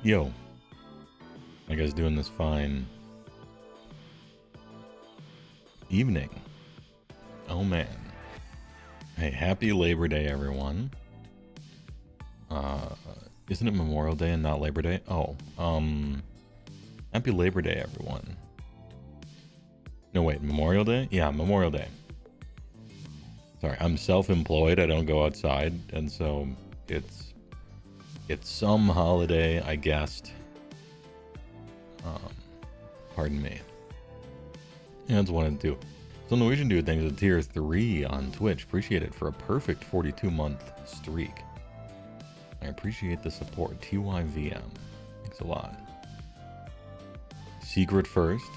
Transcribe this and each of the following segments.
Yo, you guys doing this fine evening? Oh man. Hey, happy Labor Day, everyone. Isn't it Memorial Day and not Labor Day? Oh, happy Labor Day, everyone. No, wait, Memorial Day? Yeah, Memorial Day. Sorry, I'm self-employed. I don't go outside, and so it's some holiday, I guessed. Pardon me. Yeah, that's one and two. So Norwegian Dude, thanks to tier 3 on Twitch. Appreciate it for a perfect 42-month streak. I appreciate the support. TYVM. Thanks a lot. Secret First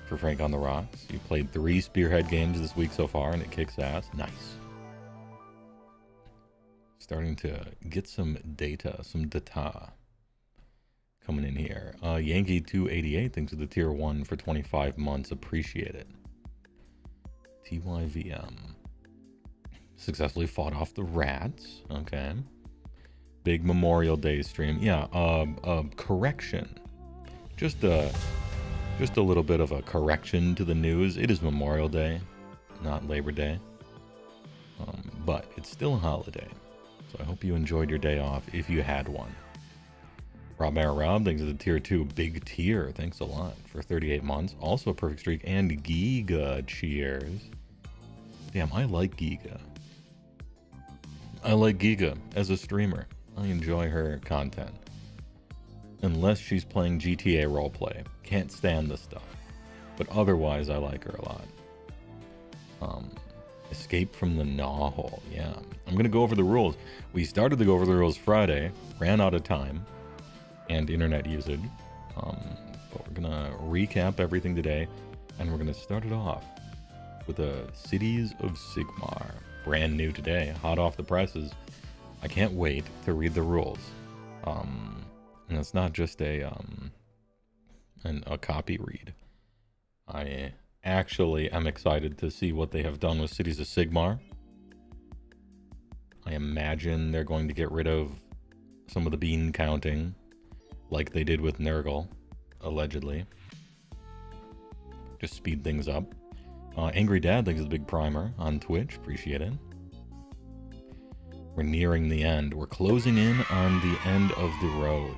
for Frank on the Rocks. You played 3 Spearhead games this week so far, and it kicks ass. Nice. Starting to get some data, some data coming in here. Yankee 288, thanks to the tier 1 for 25 months. Appreciate it. TYVM. Successfully fought off the rats. Okay. Big Memorial Day stream. Yeah, correction. Just a little bit of a correction to the news. It is Memorial Day, not Labor Day. But it's still a holiday. So I hope you enjoyed your day off if you had one. Rob Mayor Rob, thanks to the tier 2 big tier. Thanks a lot for 38 months. Also a perfect streak. And Giga, cheers. Damn, I like Giga. I like Giga as a streamer. I enjoy her content. Unless she's playing GTA roleplay. Can't stand this stuff. But otherwise, I like her a lot. Escape from the gnaw hole. Yeah. I'm going to go over the rules. We started to go over the rules Friday. Ran out of time. And internet usage. But we're going to recap everything today. And we're going to start it off with the Cities of Sigmar. Brand new today. Hot off the presses. I can't wait to read the rules. And it's not just a copy read. I actually am excited to see what they have done with Cities of Sigmar. I imagine they're going to get rid of some of the bean counting, like they did with Nurgle, allegedly. Just speed things up. Angry Dad thinks it's a big primer on Twitch. Appreciate it. We're nearing the end. We're closing in on the end of the road.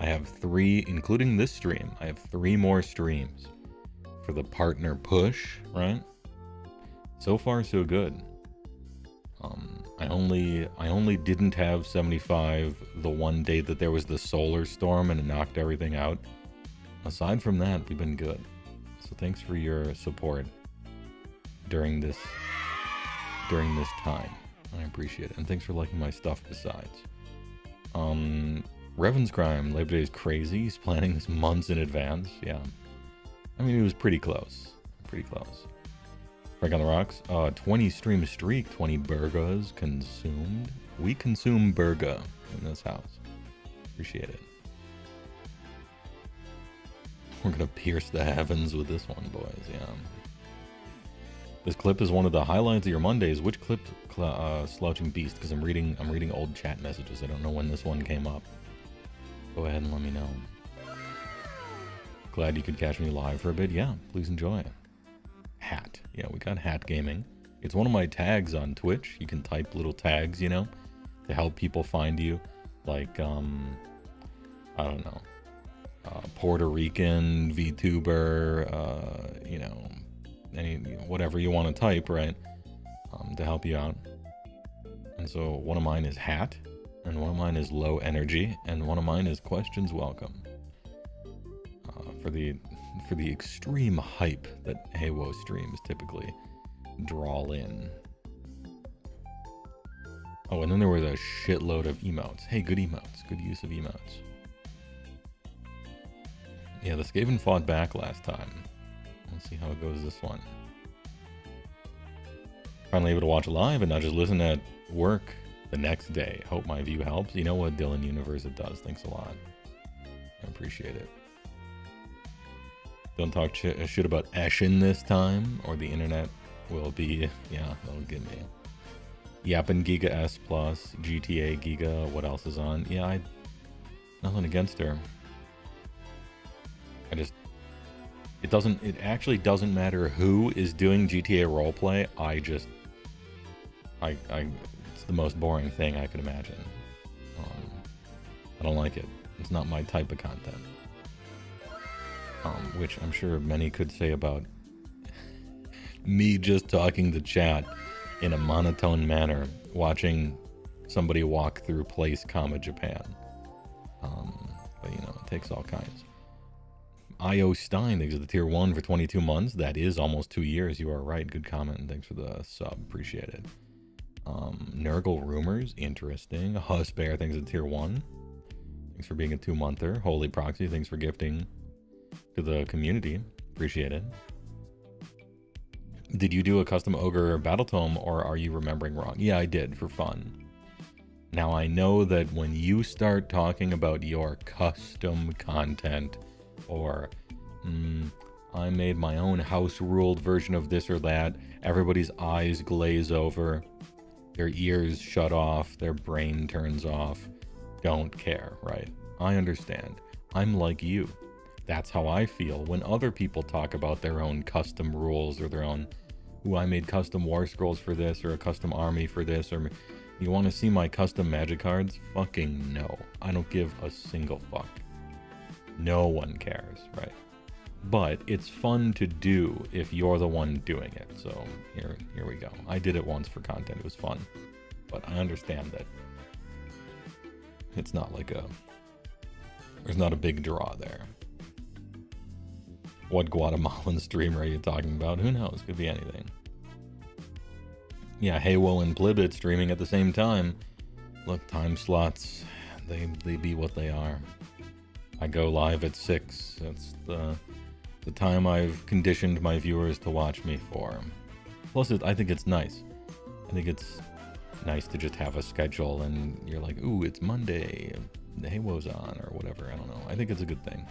I have 3, including this stream, I have 3 more streams for the partner push, right? So far, so good. I only didn't have 75 the one day that there was the solar storm and it knocked everything out. Aside from that, we've been good. So thanks for your support during this time. I appreciate it. And thanks for liking my stuff besides. Revan's Crime, Labor Day is crazy. He's planning this months in advance. Yeah. I mean, it was pretty close. Pretty close. Frank on the Rocks. 20 stream streak, 20 burgers consumed. We consume burger in this house. Appreciate it. We're gonna pierce the heavens with this one, boys. Yeah. This clip is one of the highlights of your Mondays. Which clip, Slouching Beast? Because I'm reading old chat messages. I don't know when this one came up. Go ahead and let me know. Glad you could catch me live for a bit. Yeah, please enjoy. Hat. Yeah, we got hat gaming. It's one of my tags on Twitch. You can type little tags, you know, to help people find you. Like, I don't know, Puerto Rican VTuber, you know, whatever you want to type, right? To help you out. And so one of mine is hat, and one of mine is low energy, and one of mine is questions welcome. For the extreme hype that HeyWoah streams typically draw in. Oh, and then there was a shitload of emotes. Hey, good emotes. Good use of emotes. Yeah, the Skaven fought back last time. Let's see how it goes this one. Finally able to watch live and not just listen at work the next day. Hope my view helps. You know what, Dylan Universe, it does. Thanks a lot. I appreciate it. Don't talk shit about Ashen this time, or the internet will be, yeah, they'll get me. Yappin Giga S Plus, GTA Giga, what else is on? Yeah, Nothing against her. It actually doesn't matter who is doing GTA roleplay. It's the most boring thing I could imagine. I don't like it. It's not my type of content. Which I'm sure many could say about me just talking to chat in a monotone manner, watching somebody walk through Place, Japan. But you know, it takes all kinds. I.O. Stein, thanks for the tier 1 for 22 months. That is almost 2 years. You are right. Good comment. Thanks for the sub. Appreciate it. Nurgle Rumors, interesting. Husbear, thanks for the tier 1. Thanks for being a 2-monther. Holy Proxy, thanks for gifting to the community. Appreciate it. Did you do a custom Ogre Battle Tome, or are you remembering wrong? Yeah, I did, for fun. Now, I know that when you start talking about your custom content, or I made my own house-ruled version of this or that, everybody's eyes glaze over, their ears shut off, their brain turns off, don't care, right? I understand. I'm like you. That's how I feel when other people talk about their own custom rules or their own, ooh, I made custom war scrolls for this, or a custom army for this, or you want to see my custom magic cards? Fucking no. I don't give a single fuck. No one cares, right? But it's fun to do if you're the one doing it. So here we go. I did it once for content. It was fun. But I understand that it's not like there's not a big draw there. What Guatemalan streamer are you talking about? Who knows? Could be anything. Yeah, HeyWoah and Blibbit streaming at the same time. Look, time slots, they be what they are. I go live at 6. That's the time I've conditioned my viewers to watch me for. Plus, I think it's nice. I think it's nice to just have a schedule and you're like, ooh, it's Monday, the HeyWoah's on, or whatever. I don't know. I think it's a good thing.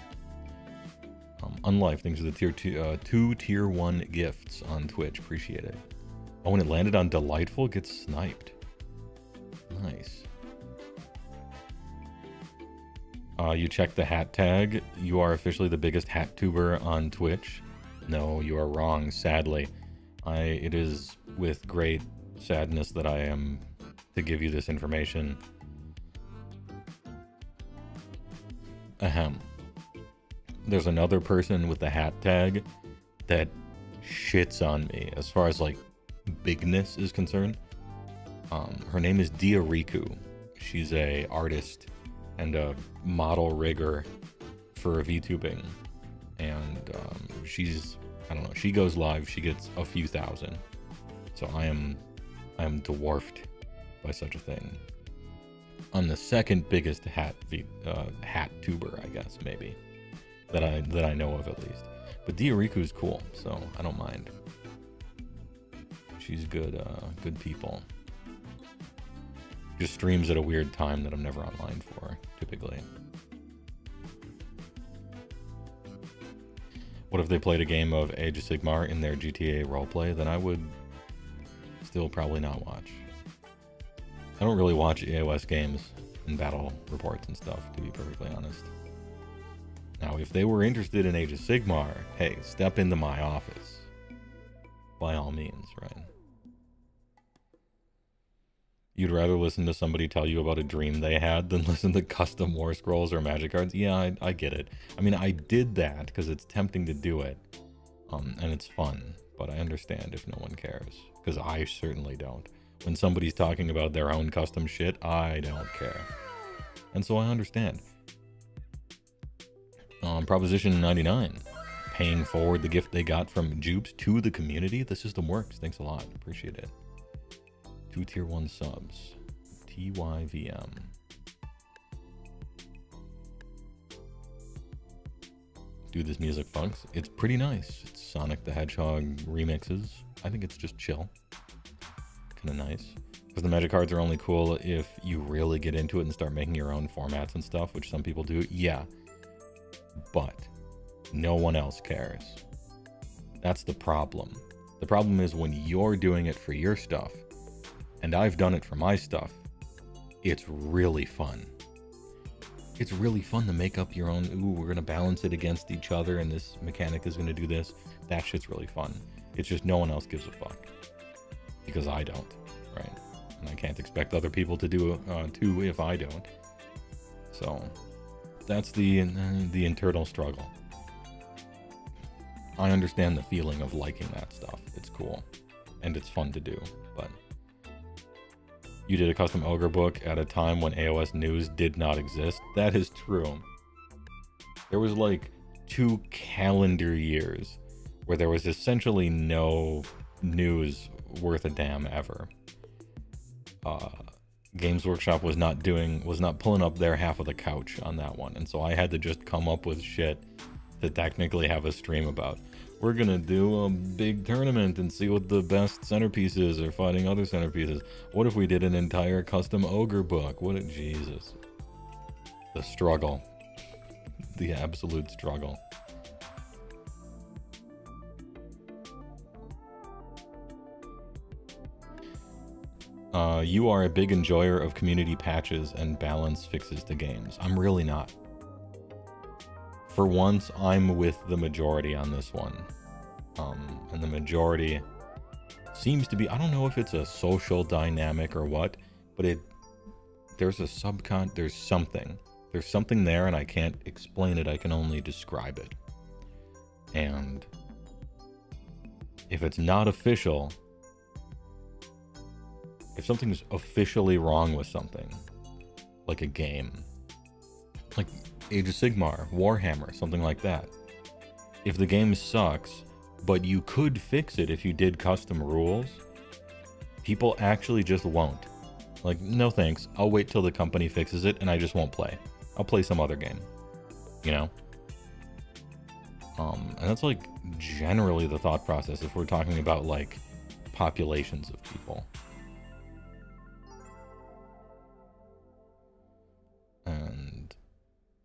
Unlife, thanks for the two tier 1 gifts on Twitch. Appreciate it. Oh, when it landed on Delightful, gets sniped. Nice. You checked the hat tag. You are officially the biggest hat tuber on Twitch. No, you are wrong, sadly. It is with great sadness that I am to give you this information. Ahem. There's another person with the hat tag that shits on me as far as like bigness is concerned. Her name is Diariku. She's a artist and a model rigger for VTubing, and she's, I don't know, she goes live, she gets a few thousand, so I am dwarfed by such a thing. I'm the second biggest hat tuber, I guess, maybe that I know of, at least. But Diariku's cool, so I don't mind. She's good people. Just streams at a weird time that I'm never online for, typically. What if they played a game of Age of Sigmar in their GTA roleplay? Then I would still probably not watch. I don't really watch AoS games and battle reports and stuff, to be perfectly honest. Now, if they were interested in Age of Sigmar, hey, step into my office. By all means, right? You'd rather listen to somebody tell you about a dream they had than listen to custom war scrolls or magic cards? Yeah, I get it. I mean, I did that because it's tempting to do it. And it's fun. But I understand if no one cares. Because I certainly don't. When somebody's talking about their own custom shit, I don't care. And so I understand. Proposition 99. Paying forward the gift they got from Jupes to the community. The system works. Thanks a lot. Appreciate it. 2 tier 1 subs. TYVM. Dude, this music funks. It's pretty nice. It's Sonic the Hedgehog remixes. I think it's just chill. Kind of nice. Because the magic cards are only cool if you really get into it and start making your own formats and stuff, which some people do. Yeah. But no one else cares. That's the problem. The problem is when you're doing it for your stuff, and I've done it for my stuff, it's really fun. it's really fun to make up your own, ooh, we're going to balance it against each other and this mechanic is going to do this. That shit's really fun. It's just no one else gives a fuck. Because I don't, right? And I can't expect other people to do too if I don't. So that's the internal struggle. I understand the feeling of liking that stuff. It's cool. And it's fun to do, but you did a custom ogre book at a time when AoS news did not exist. That is true. There was like 2 calendar years where there was essentially no news worth a damn ever. Games Workshop was not pulling up their half of the couch on that one, and so I had to just come up with shit to technically have a stream about. We're gonna do a big tournament and see what the best centerpieces are fighting other centerpieces. What if we did an entire custom ogre book? Jesus. The struggle. The absolute struggle. You are a big enjoyer of community patches and balance fixes to games. I'm really not. For once, I'm with the majority on this one. And the majority seems to be, I don't know if it's a social dynamic or what, but there's something. There's something there and I can't explain it, I can only describe it. And if it's not official, if something's officially wrong with something, like a game, like Age of Sigmar, Warhammer, something like that. If the game sucks, but you could fix it if you did custom rules, people actually just won't. Like, no thanks, I'll wait till the company fixes it and I just won't play. I'll play some other game, you know? And that's like generally the thought process if we're talking about like populations of people. And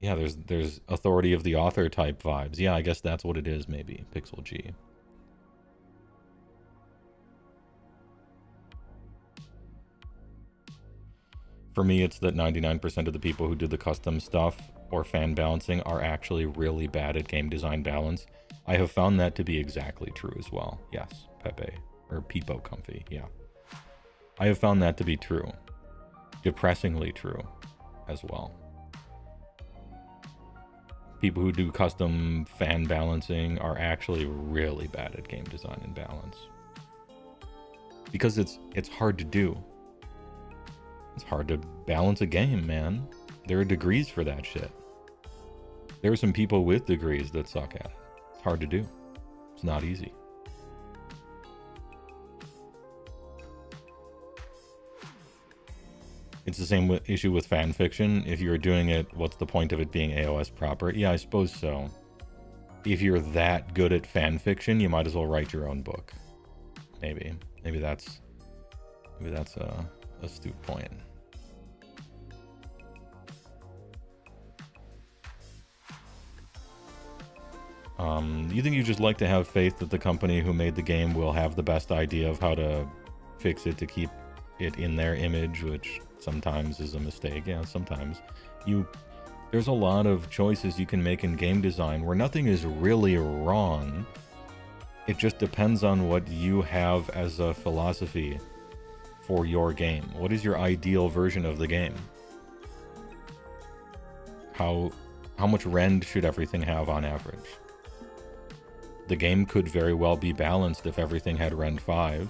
yeah, there's authority of the author type vibes. Yeah, I guess that's what it is, maybe. Pixel G. For me, it's that 99% of the people who do the custom stuff or fan balancing are actually really bad at game design balance. I have found that to be exactly true as well. Yes, Pepe. Or Peepo Comfy, yeah. I have found that to be true. Depressingly true as well. People who do custom fan balancing are actually really bad at game design and balance. Because it's hard to do. It's hard to balance a game, man. There are degrees for that shit. There are some people with degrees that suck at it. It's hard to do. It's not easy. It's the same issue with fan fiction. If you're doing it, what's the point of it being AoS proper? Yeah, I suppose so. If you're that good at fan fiction, you might as well write your own book. Maybe that's a astute point. You think you just like to have faith that the company who made the game will have the best idea of how to fix it to keep it in their image, which sometimes is a mistake. Yeah, sometimes. There's a lot of choices you can make in game design where nothing is really wrong. It just depends on what you have as a philosophy for your game. What is your ideal version of the game? How much rend should everything have on average? The game could very well be balanced if everything had rend 5.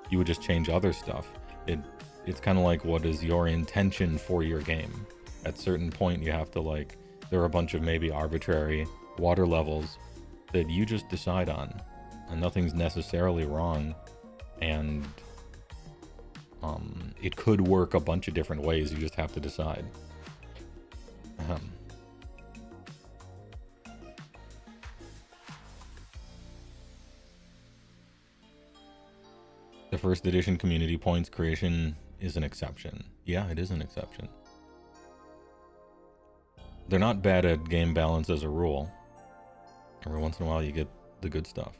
You would just change other stuff. It's kind of like, what is your intention for your game? At a certain point, you have to, like, there are a bunch of maybe arbitrary water levels that you just decide on, and nothing's necessarily wrong, and it could work a bunch of different ways. You just have to decide. The first edition community points creation is an exception. Yeah, it is an exception. They're not bad at game balance as a rule. Every once in a while you get the good stuff.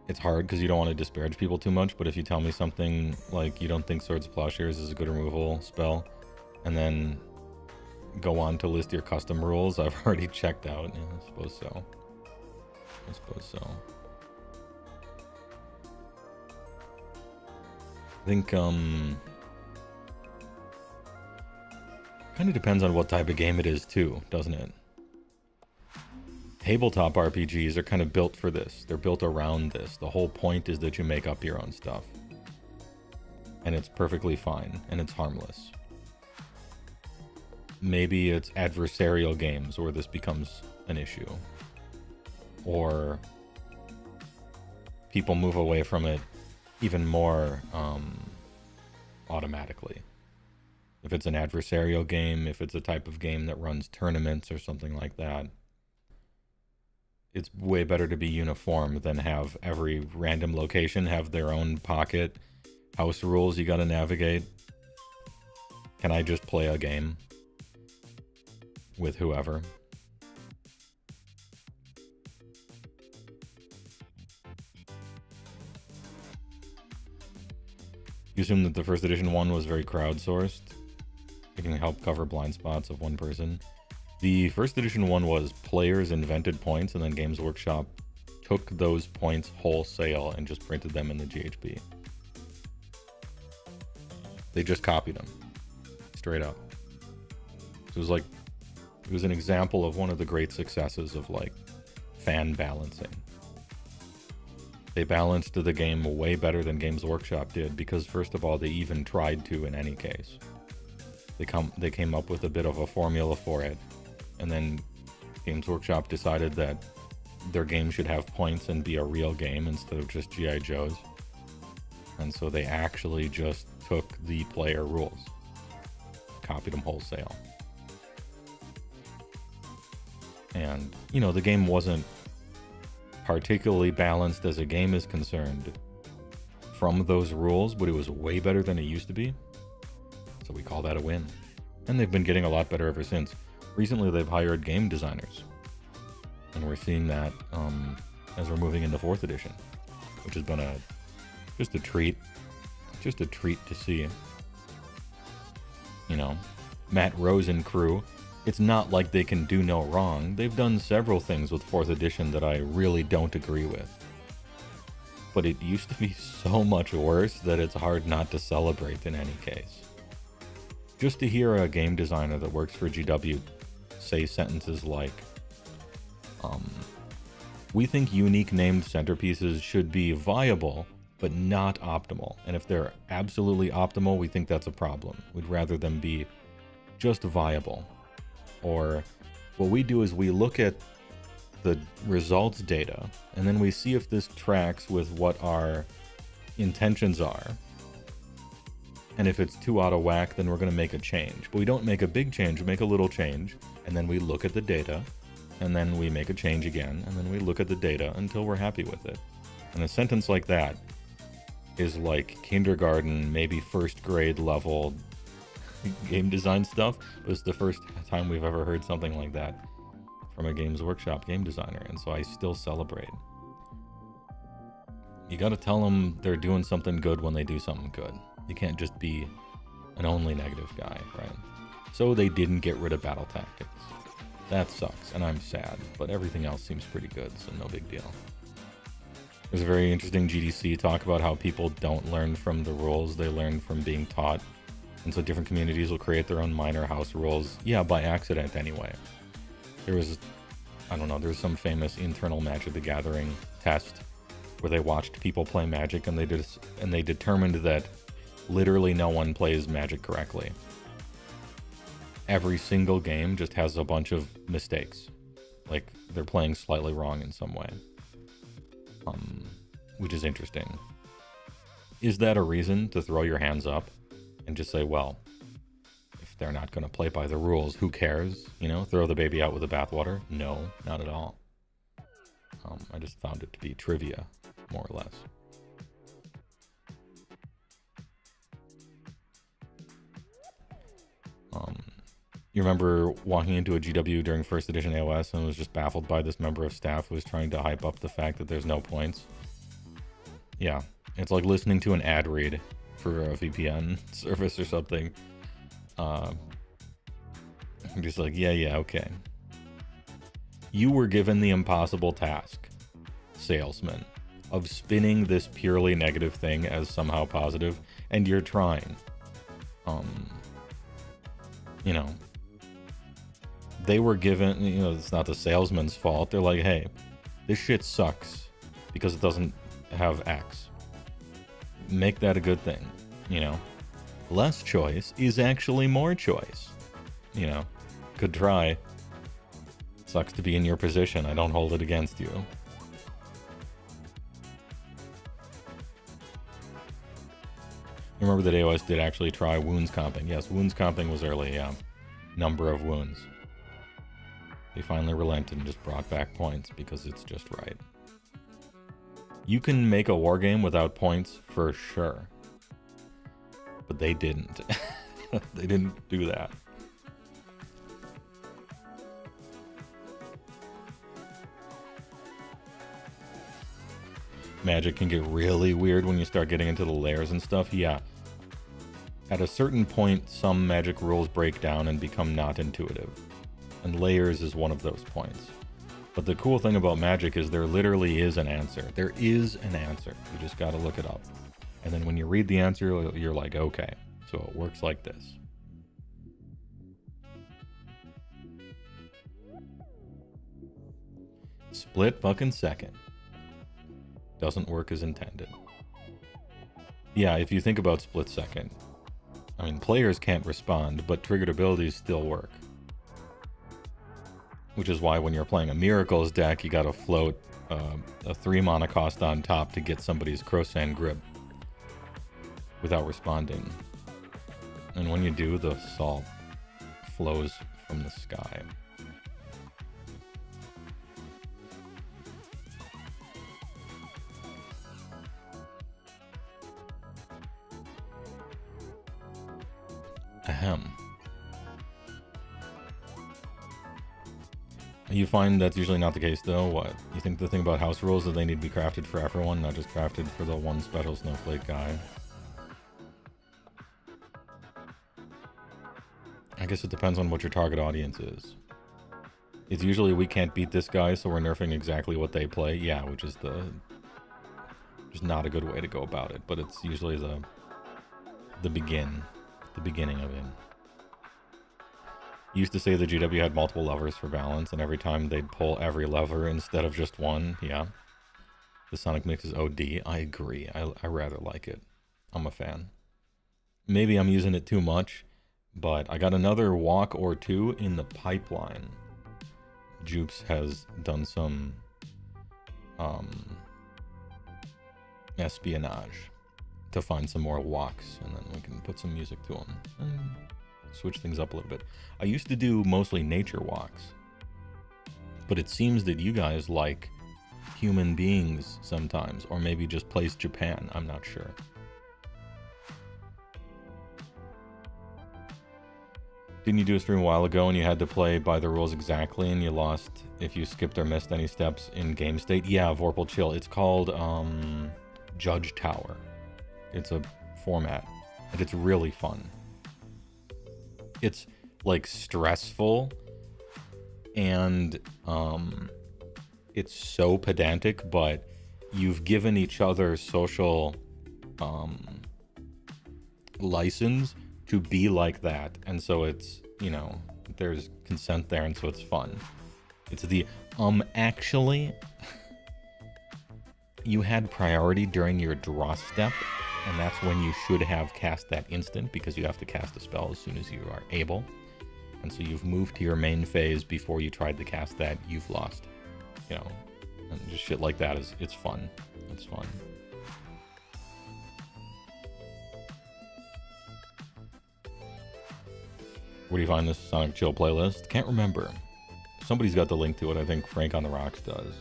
It's hard because you don't want to disparage people too much, but if you tell me something like you don't think Swords of Plowshares is a good removal spell, and then go on to list your custom rules? I've already checked out. Yeah, I suppose so. I suppose so. I think, kind of depends on what type of game it is too, doesn't it? Tabletop RPGs are kind of built for this. They're built around this. The whole point is that you make up your own stuff. And it's perfectly fine, and it's harmless. Maybe it's adversarial games where this becomes an issue. Or people move away from it even more automatically. If it's an adversarial game, if it's a type of game that runs tournaments or something like that, it's way better to be uniform than have every random location have their own pocket house rules you gotta navigate. Can I just play a game with whoever? You assume that the first edition one was very crowdsourced? It can help cover blind spots of one person. The first edition one was players invented points, and then Games Workshop took those points wholesale and just printed them in the GHB. They just copied them. Straight up. It was like, it was an example of one of the great successes of like fan balancing. They balanced the game way better than Games Workshop did because first of all, they even tried to in any case. They came up with a bit of a formula for it. And then Games Workshop decided that their game should have points and be a real game instead of just G.I. Joes. And so they actually just took the player rules, copied them wholesale. And, you know, the game wasn't particularly balanced as a game is concerned from those rules, but it was way better than it used to be. So we call that a win. And they've been getting a lot better ever since. Recently, they've hired game designers. And we're seeing that as we're moving into 4th edition, which has been just a treat to see. You know, Matt Rose and crew, it's not like they can do no wrong. They've done several things with 4th edition that I really don't agree with. But it used to be so much worse that it's hard not to celebrate in any case. Just to hear a game designer that works for GW say sentences like, we think unique named centerpieces should be viable, but not optimal. And if they're absolutely optimal, we think that's a problem. We'd rather them be just viable. Or what we do is we look at the results data, and then we see if this tracks with what our intentions are. And if it's too out of whack, then we're going to make a change. But we don't make a big change, we make a little change, and then we look at the data, and then we make a change again, and then we look at the data until we're happy with it. And a sentence like that is like kindergarten, maybe first grade level game design stuff. But it's the first time we've ever heard something like that from a Games Workshop game designer, and so I still celebrate. You gotta tell them they're doing something good when they do something good. You can't just be an only negative guy, right? So they didn't get rid of battle tactics. That sucks, and I'm sad, but everything else seems pretty good, so no big deal. There's a very interesting GDC talk about how people don't learn from the rules, they learn from being taught. And so different communities will create their own minor house rules, yeah, by accident anyway. There was, I don't know, there's some famous internal Magic the Gathering test where they watched people play Magic and they determined that literally no one plays Magic correctly. Every single game just has a bunch of mistakes. Like, they're playing slightly wrong in some way. Which is interesting. Is that a reason to throw your hands up and just say, well, if they're not going to play by the rules, who cares? You know, throw the baby out with the bathwater? No, not at all. I just found it to be trivia, more or less. You remember walking into a GW during first edition AoS and was just baffled by this member of staff who was trying to hype up the fact that there's no points? Yeah, it's like listening to an ad read for a VPN service or something. I'm just like, yeah, okay. You were given the impossible task, salesman, of spinning this purely negative thing as somehow positive, and you're trying. You know, they were given, you know, it's not the salesman's fault. They're like, hey, this shit sucks because it doesn't have X. Make that a good thing, you know. Less choice is actually more choice. You know, good try. Sucks to be in your position. I don't hold it against you. You remember that AoS did actually try wounds comping. Yes, wounds comping was early, yeah. Number of wounds. They finally relented and just brought back points because it's just right. You can make a war game without points for sure. But they didn't. They didn't do that. Magic can get really weird when you start getting into the layers and stuff. Yeah. At a certain point, some magic rules break down and become not intuitive. And layers is one of those points. But the cool thing about magic is there literally is an answer. There is an answer. You just gotta look it up. And then when you read the answer, you're like, okay, so it works like this. Split fucking second. Doesn't work as intended. Yeah, if you think about split second, I mean, players can't respond, but triggered abilities still work. Which is why when you're playing a Miracles deck, you gotta float a 3 mana cost on top to get somebody's Crossand Grip without responding. And when you do, the salt flows from the sky. Ahem. You find that's usually not the case, though? What? You think the thing about house rules is that they need to be crafted for everyone, not just crafted for the one special snowflake guy? I guess it depends on what your target audience is. It's usually we can't beat this guy, so we're nerfing exactly what they play. Yeah, which is just not a good way to go about it, but it's usually the beginning of it. Used to say the GW had multiple levers for balance, and every time they'd pull every lever instead of just one. Yeah. The Sonic mix is OD. I agree. I rather like it. I'm a fan. Maybe I'm using it too much, but I got another walk or two in the pipeline. Jupes has done some espionage to find some more walks, and then we can put some music to them and switch things up a little bit. I used to do mostly nature walks, but it seems that you guys like human beings sometimes, or maybe just plays Japan. I'm not sure. Didn't you do a stream a while ago and you had to play by the rules exactly and you lost if you skipped or missed any steps in game state? Yeah, Vorpal Chill. It's called Judge Tower. It's a format, and it's really fun. It's like stressful, and it's so pedantic, but you've given each other social license to be like that, and so it's, you know, there's consent there, and so it's fun. It's the actually you had priority during your draw step, and that's when you should have cast that instant, because you have to cast a spell as soon as you are able. And so you've moved to your main phase before you tried to cast that, you've lost. You know, and just shit like that it's fun. It's fun. Where do you find this Sonic Chill playlist? Can't remember. Somebody's got the link to it. I think Frank on the Rocks does.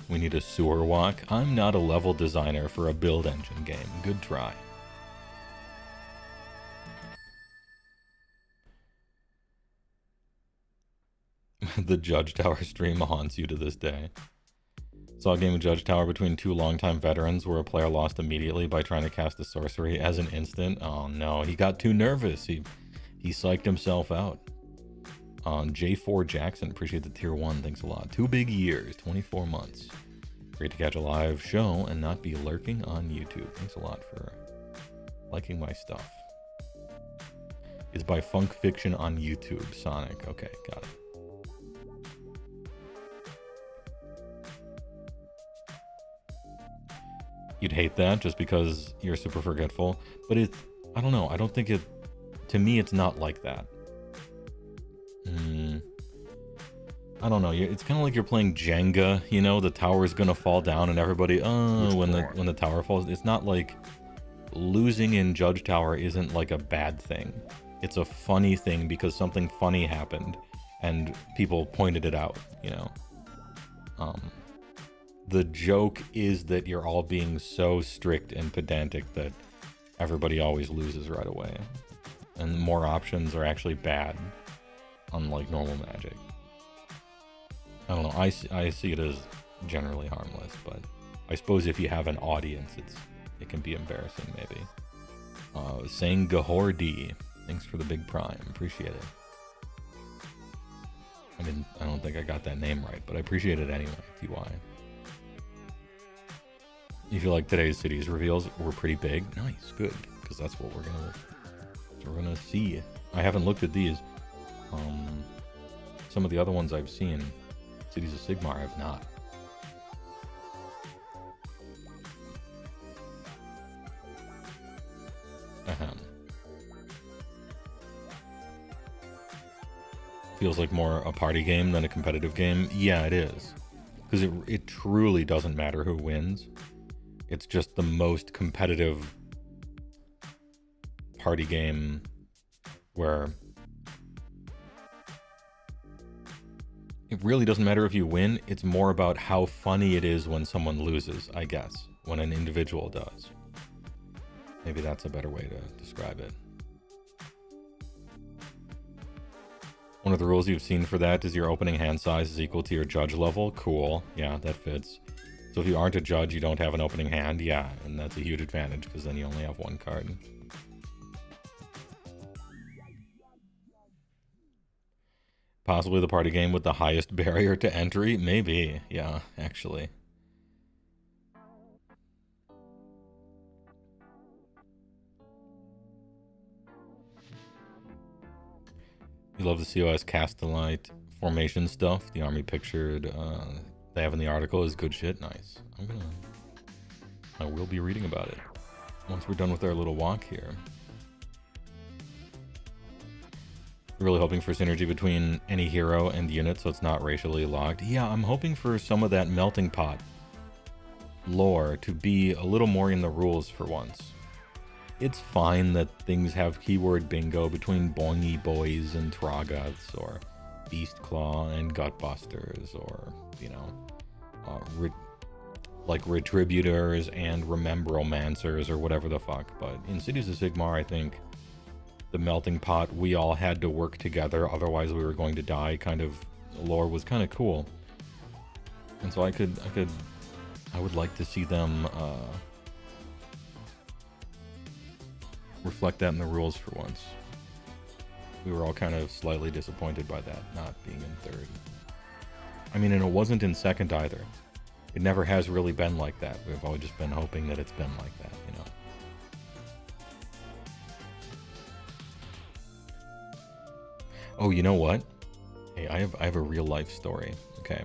We need a sewer walk. I'm not a level designer for a build engine game. Good try. The Judge Tower stream haunts you to this day. Saw a game of Judge Tower between two longtime veterans where a player lost immediately by trying to cast a sorcery as an instant. Oh no, he got too nervous. He psyched himself out. J4 Jackson, appreciate the tier 1. Thanks a lot. 2 big years, 24 months. Great to catch a live show and not be lurking on YouTube. Thanks a lot for liking my stuff. It's by Funk Fiction on YouTube, Sonic. Okay, got it. You'd hate that just because you're super forgetful, but I don't know. I don't think to me, it's not like that. I don't know. It's kind of like you're playing Jenga, you know, the tower is going to fall down and everybody, when the tower falls. It's not like losing in Judge Tower isn't like a bad thing. It's a funny thing because something funny happened and people pointed it out, you know. The joke is that you're all being so strict and pedantic that everybody always loses right away. And more options are actually bad, unlike normal Magic. I don't know, I see it as generally harmless, but I suppose if you have an audience, it can be embarrassing, maybe. Saying Gahor D, thanks for the big prime, appreciate it. I don't think I got that name right, but I appreciate it anyway, TY. You feel like today's cities reveals were pretty big? Nice, good, because that's what we're gonna see. I haven't looked at these. Some of the other ones I've seen, Cities of Sigmar, I have not. Feels like more a party game than a competitive game. Yeah, it is. Because it truly doesn't matter who wins. It's just the most competitive party game where it really doesn't matter if you win. It's more about how funny it is when someone loses, I guess, when an individual does. Maybe that's a better way to describe it. One of the rules you've seen for that is your opening hand size is equal to your judge level. Cool. Yeah, that fits. So if you aren't a judge, you don't have an opening hand. Yeah, and that's a huge advantage because then you only have one card. Possibly the party game with the highest barrier to entry? Maybe. Yeah, actually. You love the COS Castellite formation stuff. The army pictured they have in the article is good shit. Nice. I will be reading about it once we're done with our little walk here. Really hoping for synergy between any hero and unit so it's not racially locked. Yeah, I'm hoping for some of that melting pot lore to be a little more in the rules for once. It's fine that things have keyword bingo between Boingy Boys and Troggoths, or Beastclaw and Gutbusters, or, you know, like Retributors and Remembromancers, or whatever the fuck. But in Cities of Sigmar, I think the melting pot, we all had to work together, otherwise we were going to die, kind of lore was kind of cool. And so I would like to see them reflect that in the rules for once. We were all kind of slightly disappointed by that not being in third. I mean, and it wasn't in second either. It never has really been like that. We've always just been hoping that it's been like that, you know. Oh, you know what? Hey, I have a real life story. Okay,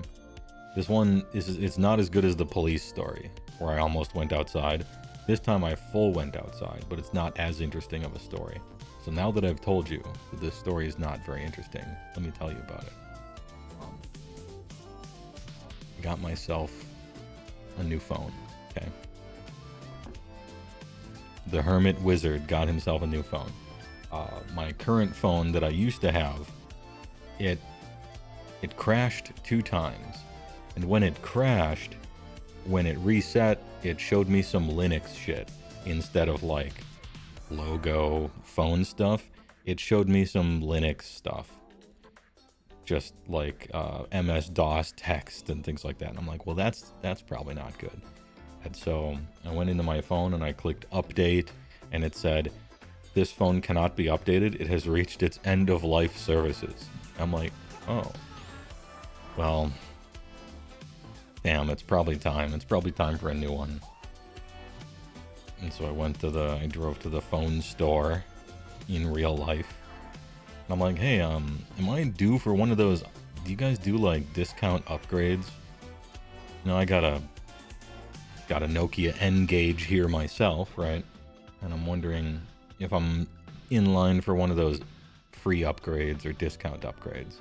this one it's not as good as the police story where I almost went outside. This time I full went outside, but it's not as interesting of a story. So now that I've told you that this story is not very interesting, let me tell you about it. I got myself a new phone. Okay, the Hermit Wizard got himself a new phone. My current phone that I used to have, it crashed 2 times, and when it crashed, when it reset, it showed me some Linux shit instead of like logo phone stuff. It showed me some Linux stuff. just like MS-DOS text and things like that. And I'm like, well, that's probably not good. And so I went into my phone and I clicked update, and it said, this phone cannot be updated. It has reached its end of life services. I'm like, oh, well, damn, it's probably time. It's probably time for a new one. And so I drove to the phone store in real life. And I'm like, hey, am I due for one of those? Do you guys do like discount upgrades? You know, I got a Nokia N-Gage here myself, right? And I'm wondering if I'm in line for one of those free upgrades or discount upgrades.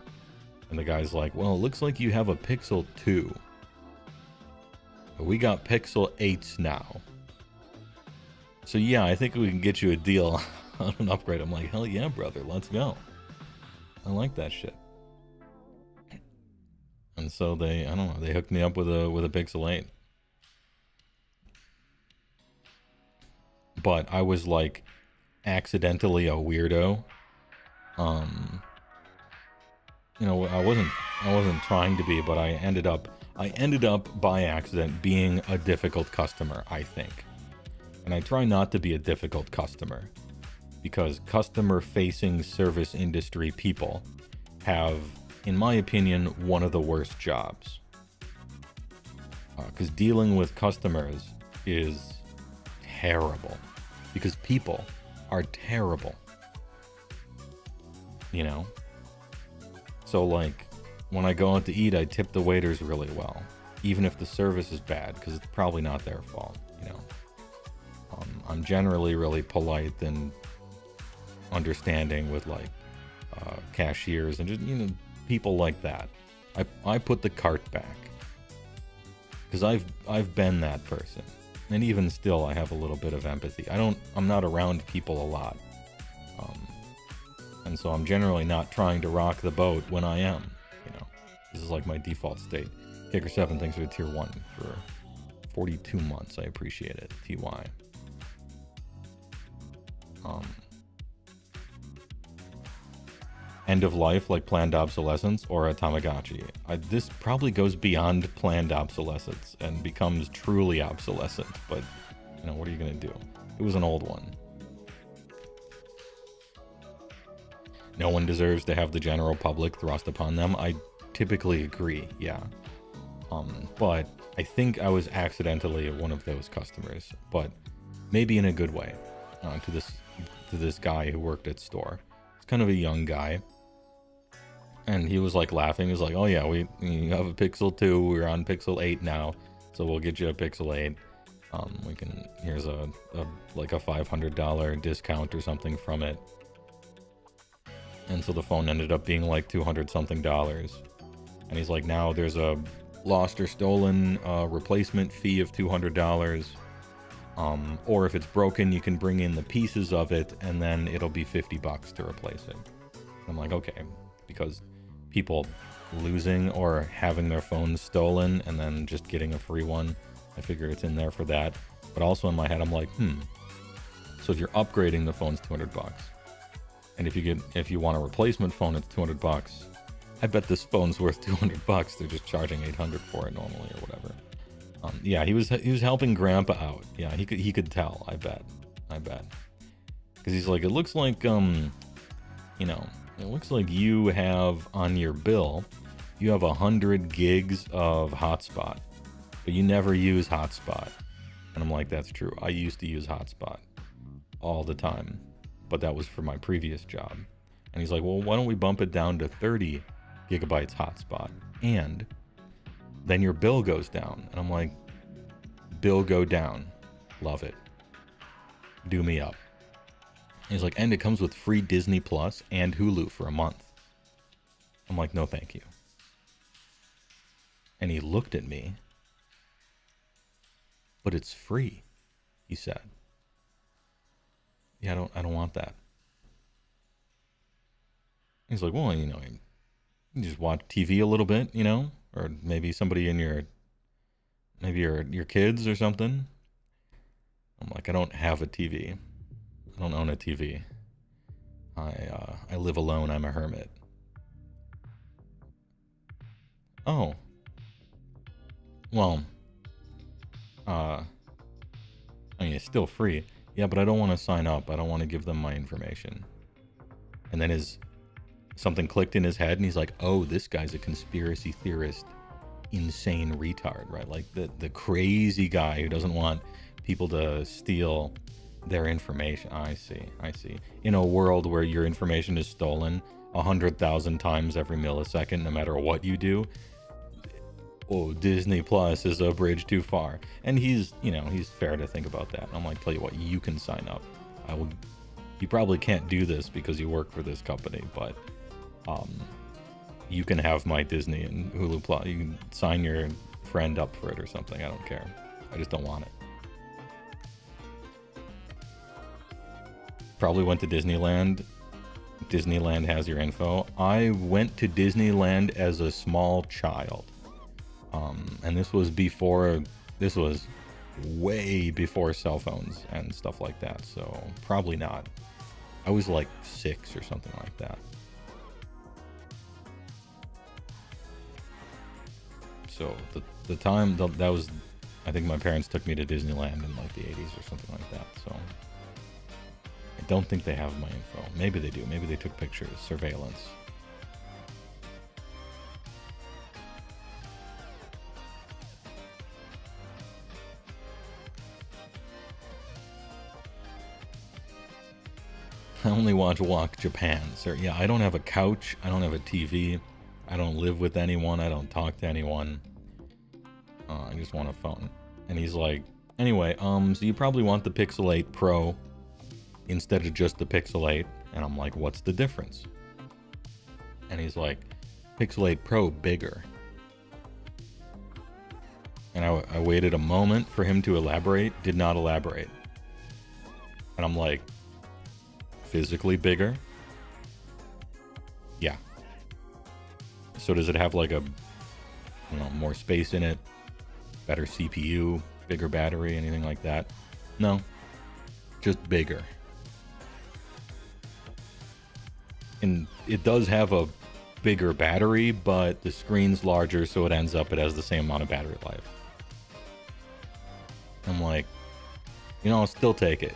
And the guy's like, well, it looks like you have a Pixel 2. But we got Pixel 8s now. So yeah, I think we can get you a deal on an upgrade. I'm like, hell yeah, brother, let's go. I like that shit. And so they hooked me up with a Pixel 8. But I was like accidentally a weirdo. You know, I wasn't trying to be, but I ended up by accident being a difficult customer, I think. And I try not to be a difficult customer, because customer-facing service industry people have, in my opinion, one of the worst jobs. Because dealing with customers is terrible. Because people are terrible. You know? So, like, when I go out to eat, I tip the waiters really well. Even if the service is bad, because it's probably not their fault, you know? I'm generally really polite and understanding with, like, cashiers and just, you know, people like that. I put the cart back. Because I've been that person. And even still, I have a little bit of empathy. I'm not around people a lot. And so I'm generally not trying to rock the boat when I am, you know. This is like my default state. Kicker7, thanks for the tier 1 for 42 months. I appreciate it. TY. End of life, like planned obsolescence or a Tamagotchi. This probably goes beyond planned obsolescence and becomes truly obsolescent, but, you know, what are you going to do? It was an old one. No one deserves to have the general public thrust upon them. I typically agree, yeah. But I think I was accidentally one of those customers, but maybe in a good way, to this guy who worked at store. He's kind of a young guy. And he was like laughing. He was like, oh yeah, you have a Pixel 2. We're on Pixel 8 now. So we'll get you a Pixel 8. Here's a $500 discount or something from it. And so the phone ended up being like $200 something. And he's like, now there's a lost or stolen replacement fee of $200. Or if it's broken, you can bring in the pieces of it and then it'll be $50 to replace it. I'm like, okay, because people losing or having their phones stolen and then just getting a free one, I figure it's in there for that. But also in my head, I'm like, so if you're upgrading, the phone's $200. And if you want a replacement phone, it's $200. I bet this phone's worth $200. They're just charging $800 for it normally or whatever. Yeah, he was helping Grandpa out. Yeah, he could tell. I bet. Because he's like, it looks like it looks like you have on your bill, you have 100 gigs of hotspot, but you never use hotspot. And I'm like, that's true. I used to use hotspot all the time, but that was for my previous job. And he's like, well, why don't we bump it down to 30 gigabytes hotspot? And then your bill goes down. And I'm like, bill go down. Love it. Do me up. He's like, and it comes with free Disney Plus and Hulu for a month. I'm like, no, thank you. And he looked at me. But it's free, he said. Yeah, I don't want that. He's like, well, you just watch TV a little bit, or maybe somebody in your kids or something. I'm like, I don't have a TV. I don't own a TV. I live alone. I'm a hermit. oh, well, I mean, it's still free. Yeah, but I don't want to sign up. I don't want to give them my information. And then something clicked in his head, and he's like, oh, this guy's a conspiracy theorist, insane retard, right? Like the crazy guy who doesn't want people to steal their information. I see. In a world where your information is stolen 100,000 times every millisecond, no matter what you do, oh, Disney Plus is a bridge too far. And he's fair to think about that. I'm like, tell you what, you can sign up. You probably can't do this because you work for this company, but you can have my Disney and Hulu Plus. You can sign your friend up for it or something. I don't care. I just don't want it. Probably went to Disneyland. Disneyland has your info. I went to Disneyland as a small child. And this was way before cell phones and stuff like that. So probably not. I was like 6 or something like that. So the time that was, I think my parents took me to Disneyland in like the 80s or something like that. So I don't think they have my info. Maybe they do. Maybe they took pictures. Surveillance. I only watch Walk Japan, sir. Yeah, I don't have a couch. I don't have a TV. I don't live with anyone. I don't talk to anyone. I just want a phone. And he's like, anyway, so you probably want the Pixel 8 Pro instead of just the Pixel 8. And I'm like, what's the difference? And he's like, Pixel 8 Pro bigger. And I waited a moment for him to elaborate. Did not elaborate. And I'm like, physically bigger? Yeah. So does it have like more space in it? Better CPU? Bigger battery? Anything like that? No. Just bigger. And it does have a bigger battery, but the screen's larger, so it has the same amount of battery life. I'm like, I'll still take it.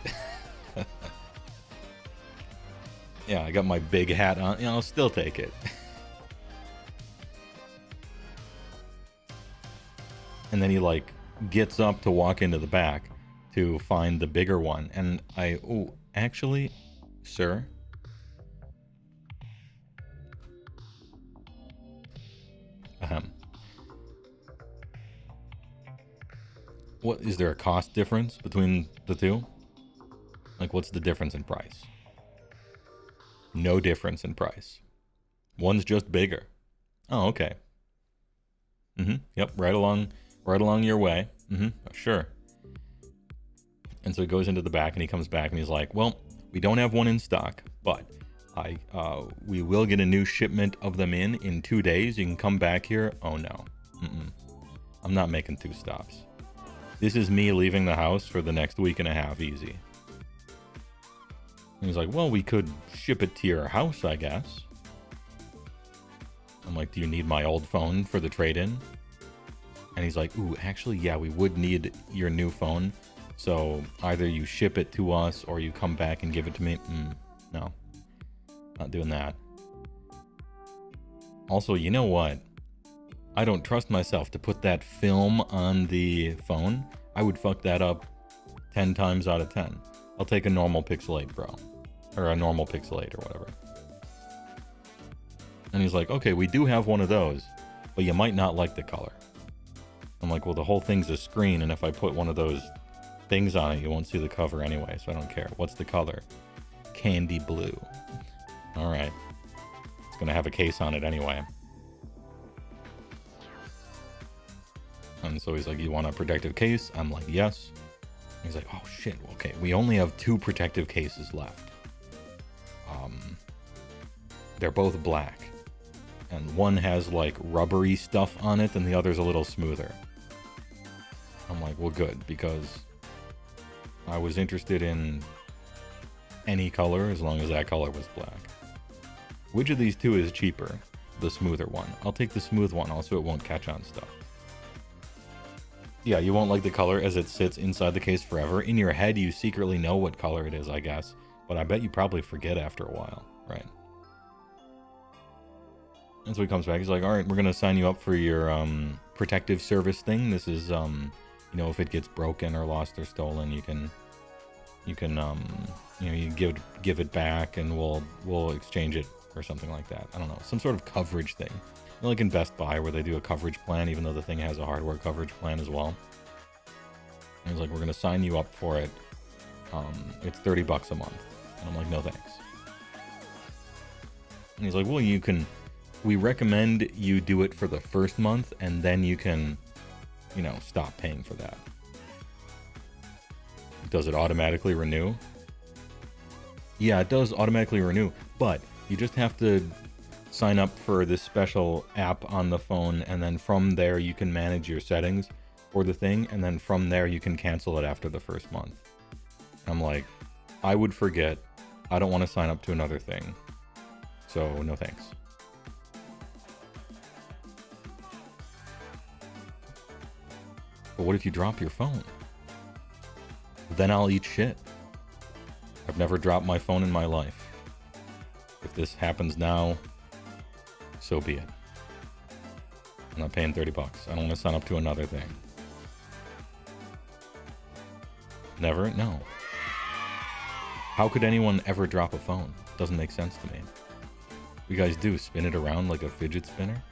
Yeah, I got my big hat on. I'll still take it. And then he like gets up to walk into the back to find the bigger one. And actually, sir. What is there a cost difference between the two? Like, what's the difference in price? No difference in price. One's just bigger. Oh, okay. Yep, right along your way. Sure. And so he goes into the back and he comes back and he's like, well, we don't have one in stock, but we will get a new shipment of them in 2 days. You can come back here. Oh no. I'm not making 2 stops. This is me leaving the house for the next week and a half easy. And he's like, well, we could ship it to your house, I guess. I'm like, do you need my old phone for the trade-in? And he's like, ooh, actually, yeah, we would need your new phone. So either you ship it to us or you come back and give it to me. No, not doing that. Also, you know what? I don't trust myself to put that film on the phone. I would fuck that up 10 times out of 10. I'll take a normal Pixel 8 Pro. Or a normal Pixel 8 or whatever. And he's like, okay, we do have one of those, but you might not like the color. I'm like, well, the whole thing's a screen, and if I put one of those things on it, you won't see the cover anyway, so I don't care. What's the color? Candy blue. All right. It's going to have a case on it anyway. And so he's like, you want a protective case? I'm like, yes. He's like, oh shit, okay, we only have 2 protective cases left. They're both black. And one has like rubbery stuff on it and the other's a little smoother. I'm like, well, good, because I was interested in any color as long as that color was black. Which of these 2 is cheaper? the smoother one. I'll take the smooth one also, it won't catch on stuff. Yeah, you won't like the color as it sits inside the case forever. In your head, you secretly know what color it is, I guess. But I bet you probably forget after a while, right? And so he comes back, he's like, all right, we're going to sign you up for your protective service thing. This is, you know, if it gets broken or lost or stolen, you can you give it back and we'll exchange it or something like that. I don't know, some sort of coverage thing. Like in Best Buy where they do a coverage plan, even though the thing has a hardware coverage plan as well. And he's like, we're going to sign you up for it. It's $30 a month. And I'm like, no thanks. And he's like, well, we recommend you do it for the first month and then you can, you know, stop paying for that. Does it automatically renew? Yeah, it does automatically renew, but you just have to sign up for this special app on the phone, and then from there you can manage your settings for the thing, and then from there you can cancel it after the first month. I'm like, I would forget. I don't want to sign up to another thing. So, no thanks. But what if you drop your phone? Then I'll eat shit. I've never dropped my phone in my life. If this happens now, so be it. I'm not paying $30. I don't want to sign up to another thing. Never? No. How could anyone ever drop a phone? Doesn't make sense to me. You guys do spin it around like a fidget spinner?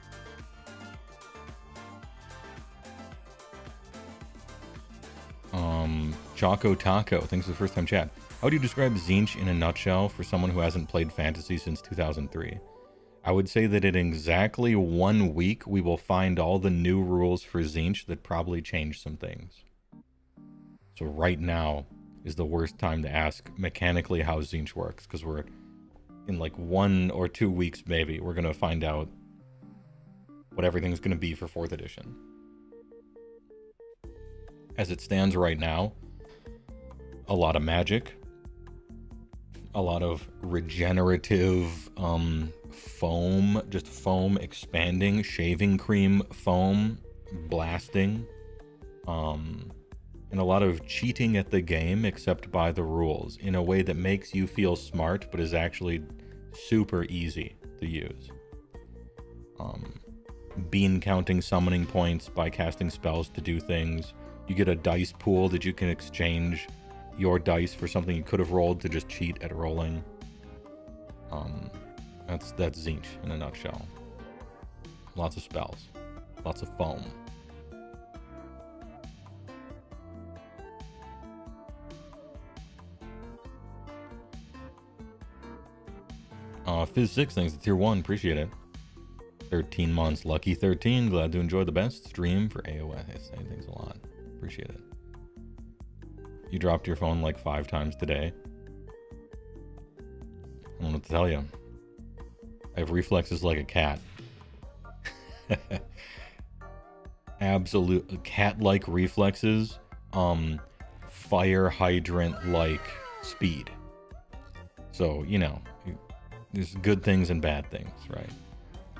Choco Taco, thanks for the first time chat. How do you describe Tzeentch in a nutshell for someone who hasn't played fantasy since 2003? I would say that in exactly 1 week, we will find all the new rules for Tzeentch that probably change some things. So right now is the worst time to ask mechanically how Tzeentch works, because we're in like 1 or 2 weeks maybe, we're going to find out what everything's going to be for 4th edition. As it stands right now, a lot of magic, a lot of regenerative foam, just foam expanding, shaving cream foam blasting, and a lot of cheating at the game except by the rules in a way that makes you feel smart but is actually super easy to use. Bean counting summoning points by casting spells to do things. You get a dice pool that you can exchange your dice for something you could have rolled to just cheat at rolling. That's Tzeentch in a nutshell. Lots of spells, lots of foam. Fizz6, thanks to tier 1, appreciate it. 13 months, lucky 13, glad to enjoy the best stream for AoS. Thanks a lot, appreciate it. You dropped your phone like 5 times today. I don't know what to tell you. I have reflexes like a cat. Absolute cat-like reflexes. Fire hydrant-like speed. So, you know, there's good things and bad things, right?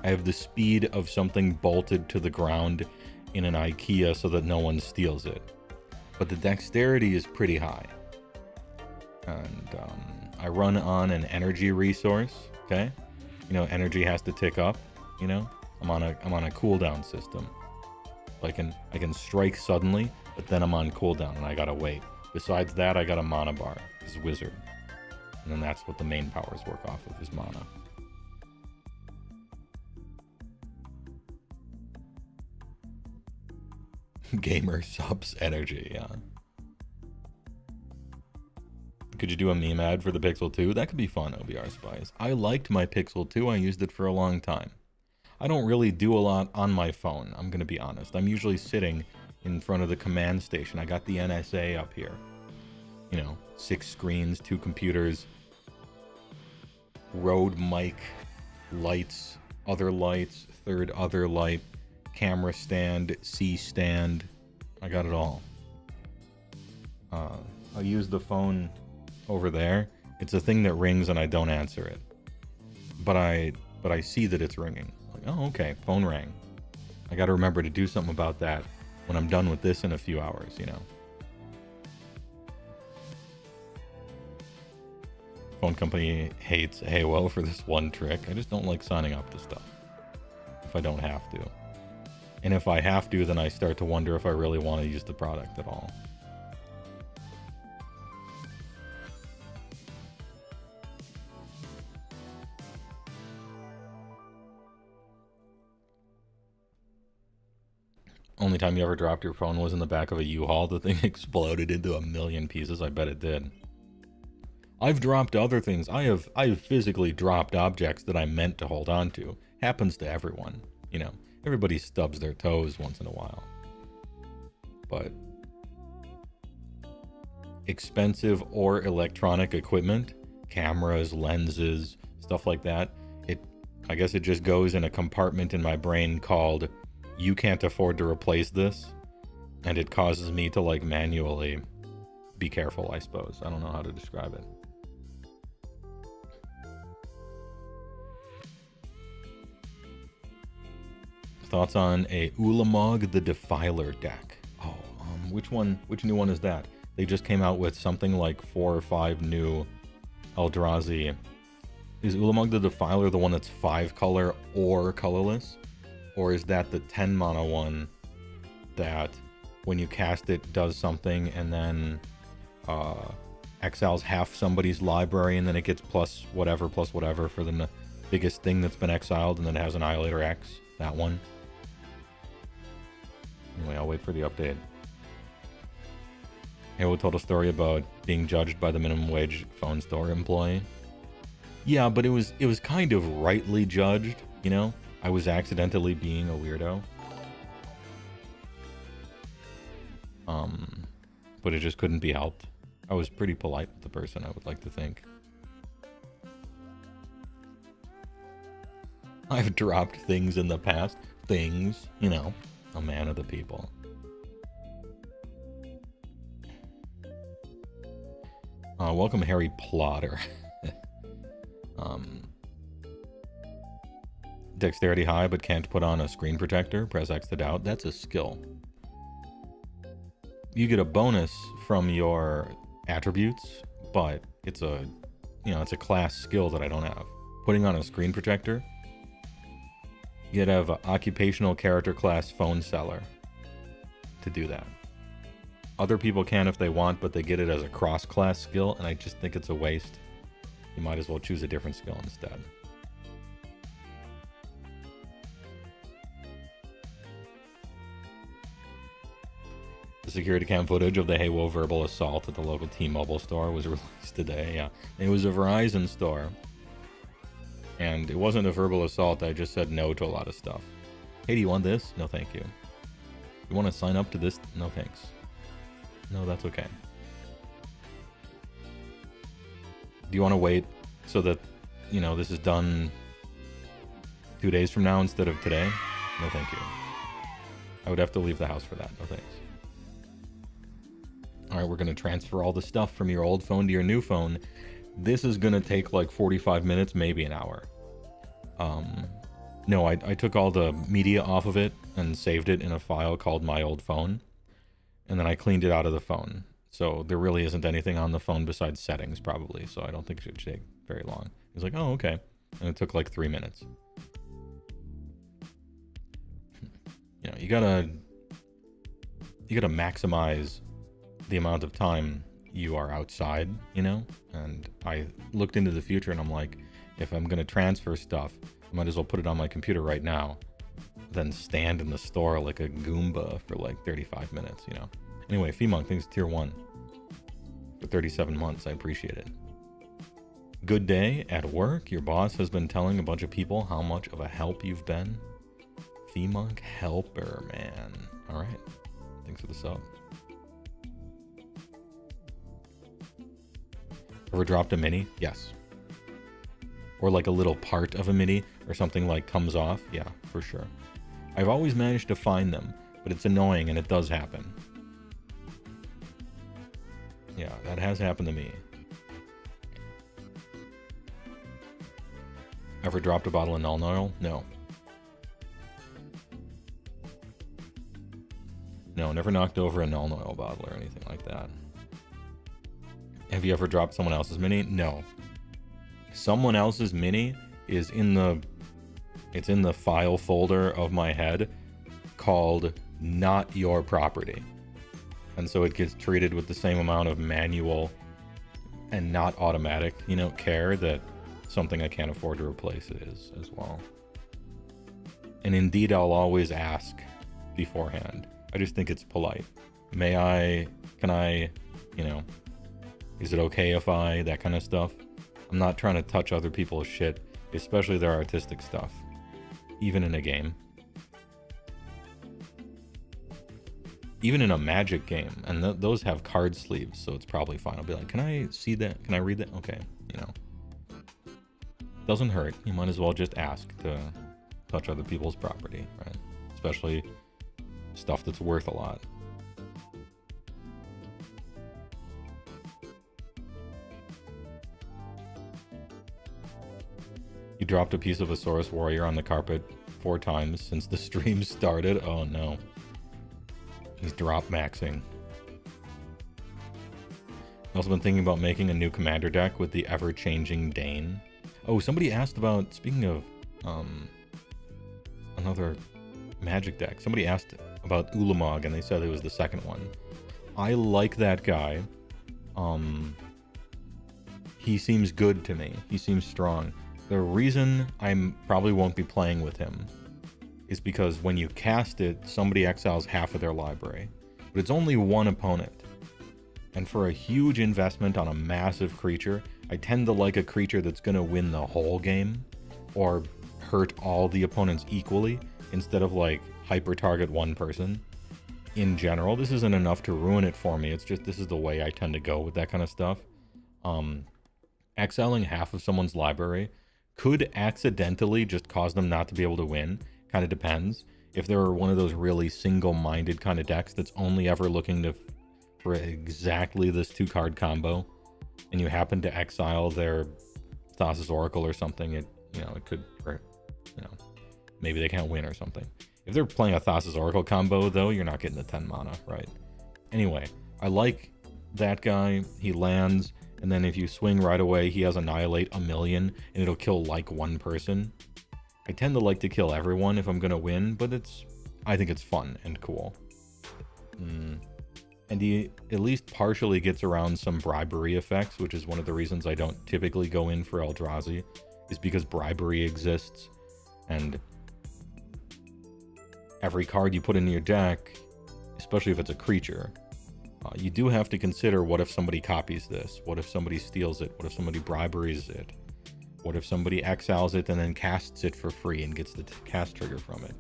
I have the speed of something bolted to the ground in an IKEA so that no one steals it. But the dexterity is pretty high. And I run on an energy resource, okay? You know, energy has to tick up, you know? I'm on a cooldown system. I can strike suddenly, but then I'm on cooldown and I gotta wait. Besides that, I got a mana bar. This is wizard. And then that's what the main powers work off of, is mana. Gamer subs energy, yeah. Could you do a meme ad for the Pixel 2? That could be fun, OBR Spice. I liked my Pixel 2. I used it for a long time. I don't really do a lot on my phone, I'm gonna be honest. I'm usually sitting in front of the command station. I got the NSA up here. You know, 6 screens, 2 computers, Rode mic, lights, other lights, third other light, camera stand, C stand. I got it all. I'll use the phone over there. It's a thing that rings and I don't answer it. But I see that it's ringing. Like, oh, okay, phone rang. I got to remember to do something about that when I'm done with this in a few hours, you know. Phone company hates HeyWoah for this one trick. I just don't like signing up to stuff if I don't have to. And if I have to, then I start to wonder if I really want to use the product at all. Only time you ever dropped your phone was in the back of a U-Haul. The thing exploded into a million pieces. I bet it did. I've dropped other things. I have physically dropped objects that I meant to hold on to. Happens to everyone, you know. Everybody stubs their toes once in a while. But expensive or electronic equipment, cameras, lenses, stuff like that, I guess it just goes in a compartment in my brain called you can't afford to replace this, and it causes me to like manually be careful, I suppose. I don't know how to describe it. Thoughts on a Ulamog the Defiler deck? Oh, which new one is that? They just came out with something like 4 or 5 new Eldrazi. Is Ulamog the Defiler the one that's 5 color or colorless? Or is that the 10 mana one that when you cast it does something and then exiles half somebody's library and then it gets plus whatever for the biggest thing that's been exiled and then it has Annihilator X? That one? Anyway, I'll wait for the update. HeyWoah told a story about being judged by the minimum wage phone store employee. Yeah, but it was kind of rightly judged, you know? I was accidentally being a weirdo. But it just couldn't be helped. I was pretty polite with the person, I would like to think. I've dropped things in the past. Things, you know. A man of the people. Welcome, Harry Plotter. Dexterity high, but can't put on a screen protector. Press X to doubt. That's a skill. You get a bonus from your attributes, but it's a, it's a class skill that I don't have. Putting on a screen protector. You'd have an occupational character class phone seller to do that. Other people can if they want, but they get it as a cross-class skill, and I just think it's a waste. You might as well choose a different skill instead. The security cam footage of the HeyWoah verbal assault at the local T-Mobile store was released today. Yeah, it was a Verizon store. And it wasn't a verbal assault, I just said no to a lot of stuff. Hey, do you want this? No, thank you. You want to sign up to this? No, thanks. No, that's okay. Do you want to wait so that, this is done 2 days from now instead of today? No, thank you. I would have to leave the house for that. No, thanks. All right, we're going to transfer all the stuff from your old phone to your new phone. This is going to take like 45 minutes, maybe an hour. No, I took all the media off of it and saved it in a file called My Old Phone. And then I cleaned it out of the phone. So there really isn't anything on the phone besides settings, probably. So I don't think it should take very long. He's like, oh, okay. And it took like 3 minutes. You gotta maximize the amount of time you are outside, and I looked into the future and I'm like, if I'm going to transfer stuff, I might as well put it on my computer right now than stand in the store like a Goomba for like 35 minutes, Anyway, Femong, thanks tier 1 for 37 months. I appreciate it. Good day at work. Your boss has been telling a bunch of people how much of a help you've been. Femong helper, man. All right. Thanks for the sub. Ever dropped a mini? Yes. Or like a little part of a mini or something like comes off? Yeah, for sure. I've always managed to find them, but it's annoying and it does happen. Yeah, that has happened to me. Ever dropped a bottle of Null Oil? No. No, never knocked over a null oil bottle or anything like that. Have you ever dropped someone else's mini? No. Someone else's mini is in the file folder of my head called not your property. And so it gets treated with the same amount of manual and not automatic, care that something I can't afford to replace is as well. And indeed, I'll always ask beforehand. I just think it's polite. Can I, is it okay if that kind of stuff? I'm not trying to touch other people's shit, especially their artistic stuff, even in a game. Even in a Magic game, and those have card sleeves, so it's probably fine. I'll be like, can I see that? Can I read that? Okay, Doesn't hurt. You might as well just ask to touch other people's property, right? Especially stuff that's worth a lot. You dropped a piece of Asaurus Warrior on the carpet 4 times since the stream started. Oh no. He's drop maxing. I've also been thinking about making a new commander deck with the ever-changing Dane. Oh, somebody asked about, speaking of another Magic deck, somebody asked about Ulamog and they said it was the second one. I like that guy. He seems good to me. He seems strong. The reason I probably won't be playing with him is because when you cast it, somebody exiles half of their library. But it's only one opponent. And for a huge investment on a massive creature, I tend to like a creature that's going to win the whole game or hurt all the opponents equally instead of like hyper target one person. In general, this isn't enough to ruin it for me. It's just this is the way I tend to go with that kind of stuff. Exiling half of someone's library could accidentally just cause them not to be able to win. Kind of depends. If they're one of those really single-minded kind of decks that's only ever looking for exactly this 2-card combo, and you happen to exile their Thassa's Oracle or something, it could, maybe they can't win or something. If they're playing a Thassa's Oracle combo, though, you're not getting the 10 mana, right? Anyway, I like that guy. He lands, and then if you swing right away, he has Annihilate 1,000,000, and it'll kill like one person. I tend to like to kill everyone if I'm going to win, but I think it's fun and cool. And he at least partially gets around some bribery effects, which is one of the reasons I don't typically go in for Eldrazi, is because bribery exists, and every card you put in your deck, especially if it's a creature, you do have to consider, what if somebody copies this? What if somebody steals it? What if somebody briberies it? What if somebody exiles it and then casts it for free and gets the cast trigger from it?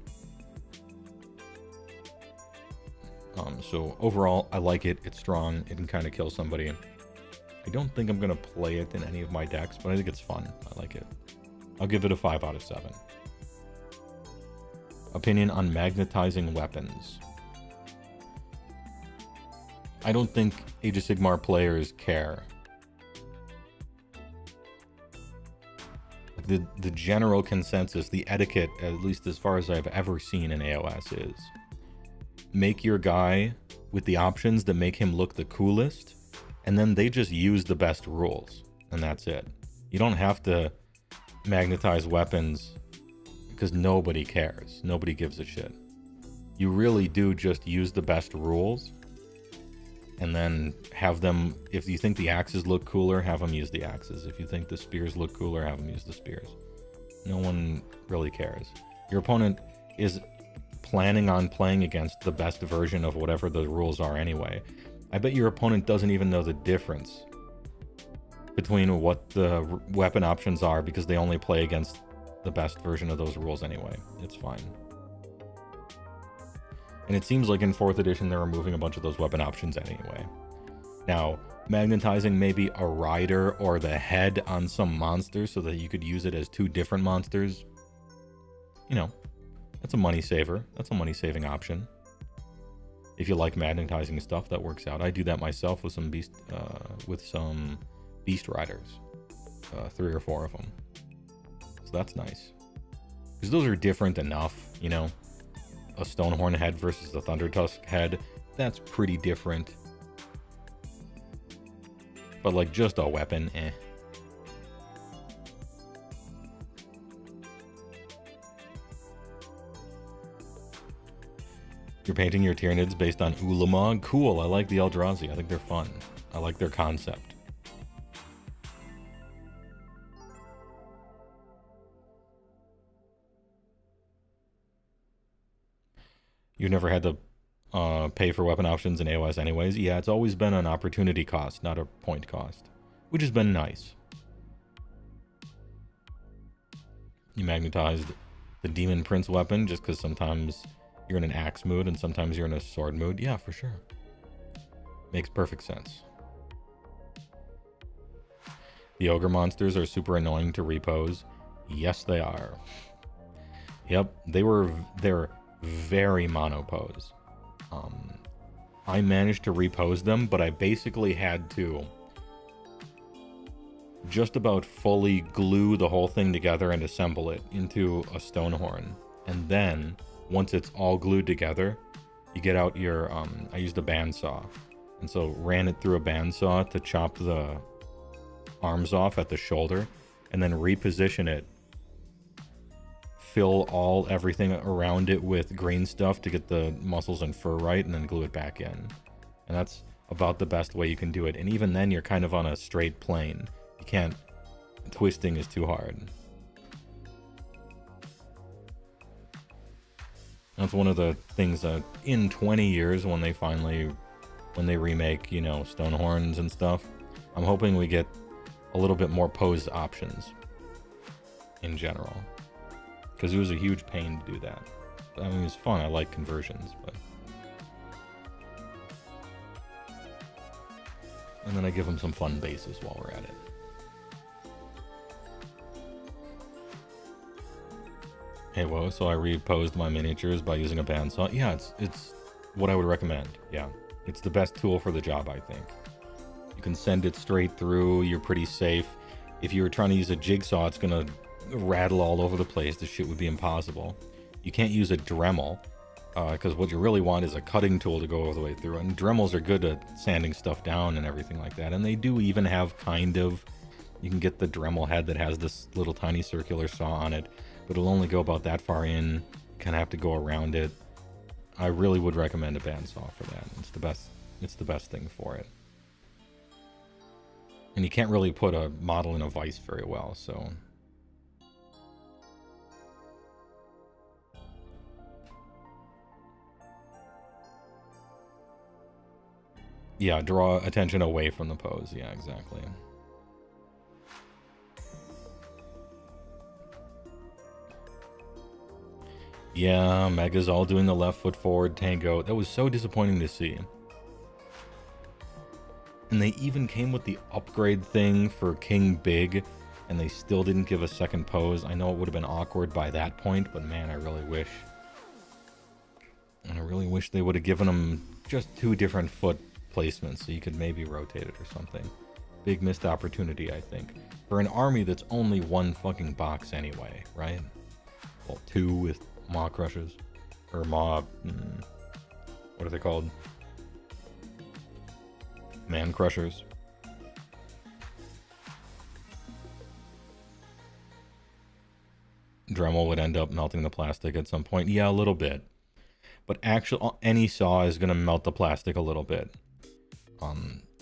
So overall, I like it. It's strong. It can kind of kill somebody. I don't think I'm going to play it in any of my decks, but I think it's fun. I like it. I'll give it a 5 out of 7. Opinion on magnetizing weapons. I don't think Age of Sigmar players care. The general consensus, the etiquette, at least as far as I've ever seen in AoS, is make your guy with the options that make him look the coolest, and then they just use the best rules, and that's it. You don't have to magnetize weapons because nobody cares. Nobody gives a shit. You really do just use the best rules, and then have them, if you think the axes look cooler, have them use the axes. If you think the spears look cooler, have them use the spears. No one really cares. Your opponent is planning on playing against the best version of whatever the rules are anyway. I bet your opponent doesn't even know the difference between what the weapon options are because they only play against the best version of those rules anyway. It's fine. And it seems like in 4th edition they're removing a bunch of those weapon options anyway. Now, magnetizing maybe a rider or the head on some monster so that you could use it as 2 different monsters, that's a money saver. That's a money saving option. If you like magnetizing stuff, that works out. I do that myself with some beast riders, 3 or 4 of them. So that's nice, because those are different enough. a Stonehorn head versus the Thundertusk head, that's pretty different. But like just a weapon, eh. You're painting your Tyranids based on Ulamog? Cool, I like the Eldrazi. I think they're fun. I like their concept. You've never had to pay for weapon options in AoS anyways? Yeah, it's always been an opportunity cost, not a point cost, which has been nice. You magnetized the Demon Prince weapon just because sometimes you're in an axe mood and sometimes you're in a sword mood. Yeah, for sure. Makes perfect sense. The ogre monsters are super annoying to repose. Yes, they are. Yep, they're very monopose. I managed to repose them, but I basically had to just about fully glue the whole thing together and assemble it into a Stonehorn. And then, once it's all glued together, you get out your, I used a bandsaw. And so ran it through a bandsaw to chop the arms off at the shoulder, and then reposition it. Fill everything around it with green stuff to get the muscles and fur right, and then glue it back in. And that's about the best way you can do it. And even then, you're kind of on a straight plane. You can't, twisting is too hard. That's one of the things that in 20 years, when they remake, you know, Stonehorns and stuff, I'm hoping we get a little bit more pose options in general. Because it was a huge pain to do that. I mean, it was fun. I like conversions, but... And then I give them some fun bases while we're at it. HeyWoah, so I reposed my miniatures by using a bandsaw. Yeah, it's what I would recommend. Yeah, it's the best tool for the job, I think. You can send it straight through. You're pretty safe. If you were trying to use a jigsaw, it's gonna rattle all over the place. This shit would be impossible. You can't use a Dremel, because what you really want is a cutting tool to go all the way through. And Dremels are good at sanding stuff down and everything like that. And they do even have kind of, you can get the Dremel head that has this little tiny circular saw on it, but it'll only go about that far in. Kind of have to go around it. I really would recommend a bandsaw for that. It's the best thing for it. And you can't really put a model in a vise very well, so... Yeah, draw attention away from the pose. Yeah, exactly. Yeah, Mega's all doing the left foot forward tango. That was so disappointing to see. And they even came with the upgrade thing for King Big, and they still didn't give a second pose. I know it would have been awkward by that point, but man, I really wish they would have given them just 2 different foot placements so you could maybe rotate it or something. Big missed opportunity, I think. For an army that's only 1 fucking box anyway, right? Well, 2 with Maw Crushers. Or Maw... what are they called? Man Crushers. Dremel would end up melting the plastic at some point. Yeah, a little bit. But actually, any saw is going to melt the plastic a little bit.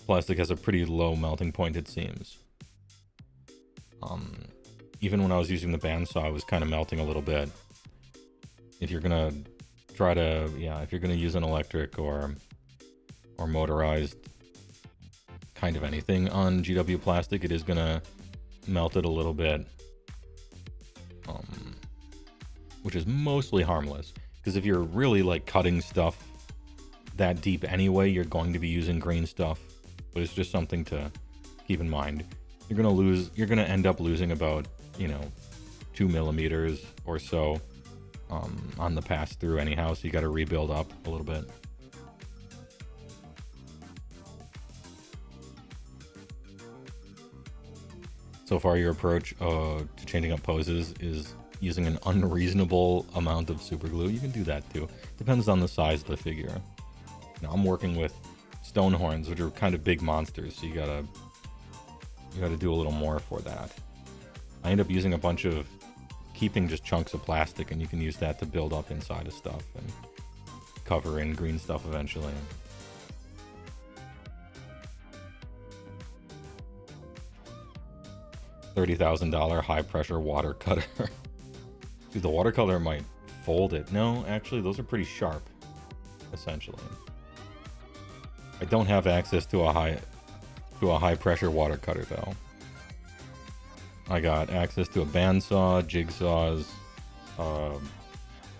Plastic has a pretty low melting point, it seems. Even when I was using the bandsaw, it was kind of melting a little bit. If you're gonna try to, yeah, if you're gonna use an electric or motorized kind of anything on GW plastic, it is gonna melt it a little bit. Which is mostly harmless, because if you're really like cutting stuff that deep anyway, you're going to be using green stuff. But it's just something to keep in mind. You're gonna end up losing about, 2 millimeters or so on the pass through anyhow, so you got to rebuild up a little bit. So far, your approach to changing up poses is using an unreasonable amount of super glue, you can do that too. Depends on the size of the figure. Now I'm working with stone horns, which are kind of big monsters, so you gotta do a little more for that. I end up using a bunch of keeping just chunks of plastic, and you can use that to build up inside of stuff and cover in green stuff eventually. $30,000 high pressure water cutter. Dude, the water cutter might fold it. No, actually, those are pretty sharp, essentially. I don't have access to a high pressure water cutter though. I got access to a bandsaw, jigsaws,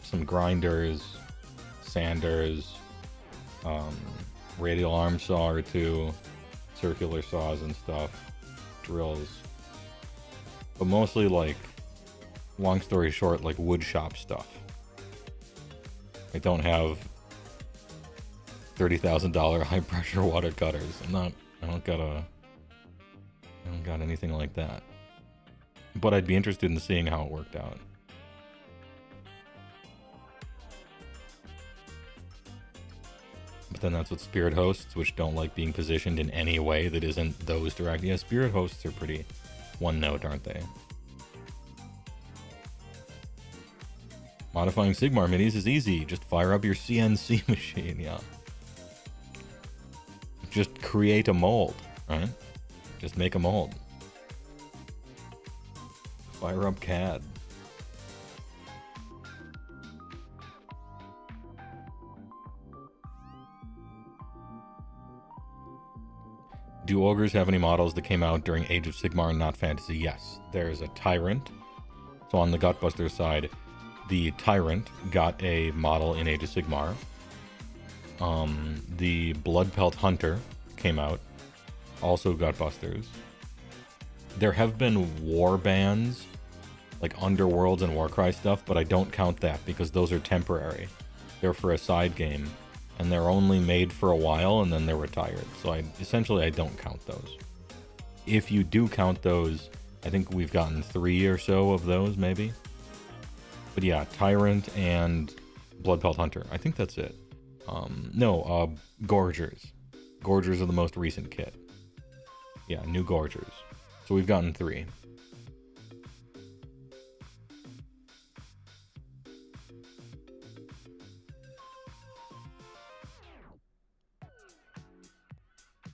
some grinders, sanders, radial arm saw or two, circular saws and stuff, drills. But mostly, like, long story short, like wood shop stuff. I don't have $30,000 high pressure water cutters. I don't got anything like that. But I'd be interested in seeing how it worked out. But then that's what spirit hosts, which don't like being positioned in any way that isn't those direct. Yeah, spirit hosts are pretty one note, aren't they? Modifying Sigmar minis is easy. Just fire up your CNC machine, yeah. Just create a mold, right? Just make a mold. Fire up CAD. Do ogres have any models that came out during Age of Sigmar and not fantasy? Yes. There's a Tyrant. So on the Gutbuster side, the Tyrant got a model in Age of Sigmar. The Bloodpelt Hunter came out. Also Gutbusters. There have been war bands, like Underworlds and Warcry stuff, but I don't count that because those are temporary. They're for a side game, and they're only made for a while, and then they're retired. So essentially I don't count those. If you do count those, I think we've gotten 3 or so of those, maybe. But yeah, Tyrant and Bloodpelt Hunter. I think that's it. Gorgers. Gorgers are the most recent kit. Yeah, new Gorgers. So we've gotten 3.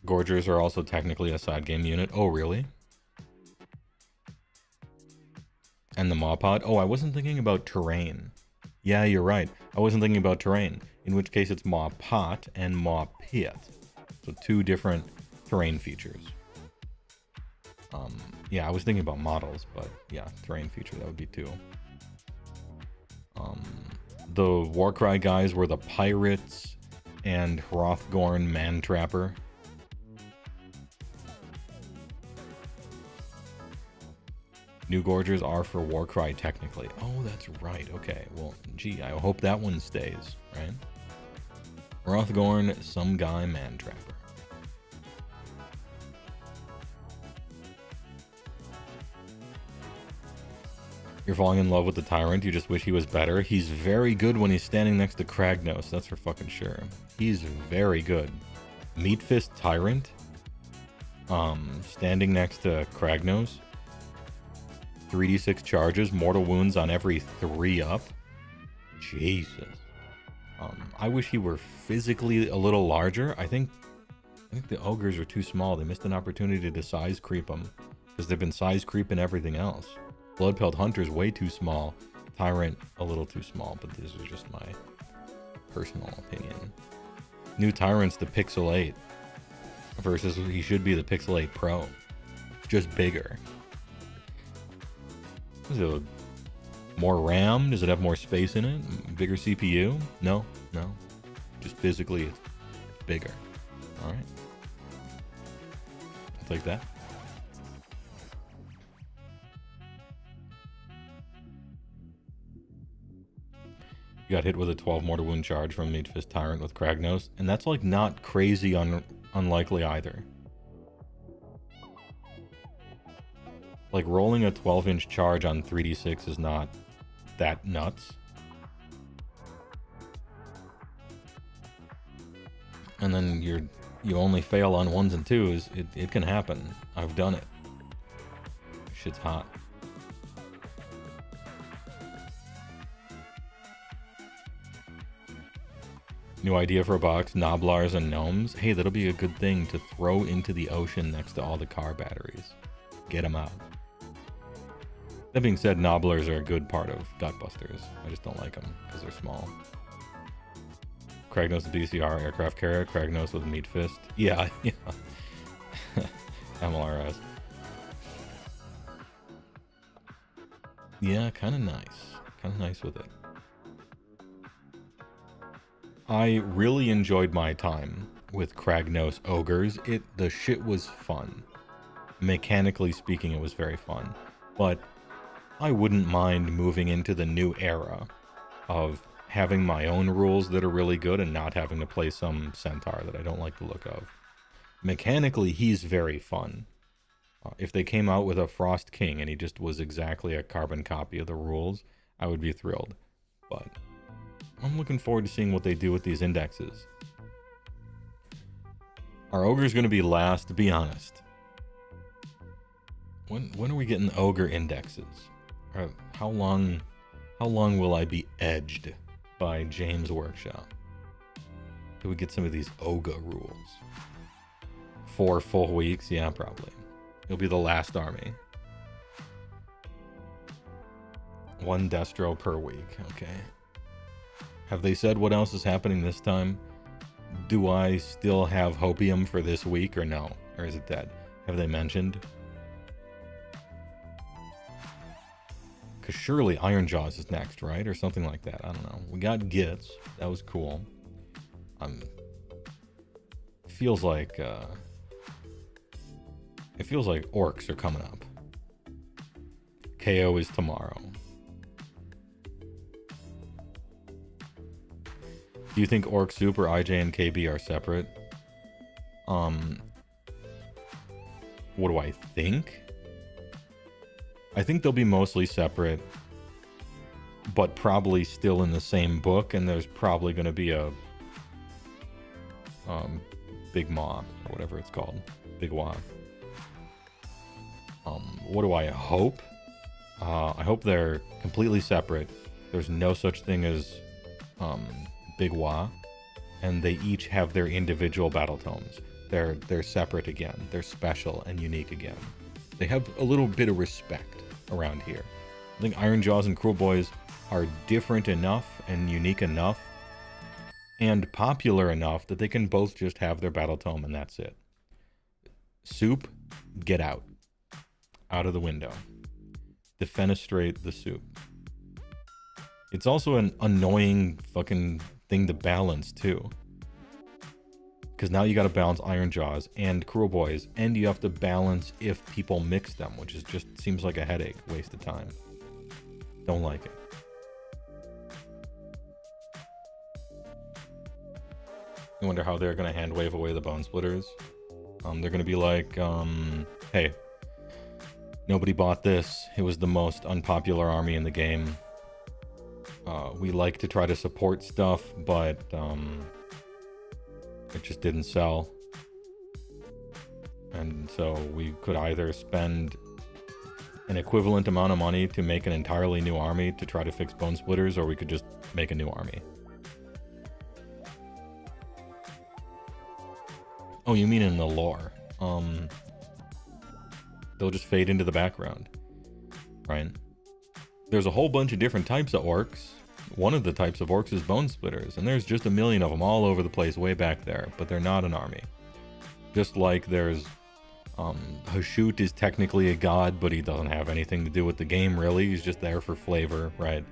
Gorgers are also technically a side game unit. Oh, really? And the Maw Pod? Oh, I wasn't thinking about terrain. Yeah, you're right. I wasn't thinking about terrain. In which case it's Maw Pot and Maw Pit. So 2 different terrain features. Yeah, I was thinking about models, but yeah, terrain feature, that would be 2. The Warcry guys were the Pirates and Hrothgorn Man-Trapper. New Gorgers are for Warcry, technically. Oh, that's right. Okay, well, gee, I hope that one stays, right? Hrothgorn, some guy Man-Trapper. You're falling in love with the Tyrant, you just wish he was better. He's very good when he's standing next to Kragnos, that's for fucking sure. He's very good. Meatfist Tyrant, standing next to Kragnos. 3d6 charges, mortal wounds on every 3 up. Jesus. I wish he were physically a little larger. I think the ogres are too small. They missed an opportunity to size creep them because they've been size creeping everything else. Bloodpelt Hunter's way too small. Tyrant a little too small, but this is just my personal opinion. New Tyrant's the Pixel 8 versus he should be the Pixel 8 Pro. Just bigger. Is it more RAM? Does it have more space in it? Bigger CPU? No. Just physically it's bigger. Alright. I'll take that. You got hit with a 12 mortal wound charge from Meatfist Tyrant with Kragnos, and that's like not crazy unlikely either. Like rolling a 12-inch charge on 3d6 is not that nuts. And then you only fail on 1s and 2s. It can happen. I've done it. Shit's hot. New idea for a box, Noblars and Gnomes. Hey, that'll be a good thing to throw into the ocean next to all the car batteries. Get them out. That being said, Nobblers are a good part of Gutbusters. I just don't like them because they're small. Kragnos with BCR, aircraft carrier, Kragnos with meat fist. Yeah, yeah. MLRS. Yeah, kind of nice. Kind of nice with it. I really enjoyed my time with Kragnos Ogres. The shit was fun. Mechanically speaking, it was very fun. But I wouldn't mind moving into the new era of having my own rules that are really good and not having to play some centaur that I don't like the look of. Mechanically, he's very fun. If they came out with a Frost King and he just was exactly a carbon copy of the rules, I would be thrilled. But I'm looking forward to seeing what they do with these indexes. Our ogre's going to be last, to be honest. When are we getting the ogre indexes? How long will I be edged by James Workshop? Do we get some of these ogre rules? 4 full weeks? Yeah, probably. It'll be the last army. 1 destro per week. Okay. Have they said what else is happening this time? Do I still have Hopium for this week or no? Or is it dead? Have they mentioned? Because surely Ironjaws is next, right? Or something like that. I don't know. We got Gitz. That was cool. Feels like it feels like orcs are coming up. KO is tomorrow. Do you think Orc Soup or IJ and KB are separate? What do I think? I think they'll be mostly separate, but probably still in the same book, and there's probably going to be a Big Maw, or whatever it's called. Big Wah. What do I hope? I hope they're completely separate. There's no such thing as Big Wah, and they each have their individual battle tomes. They're separate again. They're special and unique again. They have a little bit of respect around here. I think Ironjaws and Cruel Boys are different enough and unique enough and popular enough that they can both just have their battle tome and that's it. Soup, get out. Out of the window. Defenestrate the soup. It's also an annoying fucking thing to balance too. Because now you gotta balance Ironjaws and Cruel Boys, and you have to balance if people mix them, which is just seems like a headache, waste of time. Don't like it. I wonder how they're gonna hand wave away the Bone Splitters. They're gonna be like, hey, nobody bought this. It was the most unpopular army in the game. We like to try to support stuff, but it just didn't sell. And so we could either spend an equivalent amount of money to make an entirely new army to try to fix Bone Splitters, or we could just make a new army. Oh, you mean in the lore? They'll just fade into the background, right? There's a whole bunch of different types of orcs. One of the types of orcs is Bone Splitters, and there's just a million of them all over the place way back there, but they're not an army. Just like there's Hashut is technically a god, but he doesn't have anything to do with the game really. He's just there for flavor, right?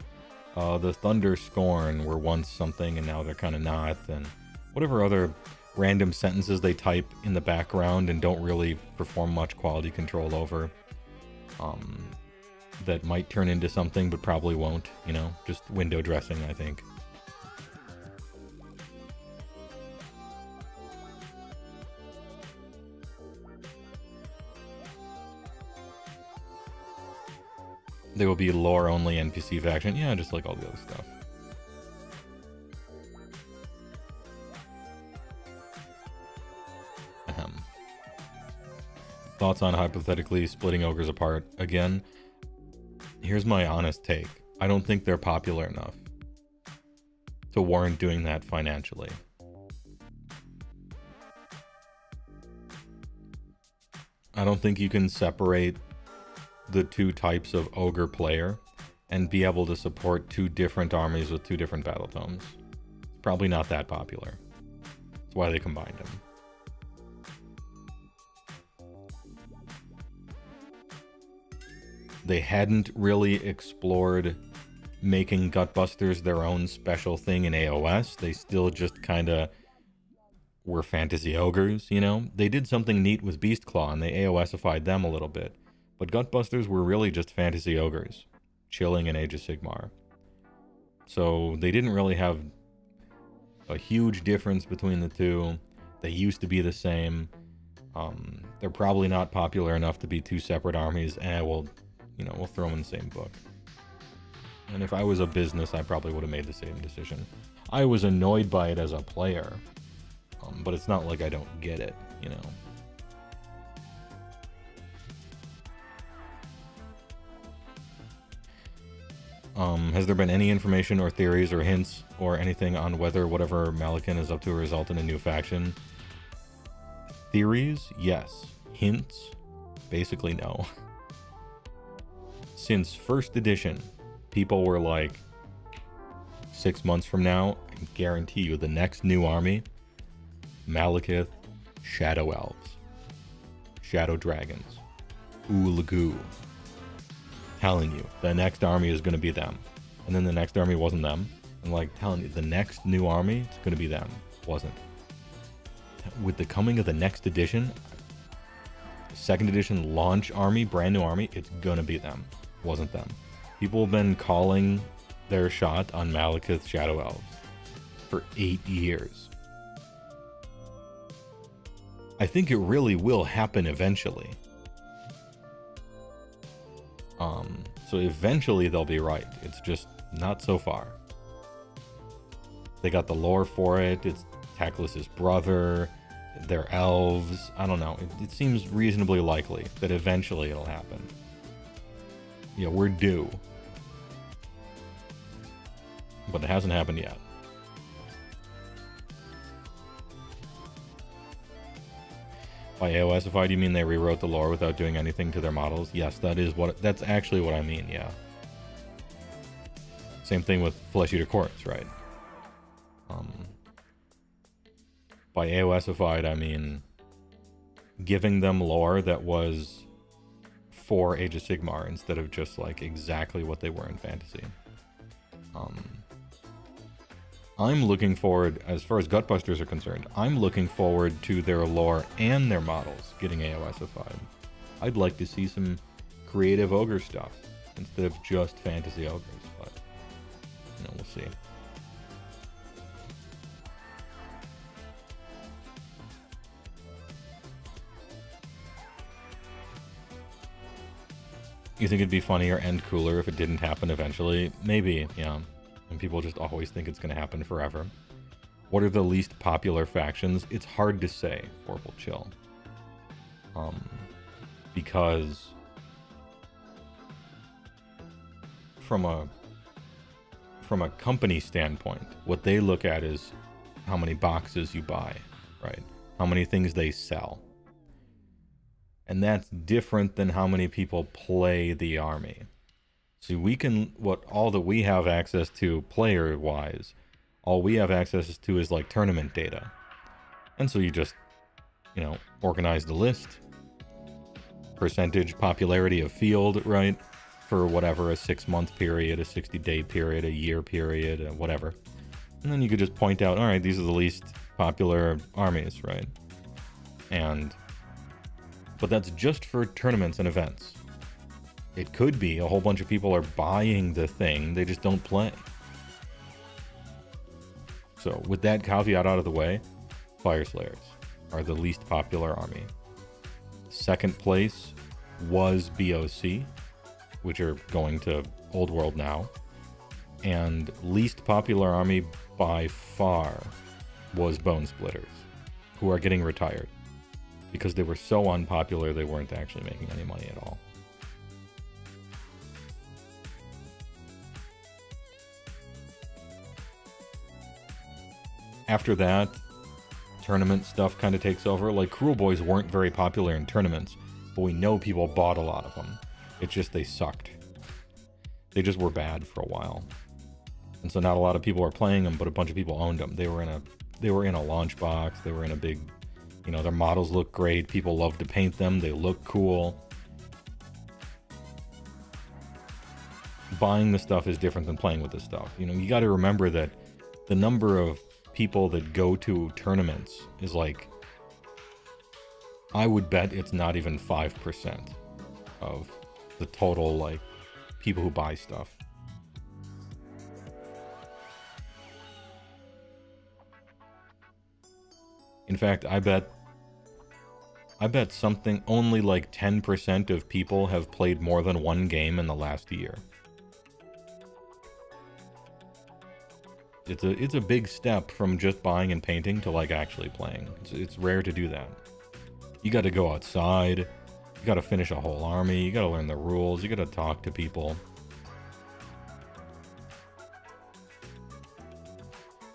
The Thunder Scorn were once something and now they're kind of not, and whatever other random sentences they type in the background and don't really perform much quality control over. That might turn into something, but probably won't, you know, just window dressing, I think. There will be lore-only NPC faction. Yeah, just like all the other stuff. Thoughts on hypothetically splitting ogres apart again? Here's my honest take. I don't think they're popular enough to warrant doing that financially. I don't think you can separate the two types of ogre player and be able to support two different armies with two different battle tomes. It's probably not that popular. That's why they combined them. They hadn't really explored making Gutbusters their own special thing in AoS. They still just kind of were fantasy ogres, you know? They did something neat with Beastclaw, and they AoSified them a little bit. But Gutbusters were really just fantasy ogres, chilling in Age of Sigmar. So they didn't really have a huge difference between the two. They used to be the same. They're probably not popular enough to be two separate armies, and we'll throw them in the same book. And if I was a business, I probably would have made the same decision. I was annoyed by it as a player, but it's not like I don't get it, you know. Has there been any information or theories or hints or anything on whether whatever Malakin is up to will result in a new faction? Theories? Yes. Hints? Basically no. Since first edition, people were like, 6 months from now, I can guarantee you the next new army, Malekith, Shadow Elves, Shadow Dragons, Ulagoo. Telling you, the next army is going to be them. And then the next army wasn't them. And like telling you, the next new army is going to be them. Wasn't. With the coming of the next edition, second edition launch army, brand new army, it's going to be them. Wasn't them. People have been calling their shot on Malekith Shadow Elves for 8 years. I think it really will happen eventually. So eventually they'll be right. It's just not so far. They got the lore for it. It's Teclis's brother. They're elves. I don't know. It seems reasonably likely that eventually it'll happen. Yeah, we're due. But it hasn't happened yet. By AoSified, you mean they rewrote the lore without doing anything to their models? Yes, that's actually what I mean, yeah. Same thing with Flesh Eater Corpse, right? By AoSified, I mean giving them lore that was for Age of Sigmar instead of just like exactly what they were in fantasy. I'm looking forward, as far as Gutbusters are concerned, I'm looking forward to their lore and their models getting AoSified. I'd like to see some creative ogre stuff instead of just fantasy ogres, but we'll see. You think it'd be funnier and cooler if it didn't happen eventually? Maybe, yeah. And people just always think it's going to happen forever. What are the least popular factions? It's hard to say, Horrible Chill. Because from a company standpoint, what they look at is how many boxes you buy, right? How many things they sell. And that's different than how many people play the army. See, all that we have access to player-wise, all we have access to is like tournament data. And so you just, organize the list, percentage popularity of field, right? For whatever, a 6-month period, a 60-day period, a year period, whatever. And then you could just point out, all right, these are the least popular armies, right? But that's just for tournaments and events. It could be a whole bunch of people are buying the thing, they just don't play. So with that caveat out of the way, Fire Slayers are the least popular army. Second place was BOC, which are going to Old World now. And least popular army by far was Bone Splitters, who are getting retired because they were so unpopular they weren't actually making any money at all. After that, tournament stuff kind of takes over. Like, Cruel Boys weren't very popular in tournaments, but we know people bought a lot of them. It's just they sucked. They just were bad for a while. And so not a lot of people are playing them, but a bunch of people owned them. They were in a launch box. They were in a big, you know, their models look great. People love to paint them. They look cool. Buying the stuff is different than playing with the stuff. You know, you got to remember that the number of people that go to tournaments is like, I would bet it's not even 5% of the total, like, people who buy stuff. In fact, I bet something only like 10% of people have played more than one game in the last year. It's a big step from just buying and painting to like actually playing. It's rare to do that. You got to go outside. You got to finish a whole army. You got to learn the rules. You got to talk to people.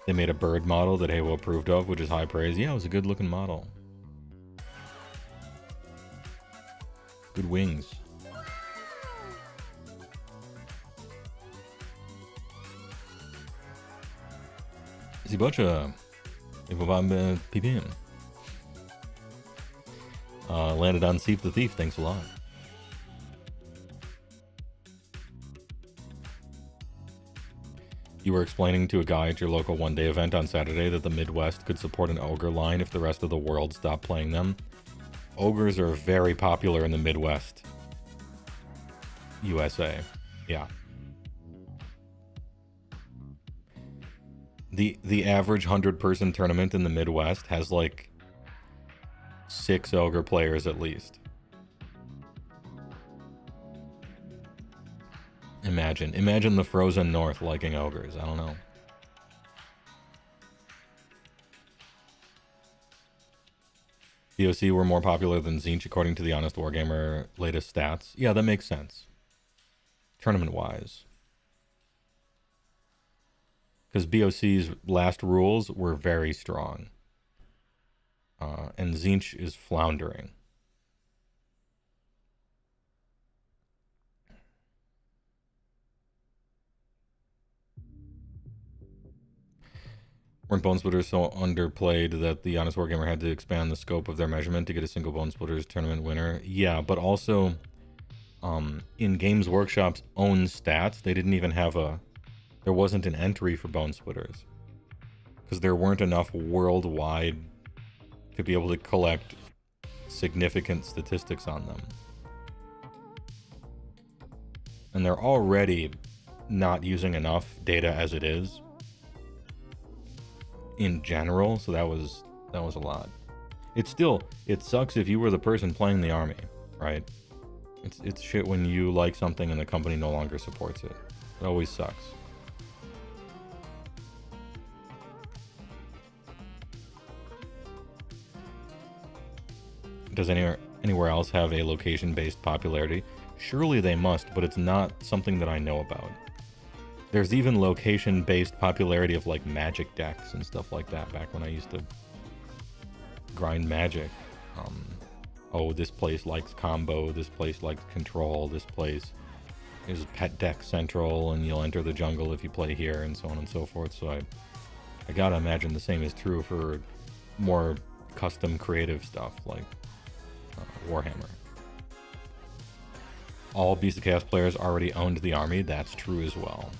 They made a bird model that HeyWoah approved of, which is high praise. Yeah, it was a good looking model. Good wings. Zibocha. PPM. Landed on Seep the Thief. Thanks a lot. You were explaining to a guy at your local one-day event on Saturday that the Midwest could support an ogre line if the rest of the world stopped playing them. Ogres are very popular in the Midwest. USA. Yeah. The average 100-person tournament in the Midwest has like 6 ogre players at least. Imagine the frozen north liking ogres. I don't know. BOC were more popular than Tzeentch according to the Honest Wargamer latest stats. Yeah, that makes sense. Tournament-wise. Because BOC's last rules were very strong. And Tzeentch is floundering. Weren't Bone Splitters so underplayed that the Honest Wargamer had to expand the scope of their measurement to get a single Bone Splitters tournament winner? Yeah, but also in Games Workshop's own stats, they didn't even have there wasn't an entry for Bone Splitters. Because there weren't enough worldwide to be able to collect significant statistics on them. And they're already not using enough data as it is in general, so that was a lot. It sucks if you were the person playing the army, right? It's shit when you like something and the company no longer supports it. It always sucks. Does anywhere else have a location-based popularity? Surely they must, but it's not something that I know about. There's even location-based popularity of like magic decks and stuff like that back when I used to grind magic. Oh, this place likes combo, this place likes control, this place is pet deck central, and you'll enter the jungle if you play here, and so on and so forth. So I gotta imagine the same is true for more custom creative stuff like Warhammer. All Beast of Chaos players already owned the army. That's true as well.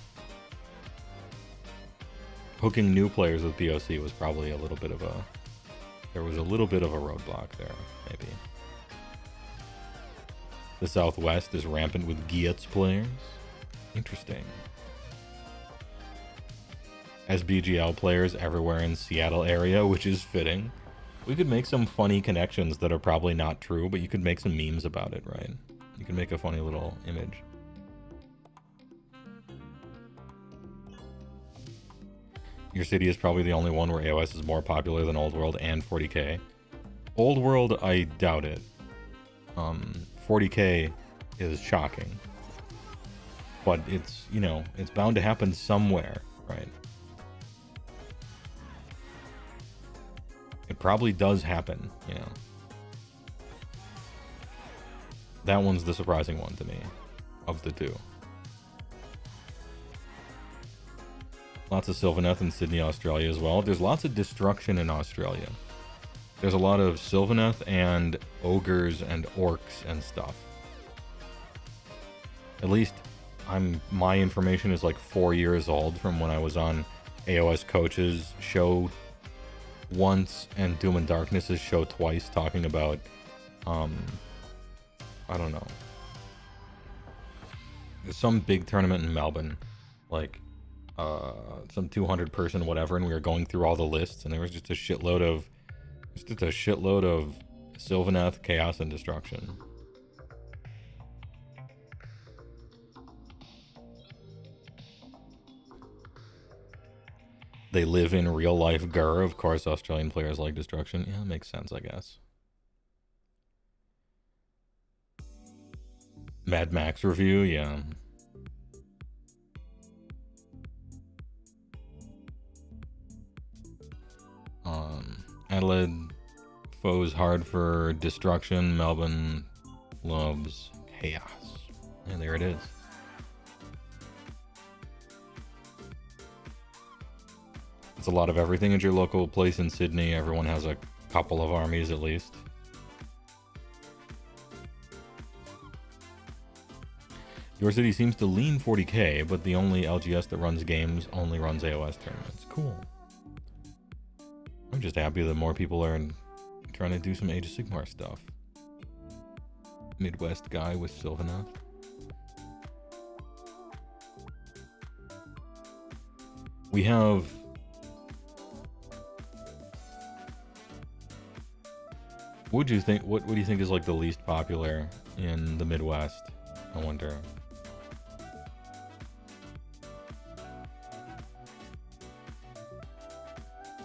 Hooking new players with BOC was probably there was a little bit of a roadblock there, maybe. The Southwest is rampant with Gitz players. Interesting. SBGL players everywhere in Seattle area, which is fitting. We could make some funny connections that are probably not true, but you could make some memes about it, right? You could make a funny little image. Your city is probably the only one where AoS is more popular than Old World and 40k. Old World, I doubt it. 40k is shocking. But it's, you know, it's bound to happen somewhere, right? It probably does happen, you know. That one's the surprising one to me, of the two. Lots of Sylvaneth in Sydney, Australia as well. There's lots of destruction in Australia. There's a lot of Sylvaneth and ogres and orcs and stuff. At least my information is like 4 years old from when I was on AoS Coach's show once and Doom and Darkness's show twice, talking about I don't know, there's some big tournament in Melbourne, like some 200 person whatever, and we were going through all the lists, and there was just a shitload of Sylvaneth, chaos, and destruction. They live in real life Gur. Of course, Australian players like destruction. Yeah, makes sense, I guess. Mad Max review, yeah. Adelaide foes hard for destruction. Melbourne loves chaos. And there it is. It's a lot of everything at your local place in Sydney. Everyone has a couple of armies at least. Your city seems to lean 40k, but the only LGS that runs games only runs AoS tournaments. Cool. I'm just happy that more people are trying to do some Age of Sigmar stuff. Midwest guy with Sylvaneth. We have... What do you think? What do you think is like the least popular in the Midwest? I wonder.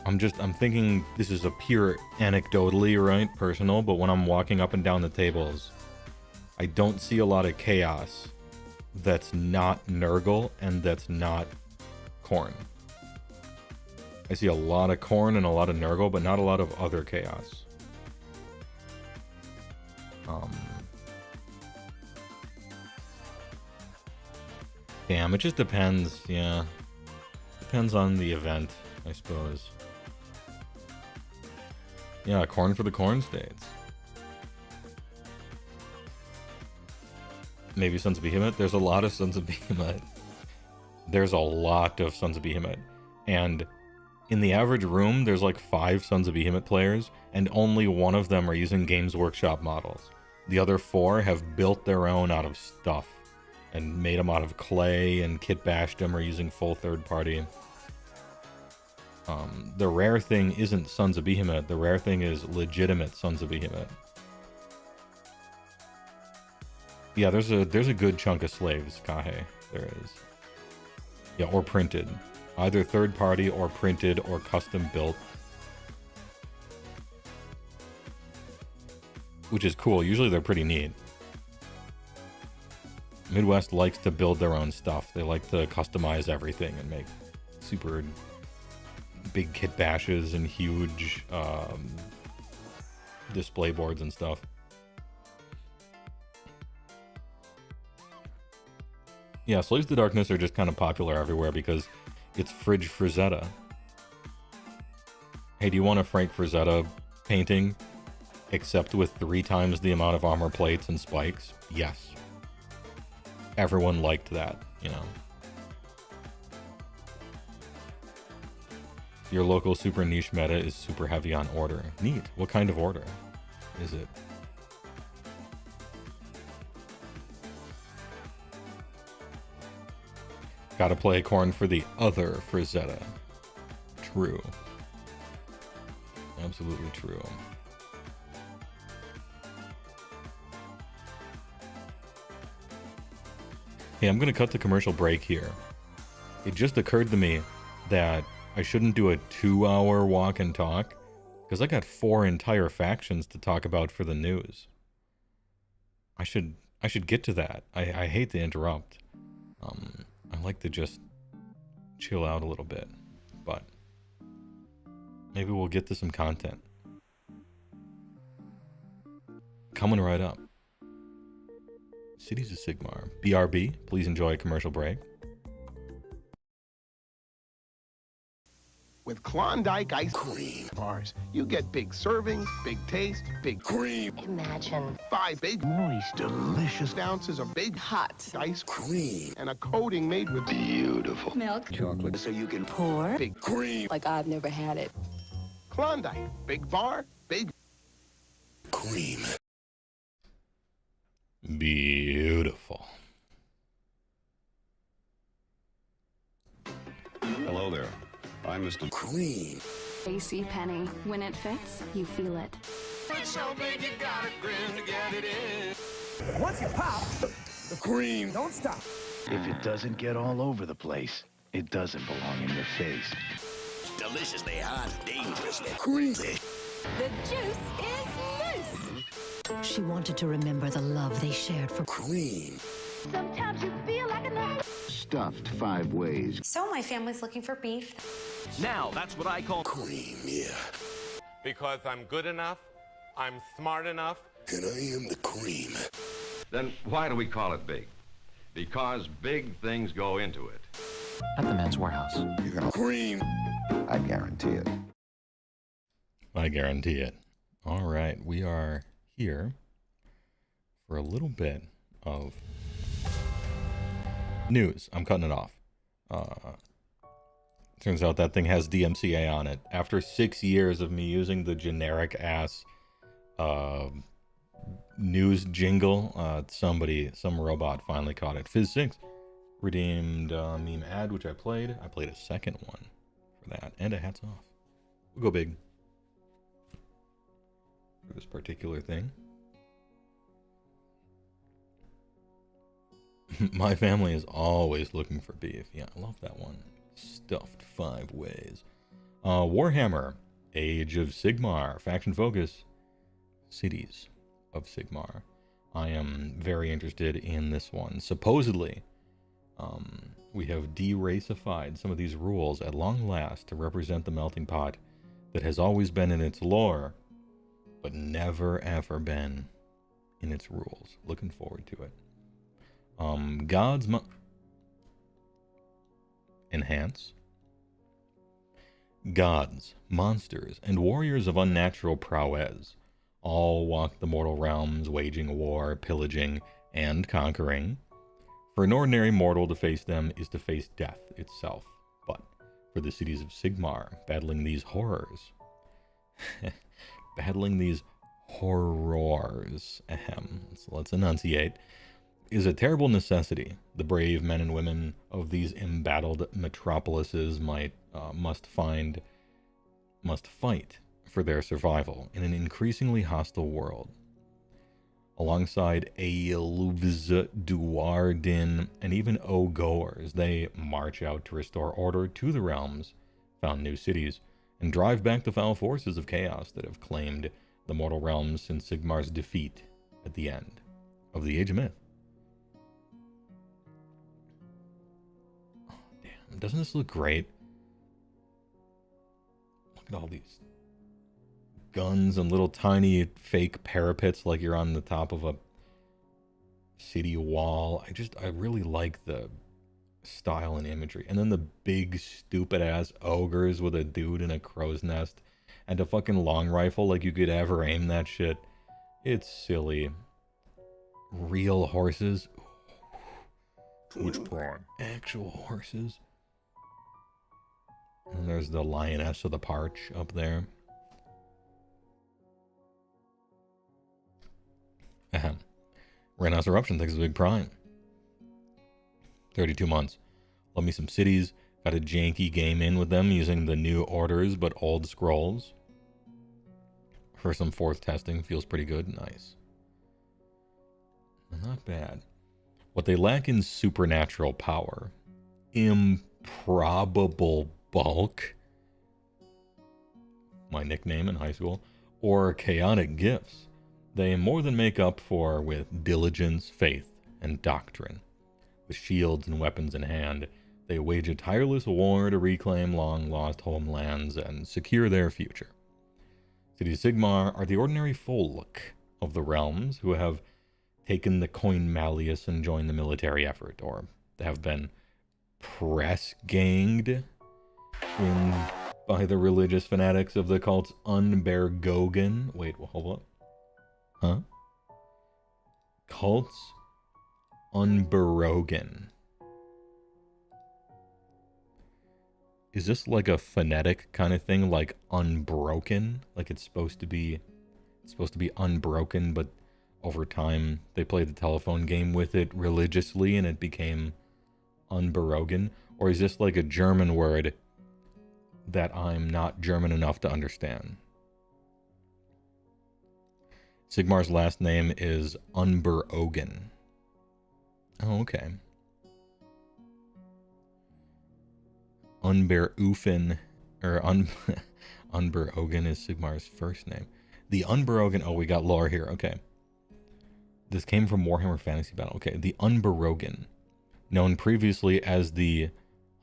I'm thinking this is a pure anecdotally, right? Personal, but when I'm walking up and down the tables, I don't see a lot of chaos that's not Nurgle and that's not Khorne. I see a lot of Khorne and a lot of Nurgle, but not a lot of other chaos. Damn, it just depends, yeah. Depends on the event, I suppose. Yeah, Khorne for the Khorne states. Maybe Sons of Behemoth? There's a lot of Sons of Behemoth. There's a lot of Sons of Behemoth. And in the average room, there's like 5 Sons of Behemoth players, and only one of them are using Games Workshop models. The other 4 have built their own out of stuff, and made them out of clay, and kit bashed them, or using full third party. The rare thing isn't Sons of Behemoth, the rare thing is legitimate Sons of Behemoth. Yeah, there's a good chunk of slaves, Kahe. There is. Yeah, or printed. Either third party or printed or custom built. Which is cool. Usually they're pretty neat. Midwest likes to build their own stuff. They like to customize everything and make super big kit bashes and huge display boards and stuff. Yeah, Slaves to Darkness are just kind of popular everywhere because it's Fridge Frazetta. Hey, do you want a Frank Frazetta painting, except with 3 times the amount of armor plates and spikes? Yes. Everyone liked that, you know. Your local super niche meta is super heavy on order. Neat. What kind of order is it? Gotta play Khorne for the other Frazetta. True. Absolutely true. Hey, I'm gonna cut the commercial break here. It just occurred to me that I shouldn't do a 2-hour walk and talk, because I got 4 entire factions to talk about for the news. I should get to that. I hate to interrupt. I like to just chill out a little bit, but maybe we'll get to some content. Coming right up. Cities of Sigmar. BRB, please enjoy a commercial break. With Klondike ice cream bars, you get big servings, big taste, big cream. Imagine 5 big, moist, delicious ounces of big, hot ice cream. And a coating made with beautiful milk, chocolate, so you can pour big cream. like I've never had it. Klondike, big bar, big cream. Beautiful. Hello there. I'm Mr. Cream. AC Penny. When it fits, you feel it. Once you pop, the cream don't stop. If it doesn't get all over the place, it doesn't belong in your face. Deliciously hot, dangerously creamy. The juice is loose. She wanted to remember the love they shared for Cream. Sometimes you feel like a Stuffed 5 ways. So my family's looking for beef. Now that's what I call Cream, yeah. Because I'm good enough, I'm smart enough, And I am the cream. Then why do we call it big? Because big things go into it. at the Men's Warehouse. You're gonna cream. I guarantee it. I guarantee it. All right, we are here for a little bit of news. I'm cutting it off. Turns out that thing has DMCA on it. After 6 years of me using the generic ass news jingle, some robot finally caught it. Fizz6 redeemed meme ad, which I played. I played a second one for that, and a hats off. We'll go big for this particular thing. My family is always looking for beef. Yeah, I love that one. Stuffed 5 ways. Warhammer, Age of Sigmar, faction focus, Cities of Sigmar. I am very interested in this one. Supposedly, we have de-racified some of these rules at long last to represent the melting pot that has always been in its lore, but never ever been in its rules. Looking forward to it. Enhance. Gods, monsters, and warriors of unnatural prowess all walk the mortal realms, waging war, pillaging, and conquering. For an ordinary mortal to face them is to face death itself. But for the cities of Sigmar, battling these horrors, so let's enunciate, is a terrible necessity. The brave men and women of these embattled metropolises must fight for their survival in an increasingly hostile world. Alongside Aeluvs, Duardin, and even Ogoers, they march out to restore order to the realms, found new cities, and drive back the foul forces of chaos that have claimed the mortal realms since Sigmar's defeat at the end of the Age of Myth. Oh, damn, doesn't this look great? Look at all these guns and little tiny fake parapets like you're on the top of a city wall. I really like the style and imagery. And then the big stupid ass ogres with a dude in a crow's nest and a fucking long rifle, like you could ever aim that shit. It's silly. Real horses. Which part? Actual horses. And there's the lioness of the parch up there. Renhouse Eruption thanks a big prime. 32 months. Love me some cities. Got a janky game in with them using the new orders but old scrolls. For some 4th testing, feels pretty good. Nice. Not bad. What they lack in supernatural power, improbable bulk, my nickname in high school, or chaotic gifts, they more than make up for with diligence, faith, and doctrine. With shields and weapons in hand, they wage a tireless war to reclaim long-lost homelands and secure their future. Cities of Sigmar are the ordinary folk of the realms who have taken the coin malleus and joined the military effort, or have been press-ganged in by the religious fanatics of the cult's Unbergogen. Wait, hold up. Huh? Cults Unberogen. Is this like a phonetic kind of thing, like unbroken? Like it's supposed to be unbroken, but over time they played the telephone game with it religiously and it became Unberogen? Or is this like a German word that I'm not German enough to understand? Sigmar's last name is Unberogen. Oh, okay. Unberufen, or Unberogen is Sigmar's first name. The Unberogen, oh, we got lore here, okay. This came from Warhammer Fantasy Battle, okay. The Unberogen, known previously as the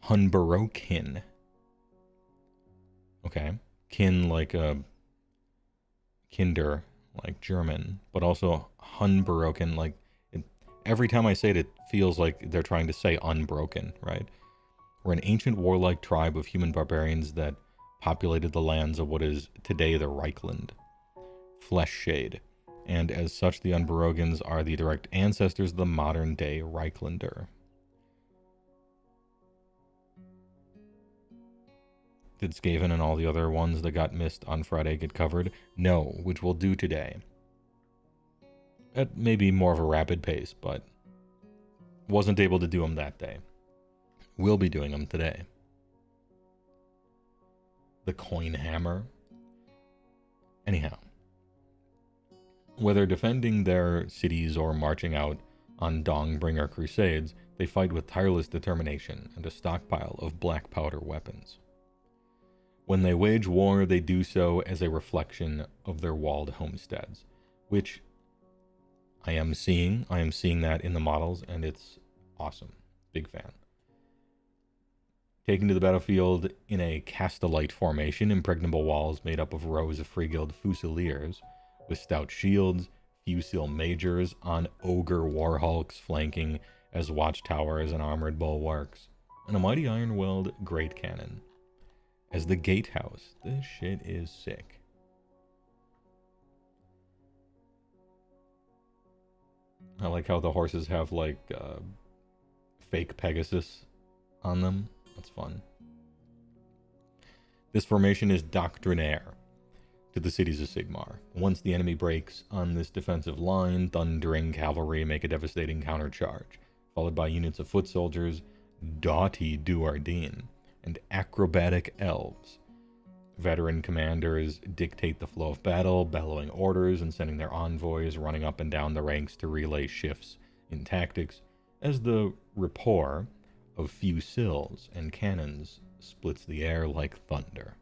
Hunberokin. Okay. Kin like a Kinder, like German, but also Hunberoken, like it, every time I say it, it feels like they're trying to say unbroken, right? We're an ancient warlike tribe of human barbarians that populated the lands of what is today the Reichland, Flesh Shade, and as such the Unberogans are the direct ancestors of the modern day Reichlander. Did Skaven and all the other ones that got missed on Friday get covered? No, which we'll do today. At maybe more of a rapid pace, but wasn't able to do them that day. We'll be doing them today. The Coin Hammer. Anyhow, whether defending their cities or marching out on Dongbringer crusades, they fight with tireless determination and a stockpile of black powder weapons. When they wage war, they do so as a reflection of their walled homesteads, which I am seeing. I am seeing that in the models, and it's awesome. Big fan. Taken to the battlefield in a Castellite formation, impregnable walls made up of rows of Free Guild Fusiliers, with stout shields, Fusil Majors on Ogre Warhulks flanking as watchtowers and armored bulwarks, and a mighty iron-welled Great Cannon. As the Gatehouse, this shit is sick. I like how the horses have like fake Pegasus on them. That's fun. This formation is doctrinaire to the cities of Sigmar. Once the enemy breaks on this defensive line, thundering cavalry make a devastating countercharge, followed by units of foot soldiers, doughty Duardin, and acrobatic elves. Veteran commanders dictate the flow of battle, bellowing orders and sending their envoys running up and down the ranks to relay shifts in tactics, as the rapport of fusils and cannons splits the air like thunder.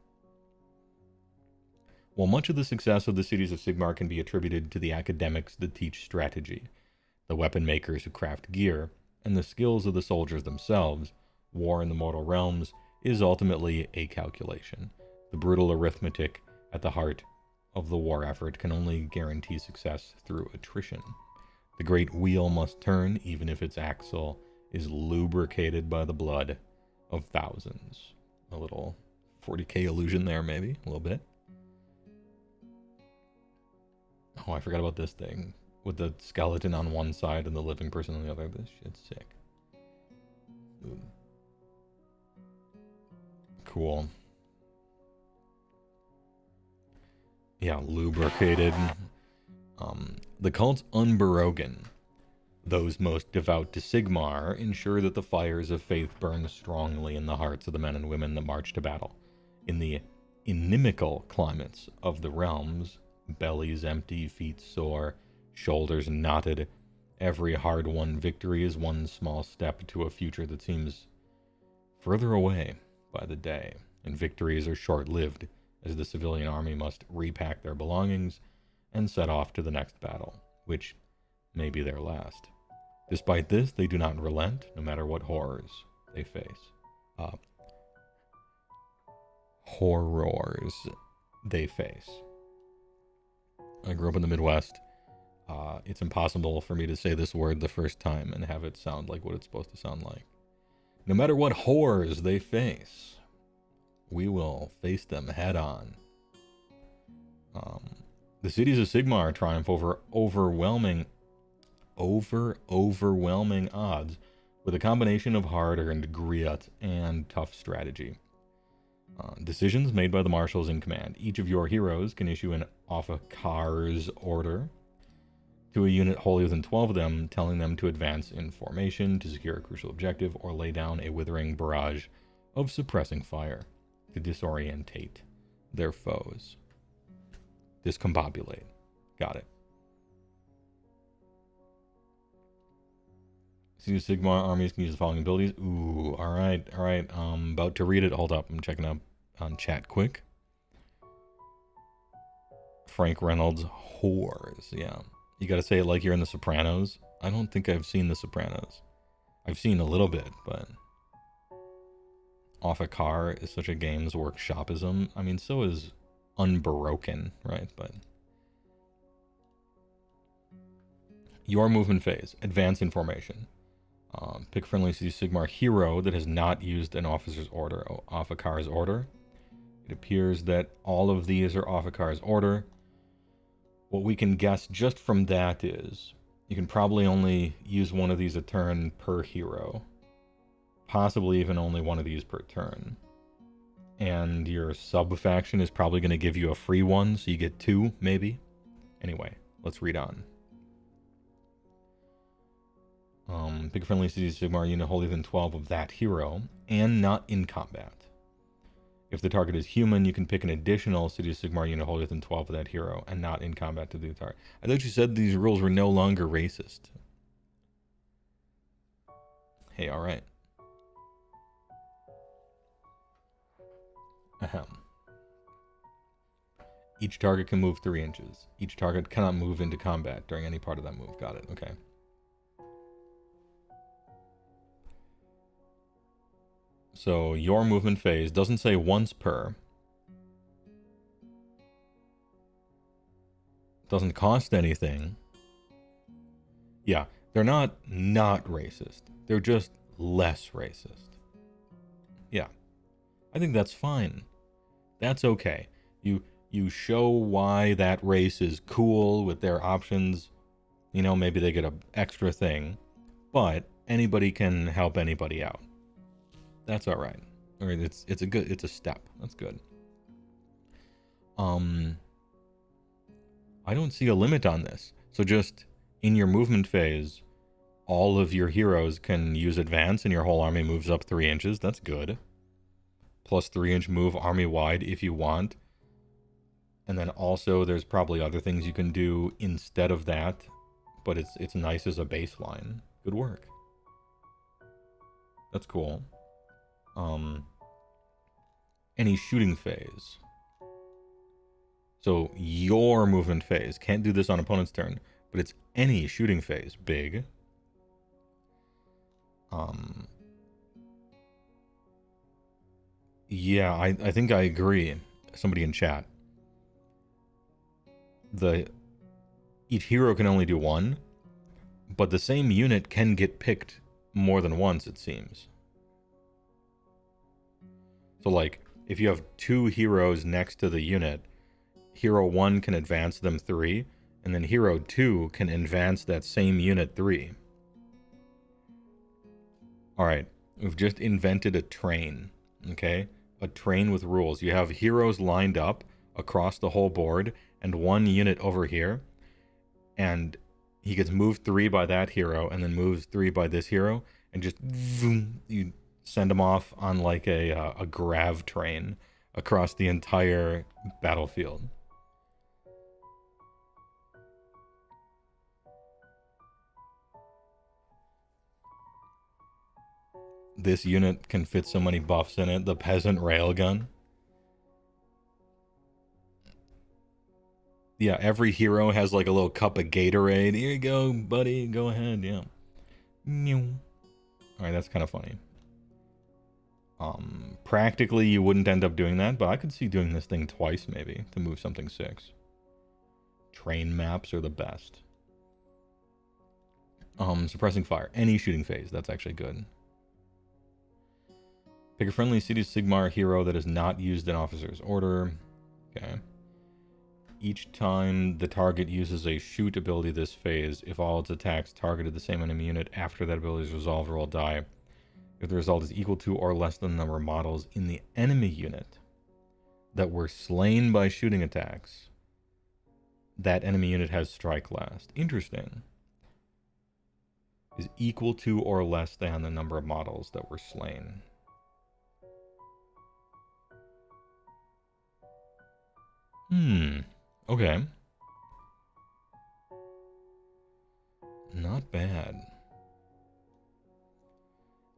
While much of the success of the cities of Sigmar can be attributed to the academics that teach strategy, the weapon makers who craft gear, and the skills of the soldiers themselves, war in the mortal realms is ultimately a calculation. The brutal arithmetic at the heart of the war effort can only guarantee success through attrition. The great wheel must turn, even if its axle is lubricated by the blood of thousands. A little 40k illusion there, maybe, a little bit. Oh, I forgot about this thing. With the skeleton on one side and the living person on the other. This shit's sick. Ooh. Cool. Yeah, lubricated. The cult's Unberogen, those most devout to Sigmar, ensure that the fires of faith burn strongly in the hearts of the men and women that march to battle. In the inimical climates of the realms, bellies empty, feet sore, shoulders knotted, every hard-won victory is one small step to a future that seems further away by the day, and victories are short-lived as the civilian army must repack their belongings and set off to the next battle, which may be their last. Despite this, they do not relent, no matter what horrors they face. Horrors they face. I grew up in the Midwest. It's impossible for me to say this word the first time and have it sound like what it's supposed to sound like. No matter what horrors they face, we will face them head on. The cities of Sigmar triumph over overwhelming odds with a combination of hard-earned grit and tough strategy. Decisions made by the marshals in command. Each of your heroes can issue an officer's order to a unit wholly within 12 of them, telling them to advance in formation to secure a crucial objective or lay down a withering barrage of suppressing fire to disorientate their foes. Discombobulate. Got it. Sigmar armies can use the following abilities. Ooh, alright. About to read it. Hold up, I'm checking up on chat quick. Frank Reynolds, whores. Yeah. You gotta say it like you're in The Sopranos. I don't think I've seen The Sopranos. I've seen a little bit, but... Off a Car is such a Games Workshopism. I mean, so is Unbroken, right? But... Your movement phase. Advance in formation. Pick friendly Sigmar hero that has not used an officer's order. Off a Car's order. It appears that all of these are off a Car's order. What we can guess just from that is you can probably only use one of these a turn per hero. Possibly even only one of these per turn. And your sub-faction is probably going to give you a free one, so you get two, maybe. Anyway, let's read on. Pick a friendly Sigmar unit wholly within 12 of that hero, and not in combat. If the target is human, you can pick an additional Sigmar unit wholly within 12 of that hero, and not in combat to the target. I thought you said these rules were no longer racist. Hey, alright. Ahem. Each target can move 3 inches. Each target cannot move into combat during any part of that move. Got it, okay. So your movement phase doesn't say once per. Doesn't cost anything. Yeah, they're not racist. They're just less racist. Yeah. I think that's fine. That's okay. You show why that race is cool with their options. You know, maybe they get an extra thing, but anybody can help anybody out. That's all right. All right, it's a step. That's good. I don't see a limit on this. So just in your movement phase, all of your heroes can use advance and your whole army moves up 3 inches. That's good. Plus 3-inch move army wide if you want. And then also there's probably other things you can do instead of that, but it's nice as a baseline. Good work. That's cool. Any shooting phase. So your movement phase. Can't do this on opponent's turn, but it's any shooting phase. Big. Yeah, I think I agree. Somebody in chat. Each hero can only do one, but the same unit can get picked more than once, it seems. So like, if you have 2 heroes next to the unit, hero 1 can advance them 3, and then hero 2 can advance that same unit 3. Alright, we've just invented a train, okay? A train with rules. You have heroes lined up across the whole board, and one unit over here, and he gets moved 3 by that hero, and then moves 3 by this hero, and just boom, you send them off on like a grav train across the entire battlefield. This unit can fit so many buffs in it. The peasant railgun. Yeah, every hero has like a little cup of Gatorade. Here you go, buddy. Go ahead. Yeah. Meow. All right, that's kind of funny. Practically, you wouldn't end up doing that, but I could see doing this thing twice maybe to move something 6. Train maps are the best. Suppressing fire. Any shooting phase. That's actually good. Pick a friendly City Sigmar hero that is not used in officer's order. Okay. Each time the target uses a shoot ability this phase, if all its attacks targeted the same enemy unit after that ability is resolved, roll a die. If the result is equal to or less than the number of models in the enemy unit that were slain by shooting attacks, that enemy unit has strike last. Interesting. Is equal to or less than the number of models that were slain. Okay. Not bad.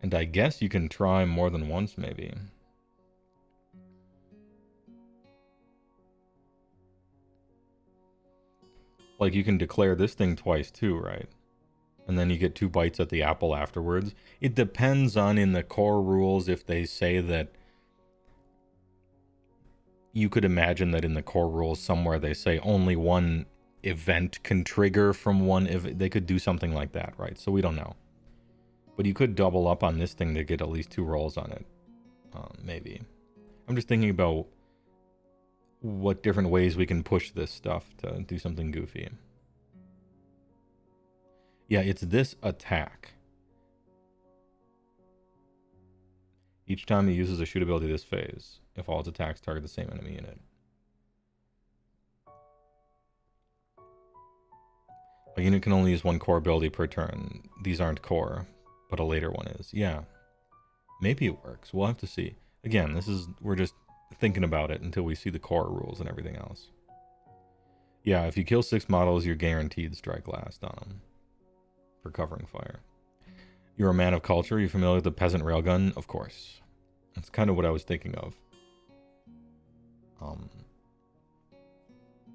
And I guess you can try more than once, maybe. Like, you can declare this thing twice, too, right? And then you get 2 bites at the apple afterwards. It depends on, in the core rules, if they say that... You could imagine that in the core rules somewhere they say only one event can trigger from one... They could do something like that, right? So we don't know. But you could double up on this thing to get at least 2 rolls on it. Maybe. I'm just thinking about what different ways we can push this stuff to do something goofy. Yeah, it's this attack. Each time he uses a shoot ability this phase, if all its attacks target the same enemy unit. A unit can only use 1 core ability per turn. These aren't core, but a later one is. Yeah. Maybe it works. We'll have to see. Again, we're just thinking about it until we see the core rules and everything else. Yeah, if you kill 6 models, you're guaranteed strike last on them for covering fire. You're a man of culture. You're familiar with the peasant railgun? Of course. That's kind of what I was thinking of.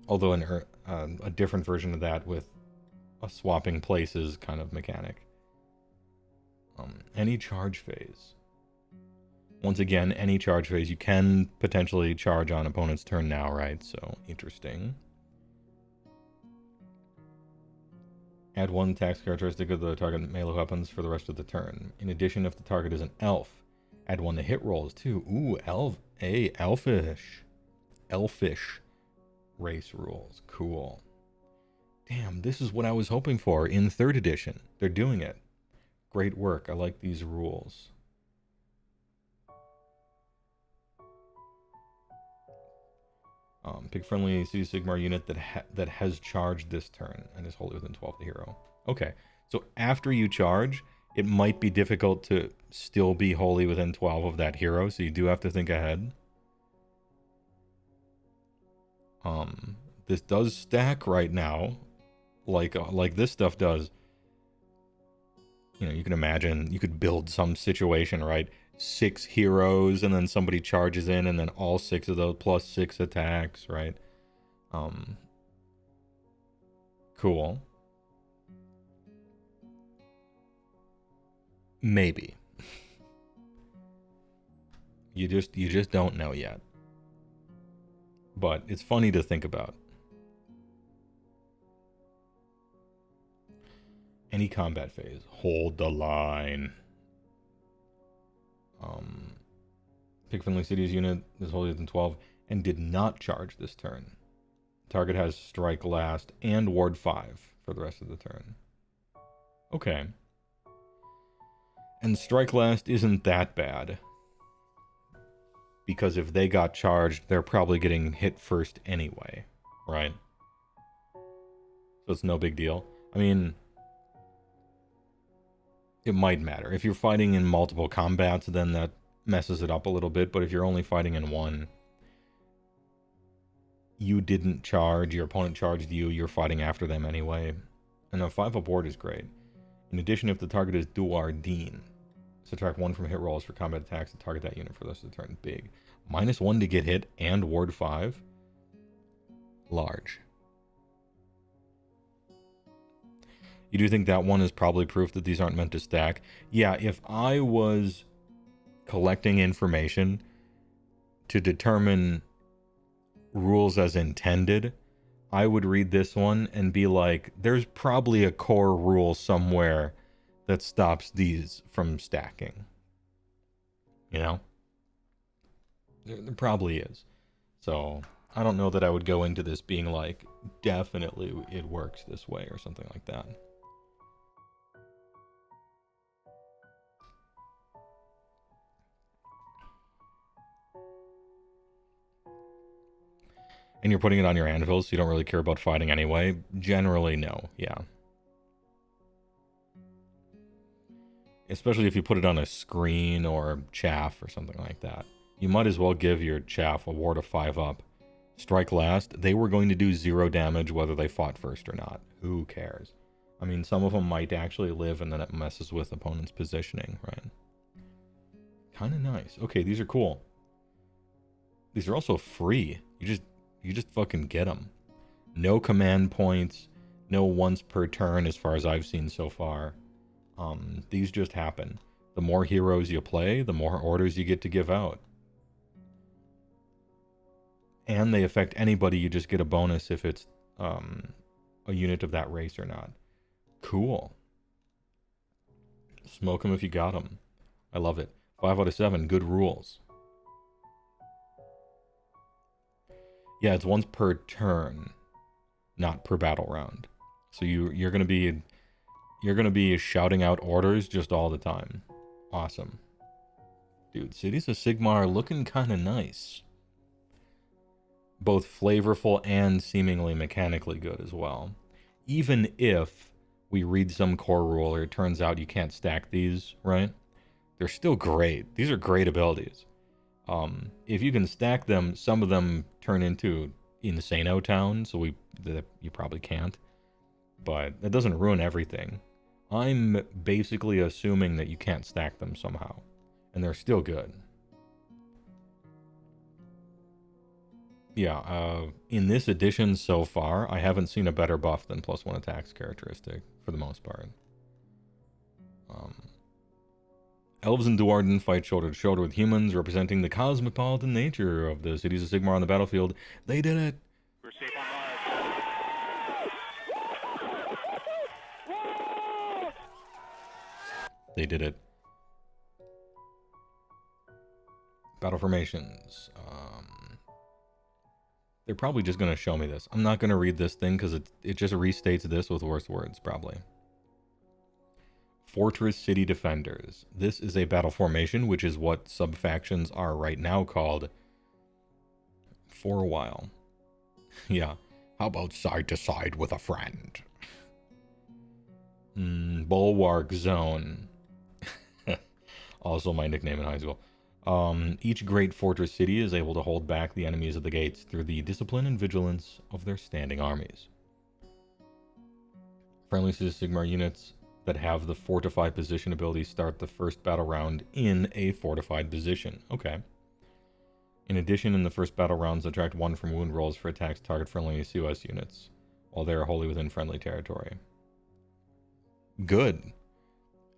Although a different version of that with a swapping places kind of mechanic. Any charge phase. Once again, any charge phase. You can potentially charge on opponent's turn now, right? So, interesting. Add 1 tax characteristic of the target melee weapons for the rest of the turn. In addition, if the target is an elf, add 1 to hit rolls too. Ooh, elfish. Elfish race rules. Cool. Damn, this is what I was hoping for in 3rd edition. They're doing it. Great work. I like these rules. Pick friendly City Sigmar unit that has charged this turn and is wholly within 12 of the hero. Okay, so after you charge, it might be difficult to still be wholly within 12 of that hero, so you do have to think ahead. This does stack right now, like this stuff does. You know, you can imagine, you could build some situation, right? 6 heroes, and then somebody charges in, and then all 6 of those plus 6 attacks, right? Cool. Maybe. You just don't know yet. But it's funny to think about. Any combat phase. Hold the line. Pick friendly city's unit is wholly within 12 and did not charge this turn. Target has strike last and ward 5 for the rest of the turn. Okay. And strike last isn't that bad. Because if they got charged, they're probably getting hit first anyway, right? So it's no big deal. I mean, it might matter. If you're fighting in multiple combats, then that messes it up a little bit. But if you're only fighting in one, you didn't charge, your opponent charged you, you're fighting after them anyway. And a 5 aboard is great. In addition, if the target is Duardine, subtract 1 from hit rolls for combat attacks to target that unit for the rest of the turn. Big. -1 to get hit and ward 5. Large. You do think that one is probably proof that these aren't meant to stack? Yeah, if I was collecting information to determine rules as intended, I would read this one and be like, there's probably a core rule somewhere that stops these from stacking. You know? There probably is. So, I don't know that I would go into this being like, definitely it works this way or something like that. And you're putting it on your anvil, so you don't really care about fighting anyway? Generally, no. Yeah. Especially if you put it on a screen or chaff or something like that. You might as well give your chaff a ward of 5 up. Strike last. They were going to do 0 damage whether they fought first or not. Who cares? I mean, some of them might actually live and then it messes with opponent's positioning, right? Kind of nice. Okay, these are cool. These are also free. You just fucking get them. No command points. No once per turn as far as I've seen so far. These just happen. The more heroes you play, the more orders you get to give out. And they affect anybody. You just get a bonus if it's a unit of that race or not. Cool. Smoke them if you got them. I love it. 5 out of 7. Good rules. Yeah, it's once per turn, not per battle round. So you're gonna be shouting out orders just all the time. Awesome. Dude, Cities of Sigmar are looking kind of nice. Both flavorful and seemingly mechanically good as well. Even if we read some core rule or it turns out you can't stack these, right? They're still great. These are great abilities. If you can stack them, some of them turn into Insano Town, so you probably can't. But that doesn't ruin everything. I'm basically assuming that you can't stack them somehow. And they're still good. Yeah, in this edition so far, I haven't seen a better buff than +1 attacks characteristic, for the most part. Elves and Duarden fight shoulder to shoulder with humans, representing the cosmopolitan nature of the Cities of Sigmar on the battlefield. They did it! We're safe on Mars. They did it. Battle formations. They're probably just going to show me this. I'm not going to read this thing because it just restates this with worse words, probably. Fortress City Defenders. This is a battle formation, which is what sub-factions are right now called for a while. Yeah. How about side to side with a friend? Bulwark Zone. Also my nickname in high school. Each great fortress city is able to hold back the enemies of the gates through the discipline and vigilance of their standing armies. Friendly Cities of Sigmar units that have the fortify position ability start the first battle round in a fortified position. Okay. In addition, in the first battle rounds, subtract 1 from wound rolls for attacks target friendly COS units, while they are wholly within friendly territory. Good.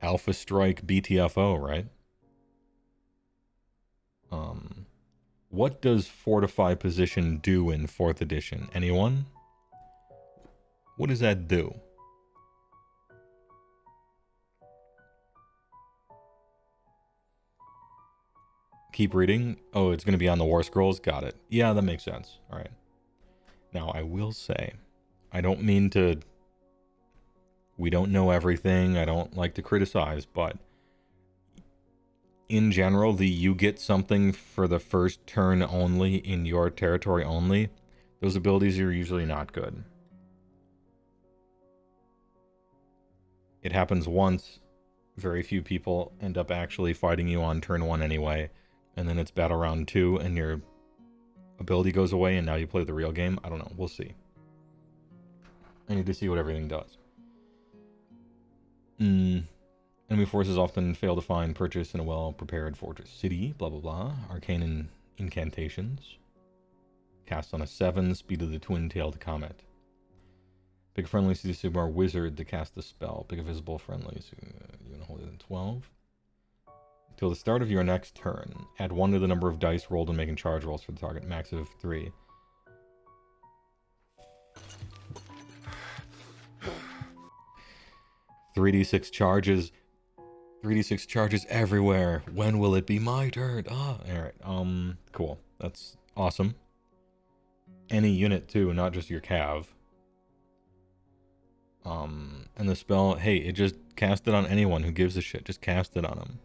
Alpha Strike BTFO, right? What does fortify position do in 4th edition? Anyone? What does that do? Keep reading. Oh, it's going to be on the War Scrolls. Got it. Yeah, that makes sense. All right. Now, I will say, I don't mean to... We don't know everything. I don't like to criticize, but in general, you get something for the first turn only in your territory only. Those abilities are usually not good. It happens once. Very few people end up actually fighting you on turn 1 anyway. And then it's battle round 2 and your ability goes away and now you play the real game. I don't know. We'll see. I need to see what everything does. Enemy forces often fail to find purchase in a well-prepared fortress city. Blah, blah, blah. Arcane incantations. Cast on a 7. Speed of the twin-tailed comet. Pick a friendly Sigmar wizard to cast the spell. Pick a visible friendly unit holding than 12. Till the start of your next turn, add 1 to the number of dice rolled when making charge rolls for the target, max of 3. "3d6 charges. 3d6 charges everywhere. When will it be my turn?" Ah, alright. Cool. That's awesome. Any unit too, not just your cav. And the spell, hey, it just cast it on anyone who gives a shit. Just cast it on them.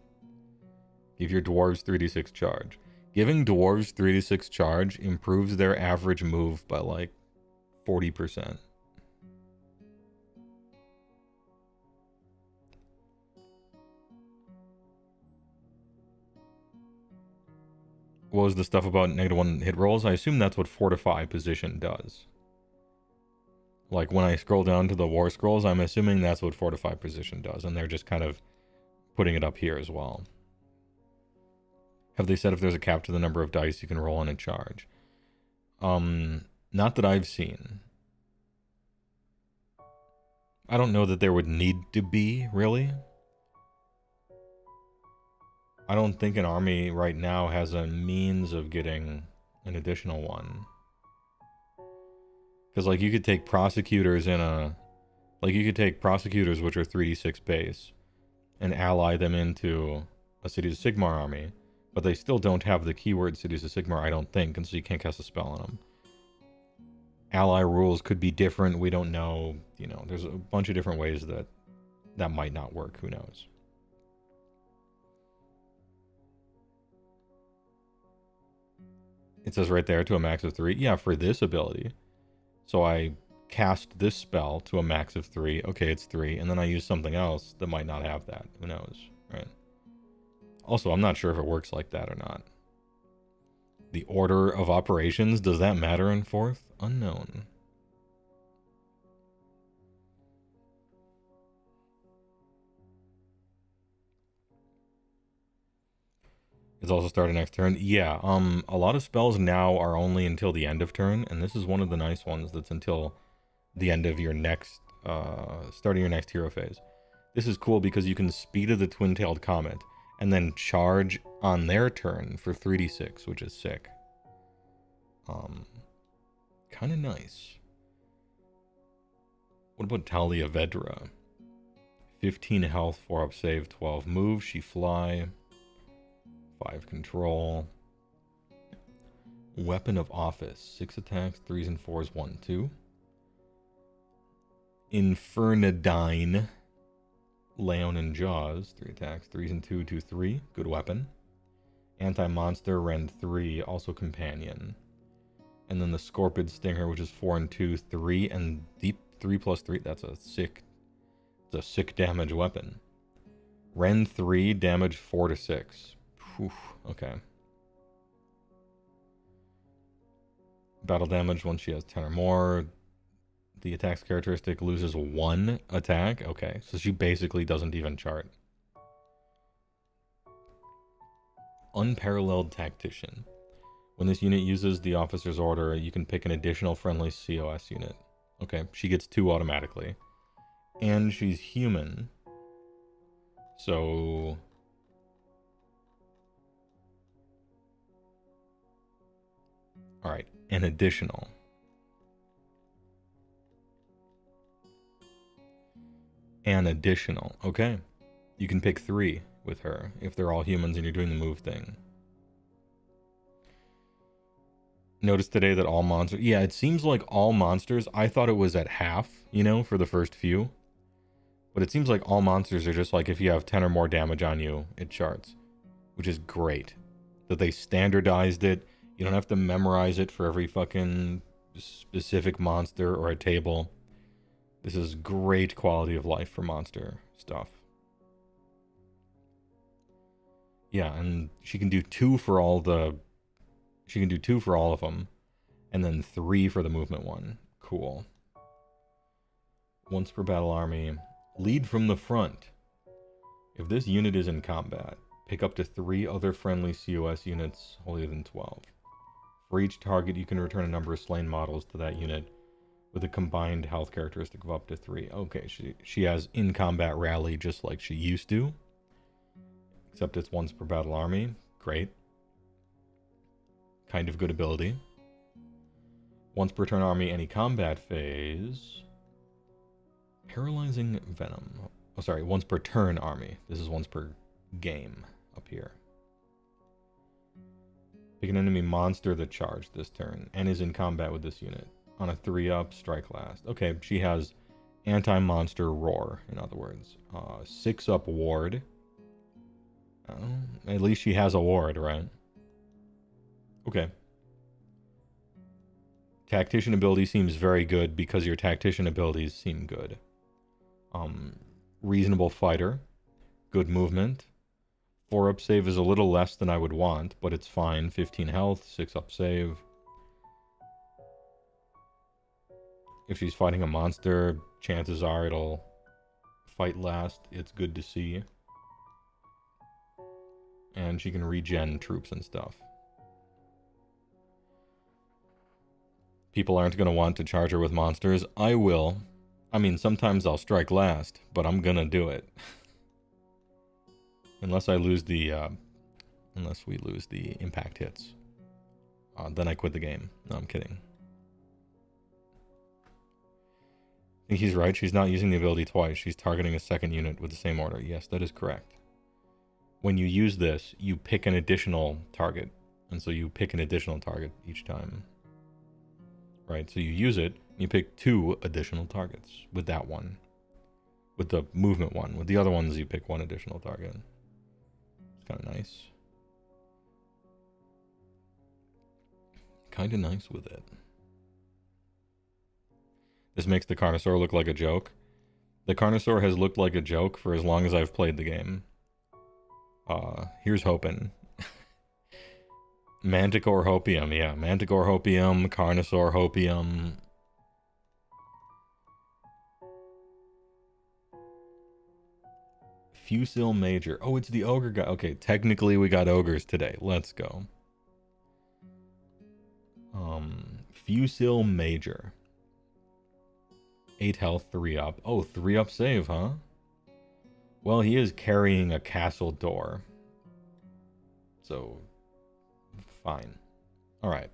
Give your dwarves 3d6 charge. Giving dwarves 3d6 charge improves their average move by like 40%. What was the stuff about -1 hit rolls? I assume that's what Fortify position does. Like, when I scroll down to the War Scrolls, I'm assuming that's what Fortify position does, and they're just kind of putting it up here as well. Have they said if there's a cap to the number of dice you can roll on a charge? Not that I've seen. I don't know that there would need to be, really. I don't think an army right now has a means of getting an additional one. Because, like, you could take prosecutors in a... Like, you could take prosecutors, which are 3d6 base, and ally them into a Cities of Sigmar army, but they still don't have the keyword Cities of Sigmar, I don't think, and so you can't cast a spell on them. Ally rules could be different, we don't know. You know, there's a bunch of different ways that that might not work, who knows. It says right there, to a max of 3. Yeah, for this ability. So I cast this spell to a max of 3. Okay, it's 3. And then I use something else that might not have that. Who knows, right? Also, I'm not sure if it works like that or not. The order of operations, does that matter in 4th? Unknown. It's also starting next turn. Yeah, a lot of spells now are only until the end of turn, and this is one of the nice ones that's until the end of your next, starting your next hero phase. This is cool because you can speed of the twin-tailed comet, and then charge on their turn for 3d6, which is sick. Kind of nice. What about Talia Vedra? 15 health, 4 up save, 12 move, she fly... 5 control. Weapon of office. 6 attacks, 3s and 4s, 1, 2. Infernadine. Leon and Jaws. 3 attacks, 3s and 2, 2, 3. Good weapon. Anti-monster, rend 3, also companion. And then the Scorpid Stinger, which is 4 and 2, 3, and deep 3 plus 3. That's a sick damage weapon. Rend 3, damage 4 to 6. Whew, okay. Battle damage once she has 10 or more. The attack's characteristic loses 1 attack. Okay, so she basically doesn't even chart. Unparalleled Tactician. When this unit uses the officer's order, you can pick an additional friendly COS unit. Okay, she gets 2 automatically. And she's human. So... Alright, an additional. An additional. Okay. You can pick 3 with her if they're all humans and you're doing the move thing. Notice today that all monsters... Yeah, it seems like all monsters... I thought it was at half, you know, for the first few. But it seems like all monsters are just like if you have 10 or more damage on you, it charts. Which is great. That they standardized it. You don't have to memorize it for every fucking specific monster or a table. This is great quality of life for monster stuff. Yeah, and she can do 2 for all the... She can do 2 for all of them. And then 3 for the movement one. Cool. Once per battle army. Lead from the front. If this unit is in combat, pick up to 3 other friendly COS units holier than 12. For each target, you can return a number of slain models to that unit with a combined health characteristic of up to 3. Okay, she has in combat rally just like she used to, except it's once per battle army. Great. Kind of good ability. Once per turn army, any combat phase. Paralyzing venom. Oh, sorry, once per turn army. This is once per game up here. Pick an enemy monster that charged this turn and is in combat with this unit. On a 3-up, strike last. Okay, she has anti-monster roar, in other words. 6-up ward. At least she has a ward, right? Okay. Tactician ability seems very good because your tactician abilities seem good. Reasonable fighter. Good movement. 4-up save is a little less than I would want, but it's fine. 15 health, 6-up save. If she's fighting a monster, chances are it'll fight last. It's good to see. And she can regen troops and stuff. People aren't going to want to charge her with monsters. I will. I mean, sometimes I'll strike last, but I'm going to do it. Unless I lose the, unless we lose the impact hits. Then I quit the game. No, I'm kidding. I think he's right. She's not using the ability twice. She's targeting a second unit with the same order. Yes, that is correct. When you use this, you pick an additional target. And so you pick an additional target each time. Right? So you use it, you pick 2 additional targets with that one. With the movement one. With the other ones, you pick 1 additional target. It's kind of nice. Kind of nice with it. This makes the Carnosaur look like a joke. The Carnosaur has looked like a joke for as long as I've played the game. Here's hoping. Manticore Hopium, yeah. Manticore Hopium, Carnosaur Hopium. Fusil Major. Oh, it's the Ogre guy. Okay, technically we got Ogres today. Let's go. Fusil Major. 8 health, 3-up. Oh, 3-up save, huh? Well, he is carrying a castle door. So, fine. Alright.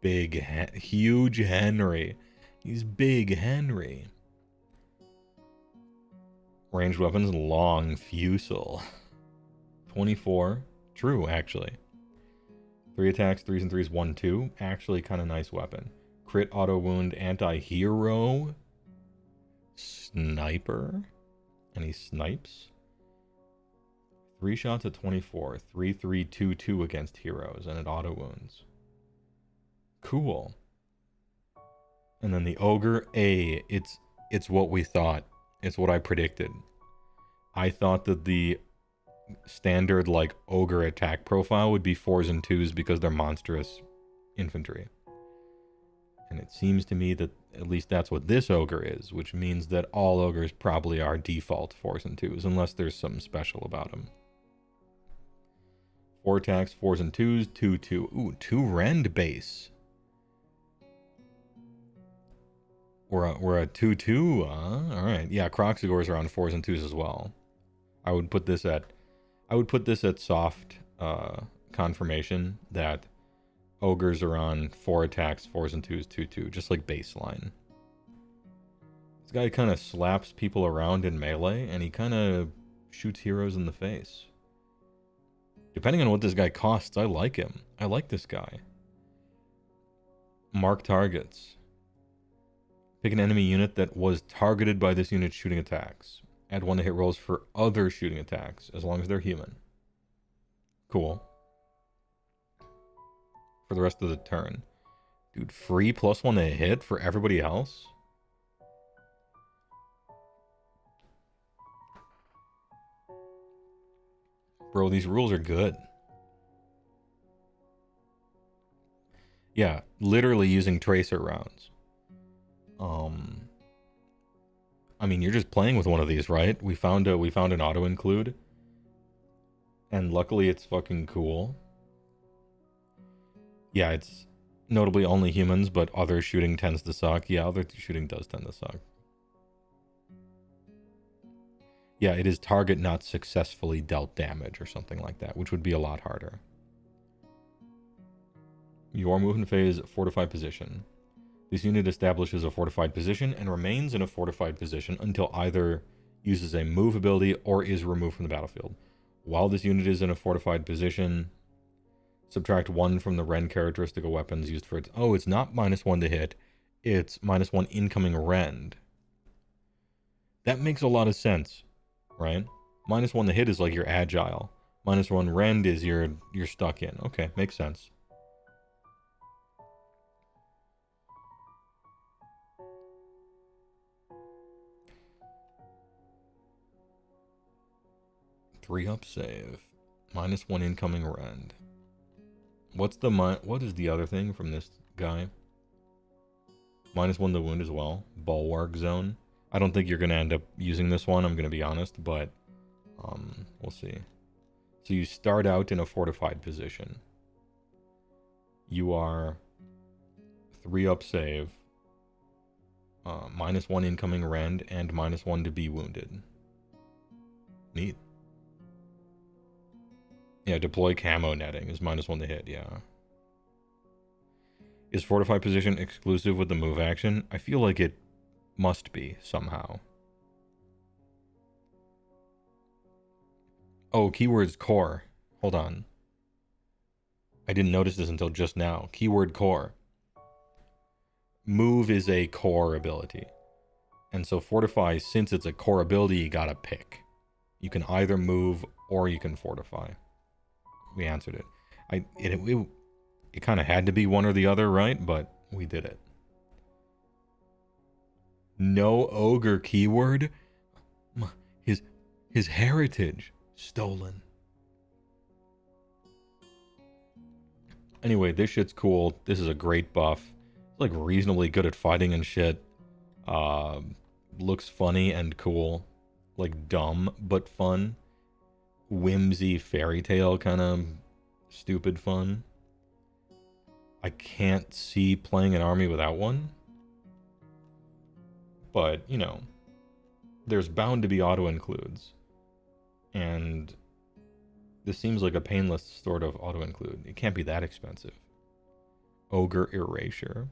Huge Henry. He's Big Henry. Ranged weapons, long Fusil. 24. True, actually. 3 attacks, 3s and 3s, 1-2. Actually, kind of nice weapon. Crit, auto wound, anti-hero. Sniper. And he snipes. 3 shots at 24. 3-3-2-2 against heroes, and it auto wounds. Cool. And then the Ogre, it's what we thought. It's what I predicted. I thought that the standard, like, Ogre attack profile would be 4s and 2s because they're monstrous infantry. And it seems to me that at least that's what this Ogre is, which means that all Ogres probably are default 4s and 2s, unless there's something special about them. 4 attacks, 4s and 2s, 2-2. Ooh, 2 rend base. We're a 2-2, huh? Alright, yeah, Croxigors are on 4s and 2s as well. I would put this at soft confirmation that Ogres are on 4 attacks, 4s and 2s, 2-2, just like baseline. This guy kind of slaps people around in melee, and he kind of shoots heroes in the face. Depending on what this guy costs, I like him. I like this guy. Mark targets. Pick an enemy unit that was targeted by this unit's shooting attacks. Add 1 to hit rolls for other shooting attacks, as long as they're human. Cool. For the rest of the turn. Dude, free +1 to hit for everybody else? Bro, these rules are good. Yeah, literally using tracer rounds. I mean, you're just playing with one of these, right? We found an auto include. And luckily it's fucking cool. Yeah, Notably only humans, but other shooting tends to suck. Yeah, other shooting does tend to suck. Yeah, it is target not successfully dealt damage or something like that, which would be a lot harder. Your movement phase, fortified position. This unit establishes a fortified position and remains in a fortified position until either uses a move ability or is removed from the battlefield. While this unit is in a fortified position, subtract 1 from the rend characteristic of weapons used for it. Oh, it's not -1 to hit. It's -1 incoming rend. That makes a lot of sense, right? -1 to hit is like you're agile. -1 rend is you're stuck in. Okay, makes sense. Three up save. -1 incoming rend. What is the other thing from this guy? -1 to wound as well. Bulwark zone. I don't think you're going to end up using this one, I'm going to be honest, but we'll see. So you start out in a fortified position. You are 3 up save, -1 incoming rend, and -1 to be wounded. Neat. Yeah, deploy camo netting is -1 to hit, yeah. Is fortified position exclusive with the move action? I feel like it must be, somehow. Oh, keyword's core. Hold on. I didn't notice this until just now. Keyword core. Move is a core ability. And so fortify, since it's a core ability, you gotta pick. You can either move or you can fortify. We answered it. It kind of had to be one or the other, right? But we did it. No ogre keyword. His heritage stolen. Anyway, this shit's cool. This is a great buff. It's like reasonably good at fighting and shit. Looks funny and cool. Like dumb but fun. Whimsy fairy tale kind of stupid fun. I can't see playing an army without one. But, you know, there's bound to be auto-includes. And this seems like a painless sort of auto-include. It can't be that expensive. Ogre Erasure.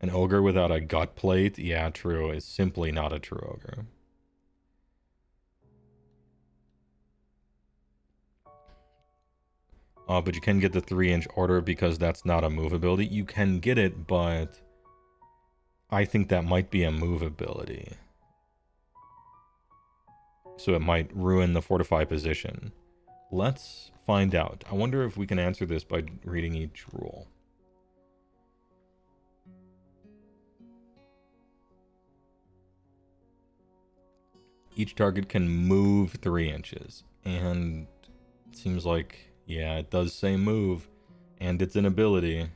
An ogre without a gut plate, yeah, true, is simply not a true ogre. But you can get the 3-inch order because that's not a move ability. You can get it, but I think that might be a move ability. So it might ruin the fortified position. Let's find out. I wonder if we can answer this by reading each rule. Each target can move 3 inches. And it seems like... yeah, it does say move, and it's an ability.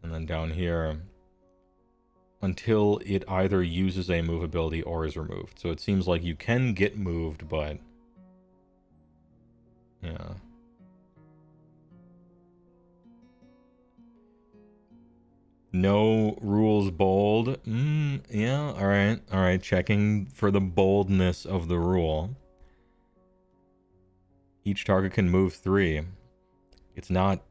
And then down here, until it either uses a move ability or is removed. So it seems like you can get moved, but... yeah. No rules bold. Yeah, alright. Checking for the boldness of the rule. Each target can move 3. It's not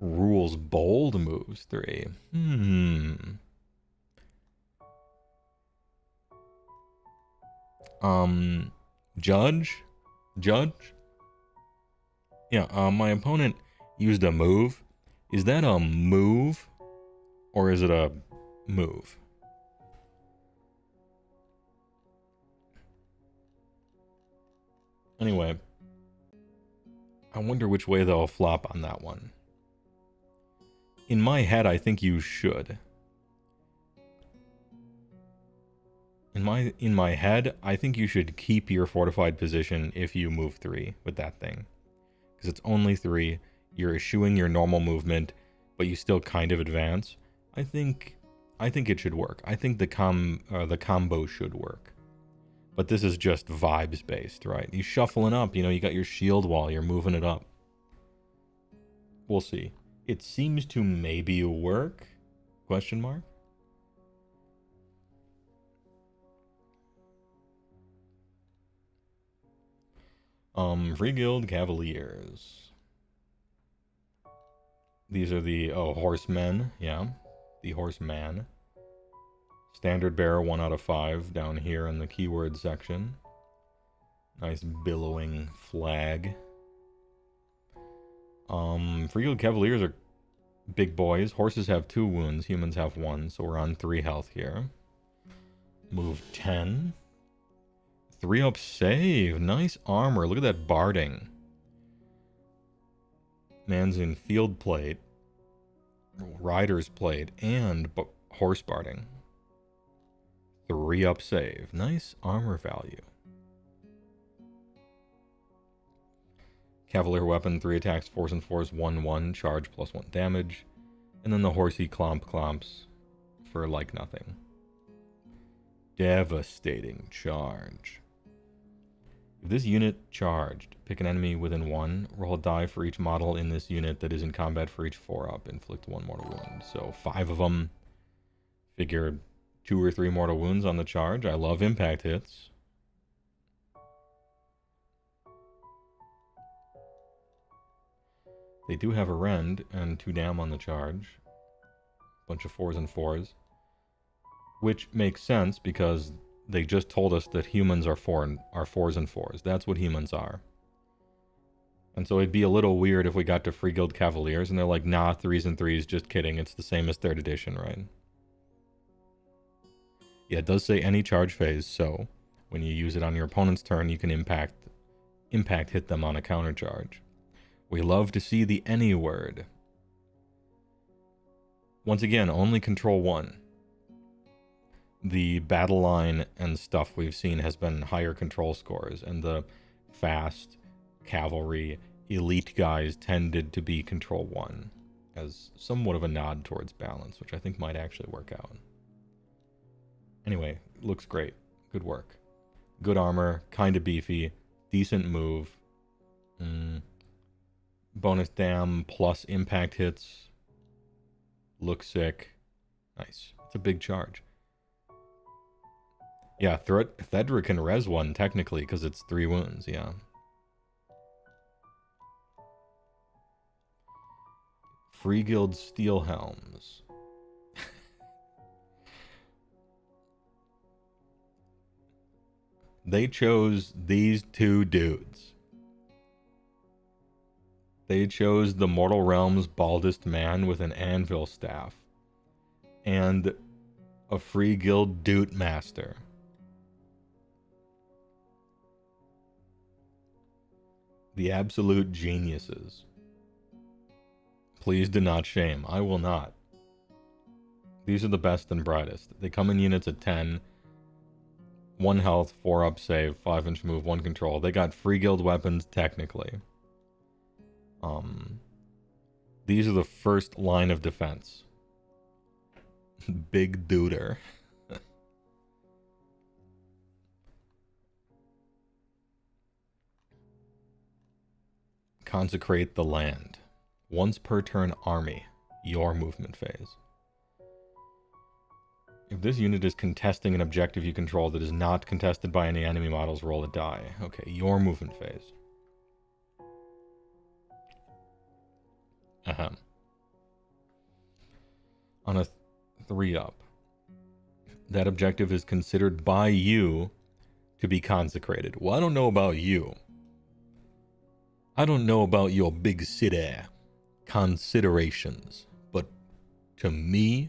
rules bold moves 3. Judge? Yeah, my opponent used a move. Is that a move? Or is it a move? Anyway. I wonder which way they'll flop on that one. In my head, I think you should. In my head, I think you should keep your fortified position if you move 3 with that thing. Because it's only 3, you're eschewing your normal movement, but you still kind of advance. I think it should work. I think the combo should work. But this is just vibes based, right? You shuffling up, you know, you got your shield wall, you're moving it up. We'll see. It seems to maybe work? Question mark? Free Guild Cavaliers. These are the, horsemen, yeah. The horseman. Standard bearer, 1 out of 5, down here in the keyword section. Nice billowing flag. Free Guild Cavaliers are big boys. Horses have 2 wounds, humans have 1, so we're on 3 health here. Move 10. 3 up save. Nice armor. Look at that barding. Man's in field plate, rider's plate, and horse barding. 3 up save. Nice armor value. Cavalier weapon, 3 attacks, 4s and 4s, 1/1, charge plus 1 damage. And then the horsey clomps for like nothing. Devastating charge. If this unit charged, pick an enemy within 1, roll a die for each model in this unit that is in combat for each 4-up, inflict 1 mortal wound. So 5 of them, figure 2 or 3 mortal wounds on the charge. I love impact hits. They do have errand and 2 dam on the charge. Bunch of 4s and 4s. Which makes sense because they just told us that humans are 4s and 4s. That's what humans are. And so it'd be a little weird if we got to Free Guild Cavaliers and they're like, nah, 3s and 3s, just kidding. It's the same as 3rd edition, right? Yeah, it does say any charge phase, so when you use it on your opponent's turn, you can impact hit them on a counter charge. We love to see the any word. Once again, only control 1. The battle line and stuff we've seen has been higher control scores, and the fast cavalry elite guys tended to be control 1 as somewhat of a nod towards balance, which I think might actually work out. Anyway, looks great. Good work. Good armor, kind of beefy, decent move. Bonus dam plus impact hits. Looks sick. Nice. It's a big charge. Yeah, Thedra can res 1 technically because it's 3 wounds, yeah. Free Guild Steel Helms. They chose these 2 dudes. They chose the Mortal Realms baldest man with an anvil staff. And a Free Guild Doot Master. The absolute geniuses. Please do not shame. I will not. These are the best and brightest. They come in units at 10. 1 health, 4 up save, 5-inch move, 1 control. They got Free Guild weapons, technically. These are the first line of defense. Big duder. Consecrate the land. Once per turn army. Your movement phase. If this unit is contesting an objective you control that is not contested by any enemy models, roll a die. Okay, your movement phase. On a 3-up, that objective is considered by you to be consecrated. Well, I don't know about you. I don't know about your big city considerations, but to me,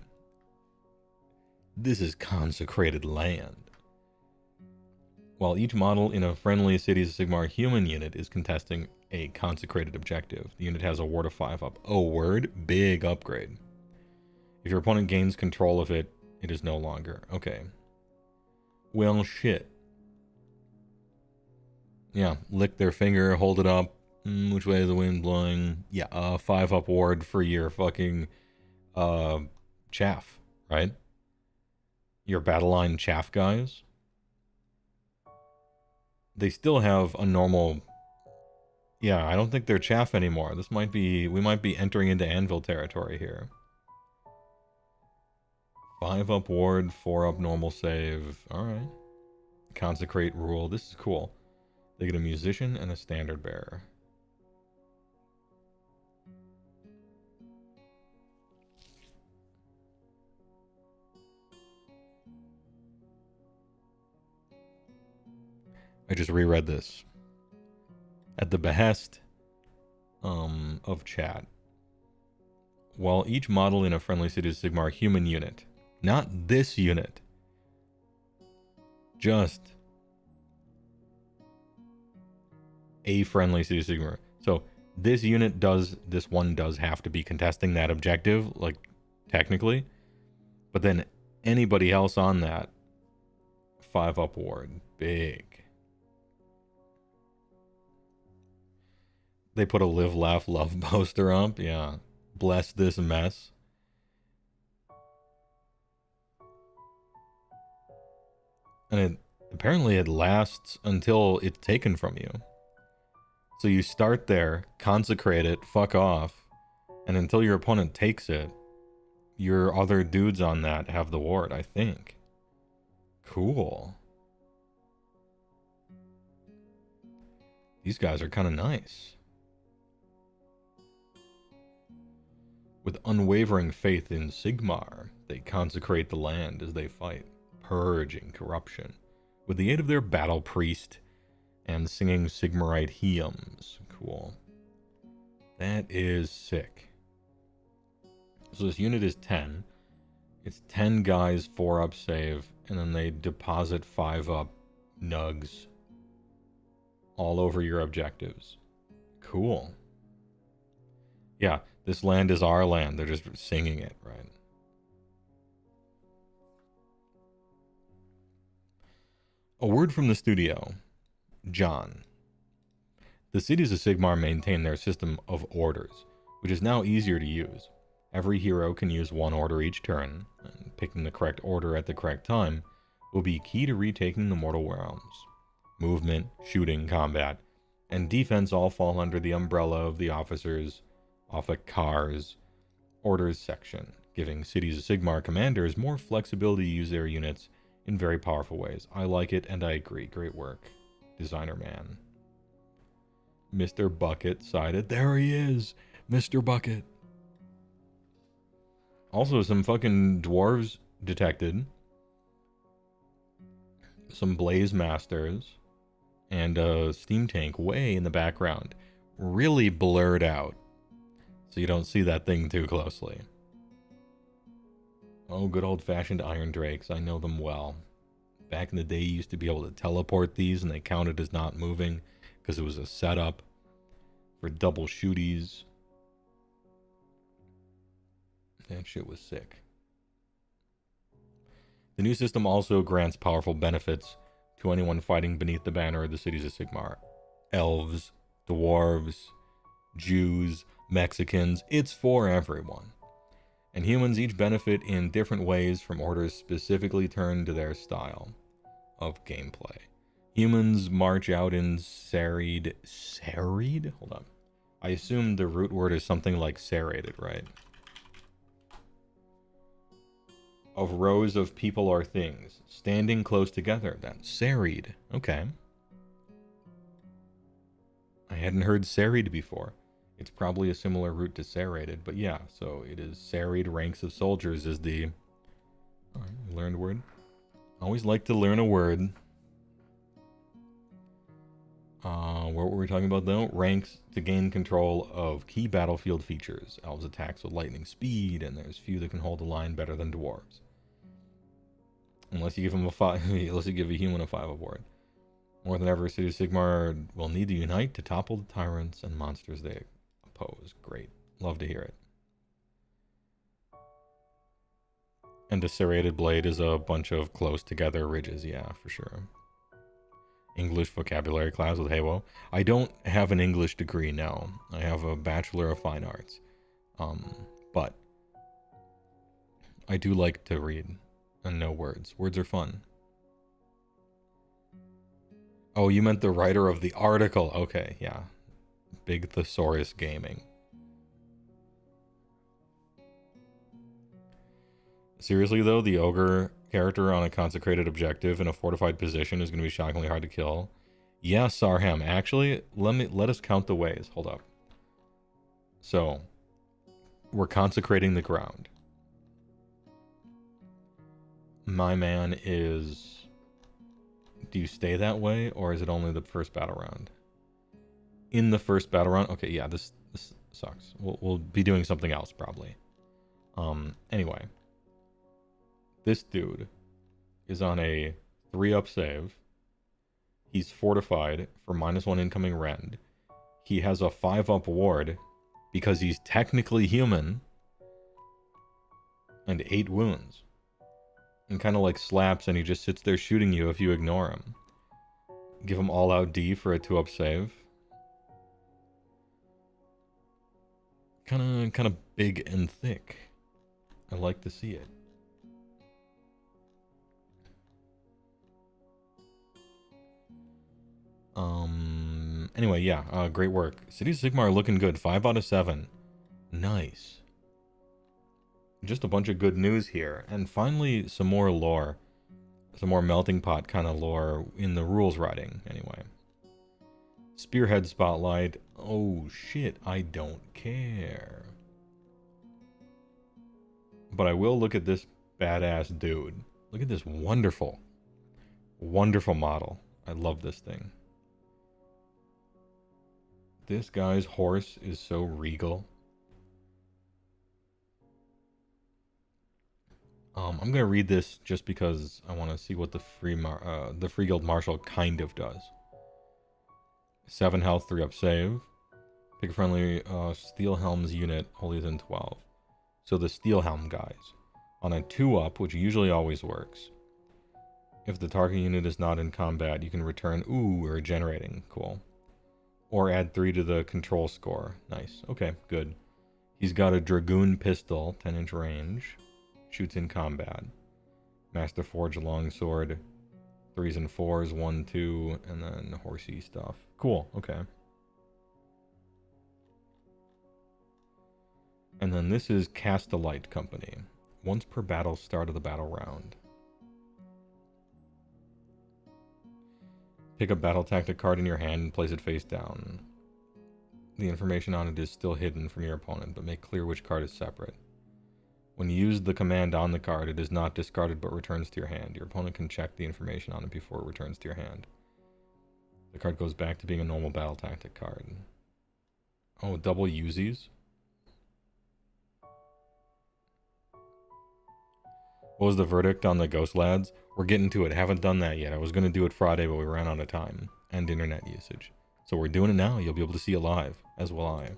this is consecrated land. While each model in a friendly Cities of Sigmar human unit is contesting a consecrated objective, the unit has a ward of 5 up. Oh, word? Big upgrade. If your opponent gains control of it, it is no longer. Okay. Well, shit. Yeah, lick their finger, hold it up. Which way is the wind blowing? Yeah, 5 up ward for your fucking chaff, right? Your battle line chaff guys. They still have a normal Yeah, I don't think they're chaff anymore. This might be, we might be entering into anvil territory here. 5 up ward, 4 up normal save. Alright. Consecrate rule. This is cool. They get a musician and a standard bearer. I just reread this. At the behest of chat. While each model in a friendly city of Sigmar human unit, not this unit, just a friendly city of Sigmar. So this unit does, this one does have to be contesting that objective, like technically, but then anybody else on that 5 up ward, big. They put a live, laugh, love poster up. Yeah. Bless this mess. And apparently it lasts until it's taken from you. So you start there, consecrate it, fuck off, and until your opponent takes it, your other dudes on that have the ward, I think. Cool. These guys are kind of nice. With unwavering faith in Sigmar, they consecrate the land as they fight, purging corruption, with the aid of their battle priest and singing Sigmarite hymns. Cool. That is sick. So this unit is 10. It's 10 guys, 4 up save, and then they deposit 5 up nugs all over your objectives. Cool. Yeah. This land is our land. They're just singing it, right? A word from the studio. John. The cities of Sigmar maintain their system of orders, which is now easier to use. Every hero can use 1 order each turn, and picking the correct order at the correct time will be key to retaking the Mortal Realms. Movement, shooting, combat, and defense all fall under the umbrella of the officers' Car's orders section, giving cities of Sigmar commanders more flexibility to use their units in very powerful ways. I like it and I agree. Great work, designer man. Mr. Bucket sided. There he is, Mr. Bucket. Also, some fucking dwarves detected. Some blaze masters. And a steam tank way in the background. Really blurred out. So you don't see that thing too closely. Oh, good old-fashioned iron drakes. I know them well. Back in the day, you used to be able to teleport these, and they counted as not moving because it was a setup for double shooties. That shit was sick. The new system also grants powerful benefits to anyone fighting beneath the banner of the cities of Sigmar. Elves, dwarves, Jews, Mexicans, it's for everyone. And humans each benefit in different ways from orders specifically turned to their style of gameplay. Humans march out in serried... Serried? Hold on. I assume the root word is something like serrated, right? Of rows of people or things, standing close together. That's serried. Okay. I hadn't heard serried before. It's probably a similar route to serrated, but yeah, so it is serried ranks of soldiers is the... Alright, learned a word. Always like to learn a word. What were we talking about though? Ranks to gain control of key battlefield features. Elves attacks with lightning speed, and there's few that can hold a line better than dwarves. Unless you give them unless you give a human a 5 award. More than ever, City of Sigmar will need to unite to topple the tyrants and monsters they oppose. Great. Love to hear it. And a serrated blade is a bunch of close together ridges. Yeah, for sure. English vocabulary class with HeyWoah. I don't have an English degree, no. I have a Bachelor of Fine Arts. But I do like to read and know words. Words are fun. Oh, you meant the writer of the article. Okay, yeah. Big Thesaurus Gaming. Seriously though, the ogre character on a consecrated objective in a fortified position is going to be shockingly hard to kill. Yeah, Sarham. Actually, let us count the ways. Hold up. So, we're consecrating the ground. My man is... Do you stay that way, or is it only the first battle round? In the first battle round? Okay, yeah, this sucks. We'll be doing something else, probably. Anyway. This dude is on a 3-up save. He's fortified for -1 incoming rend. He has a 5-up ward because he's technically human. And 8 wounds. And kind of like slaps, and he just sits there shooting you if you ignore him. Give him all-out D for a 2-up save. Kind of big and thick. I like to see it. Anyway, yeah, great work. City of Sigmar looking good. 5 out of 7. Nice. Just a bunch of good news here. And finally, some more lore. Some more melting pot kind of lore in the rules writing, anyway. Spearhead Spotlight. Oh, shit, I don't care. But I will look at this badass dude. Look at this wonderful, wonderful model. I love this thing. This guy's horse is so regal. I'm going to read this just because I want to see what the Free Guild Marshal kind of does. 7 health, 3-up save. Pick a friendly Steel Helms unit holier than 12. So the Steel Helm guys. On a 2-up, which usually always works. If the target unit is not in combat, you can return... Ooh, we're regenerating. Cool. Or add 3 to the control score. Nice. Okay, good. He's got a Dragoon pistol, 10-inch range. Shoots in combat. Master Forge longsword. 3s and 4s, 1, 2, and then horsey stuff. Cool, okay. And then this is Cast a Light Company. Once per battle, start of the battle round. Pick a battle tactic card in your hand and place it face down. The information on it is still hidden from your opponent, but make clear which card is separate. When you use the command on the card, it is not discarded but returns to your hand. Your opponent can check the information on it before it returns to your hand. The card goes back to being a normal battle tactic card. Oh, double Uzis? What was the verdict on the Ghost Lads? We're getting to it. Haven't done that yet. I was going to do it Friday, but we ran out of time and internet usage. So we're doing it now. You'll be able to see it live, as will I.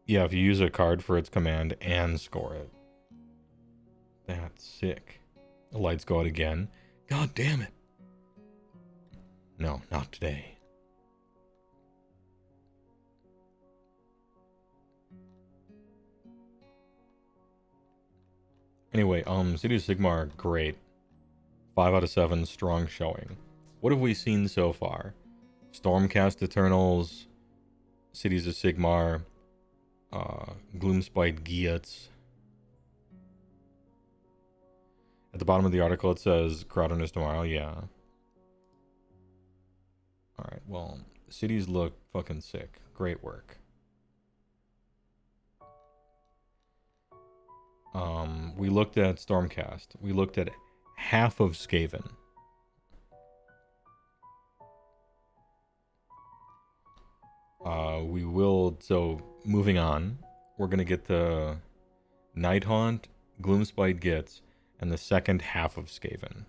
Yeah, if you use a card for its command and score it. That's sick. The lights go out again. God damn it. No, not today. Anyway, City of Sigmar, great. 5 out of 7, strong showing. What have we seen so far? Stormcast Eternals, Cities of Sigmar, Gloomspite Gitz. At the bottom of the article it says Crowdon is tomorrow, yeah. Alright, well, cities look fucking sick. Great work. We looked at Stormcast. We looked at half of Skaven. We will, so moving on, we're going to get the Nighthaunt, Gloomspite Gitz, and the second half of Skaven.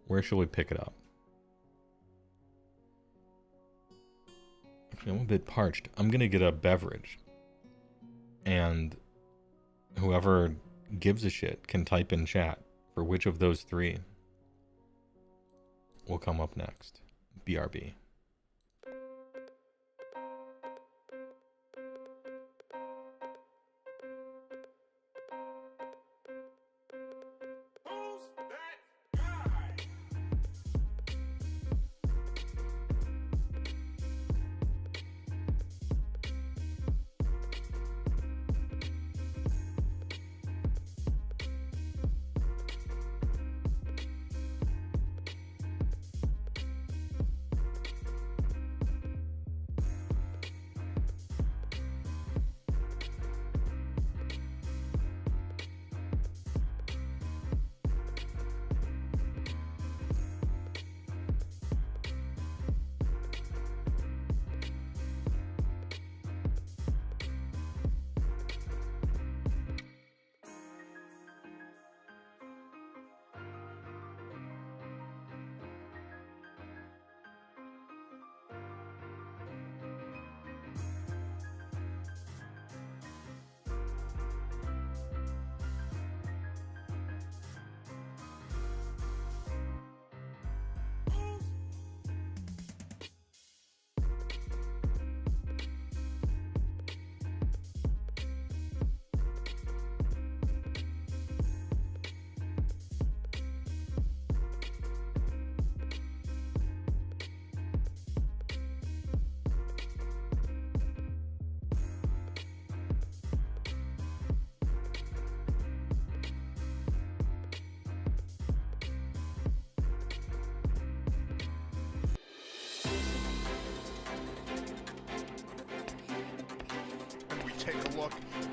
Where shall we pick it up? Actually, I'm a bit parched. I'm going to get a beverage. And whoever gives a shit can type in chat for which of those 3 will come up next. BRB.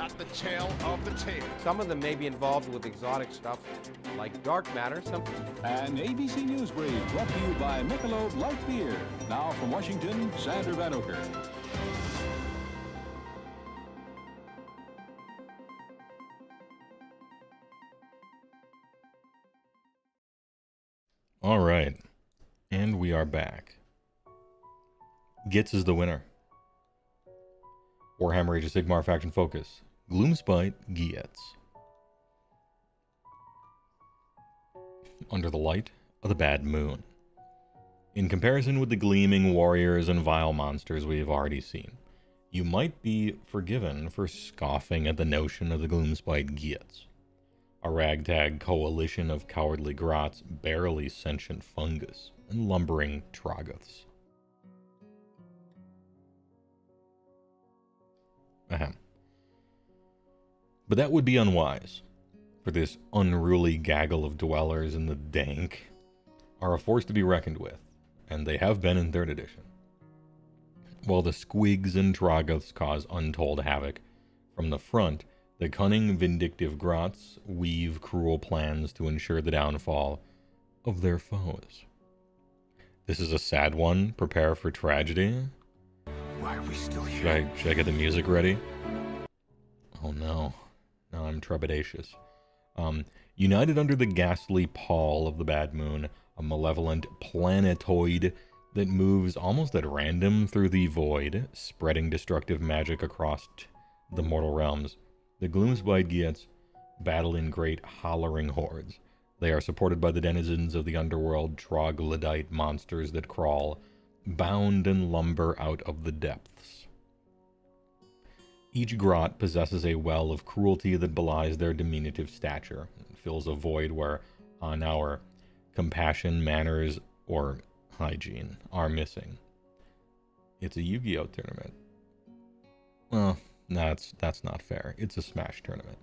at the tail of the tail. Some of them may be involved with exotic stuff, like dark matter. An ABC News Brief brought to you by Michelob Light Beer. Now from Washington, Sander Van Oker. All right, and we are back. Gitz is the winner. Warhammer Age of Sigmar Faction Focus. Gloomspite Gitz. Under the light of the bad moon. In comparison with the gleaming warriors and vile monsters we have already seen, you might be forgiven for scoffing at the notion of the Gloomspite Gitz. A ragtag coalition of cowardly grots, barely sentient fungus, and lumbering troggoths. Ahem. But that would be unwise, for this unruly gaggle of dwellers in the dank are a force to be reckoned with, and they have been in 3rd edition. While the squigs and troggoths cause untold havoc from the front, the cunning, vindictive grots weave cruel plans to ensure the downfall of their foes. This is a sad one. Prepare for tragedy. Why are we still here? Should I get the music ready? Oh no. Now I'm trepidatious. United under the ghastly pall of the Bad Moon, a malevolent planetoid that moves almost at random through the void, spreading destructive magic across the mortal realms. The Gloomspite Gitz battle in great hollering hordes. They are supported by the denizens of the underworld, troglodyte monsters that crawl, bound and lumber out of the depths. Each grot possesses a well of cruelty that belies their diminutive stature. It fills a void where, on our compassion, manners, or hygiene are missing. It's a Yu-Gi-Oh tournament. Well, that's not fair. It's a Smash tournament.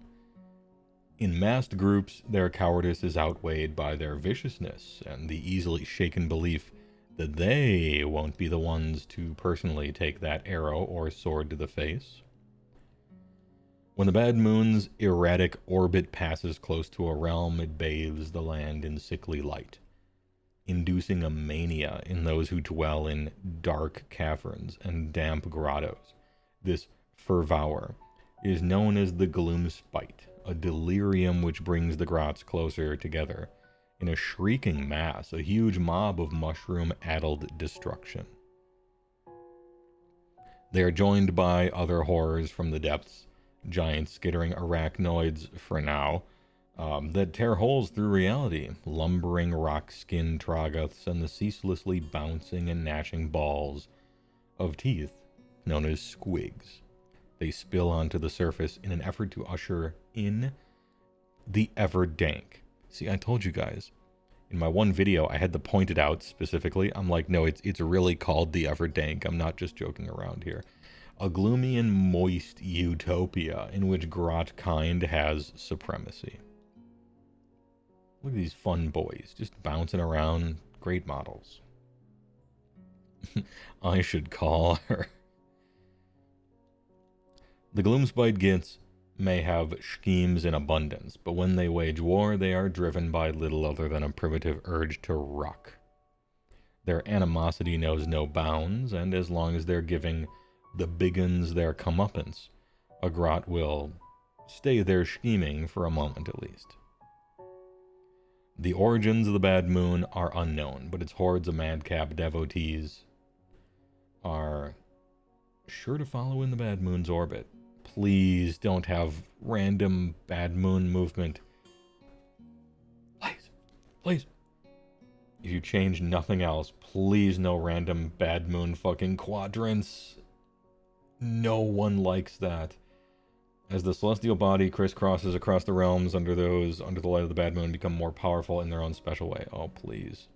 In massed groups, their cowardice is outweighed by their viciousness and the easily shaken belief that they won't be the ones to personally take that arrow or sword to the face. When the Bad Moon's erratic orbit passes close to a realm, it bathes the land in sickly light, inducing a mania in those who dwell in dark caverns and damp grottos. This fervor is known as the Gloomspite, a delirium which brings the grots closer together in a shrieking mass, a huge mob of mushroom-addled destruction. They are joined by other horrors from the depths, giant skittering arachnoids for now, that tear holes through reality, lumbering rock-skinned troggoths, and the ceaselessly bouncing and gnashing balls of teeth known as squigs. They spill onto the surface in an effort to usher in the ever-dank. See, I told you guys. In my one video, I had to point it out specifically. I'm like, no, it's really called the ever-dank. I'm not just joking around here. A gloomy and moist utopia in which grot kind has supremacy. Look at these fun boys, just bouncing around. Great models. I should call her. The Gloomspite Gitz may have schemes in abundance, but when they wage war, they are driven by little other than a primitive urge to ruck. Their animosity knows no bounds, and as long as they're giving the biguns their comeuppance, a grot will stay there scheming for a moment at least. The origins of the Bad Moon are unknown, but its hordes of madcap devotees are sure to follow in the Bad Moon's orbit. Please don't have random Bad Moon movement. Please. If you change nothing else, please no random Bad Moon fucking quadrants. No one likes that. As the celestial body crisscrosses across the realms under the light of the Bad Moon, become more powerful in their own special way. Oh, please.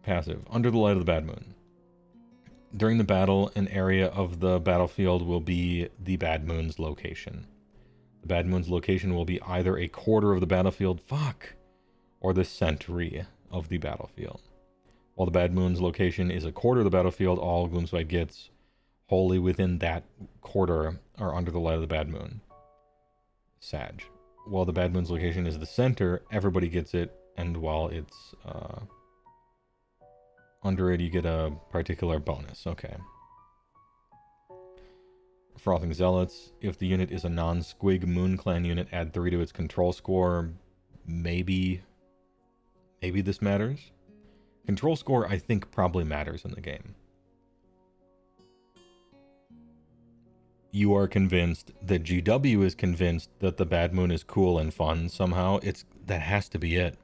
Passive. Under the light of the Bad Moon. During the battle, an area of the battlefield will be the Bad Moon's location. The Bad Moon's location will be either a quarter of the battlefield, or the century of the battlefield. While the Bad Moon's location is a quarter of the battlefield, all Gloomspite Gitz wholly within that quarter are under the light of the bad moon. Sag. While the bad moon's location is the center, everybody gets it, and while it's under it, you get a particular bonus. Okay. Frothing Zealots. If the unit is a non-Squig Moon Clan unit, add 3 to its control score. Maybe this matters. Control score, I think, probably matters in the game. You are convinced that GW is convinced that the Bad Moon is cool and fun somehow. That has to be it.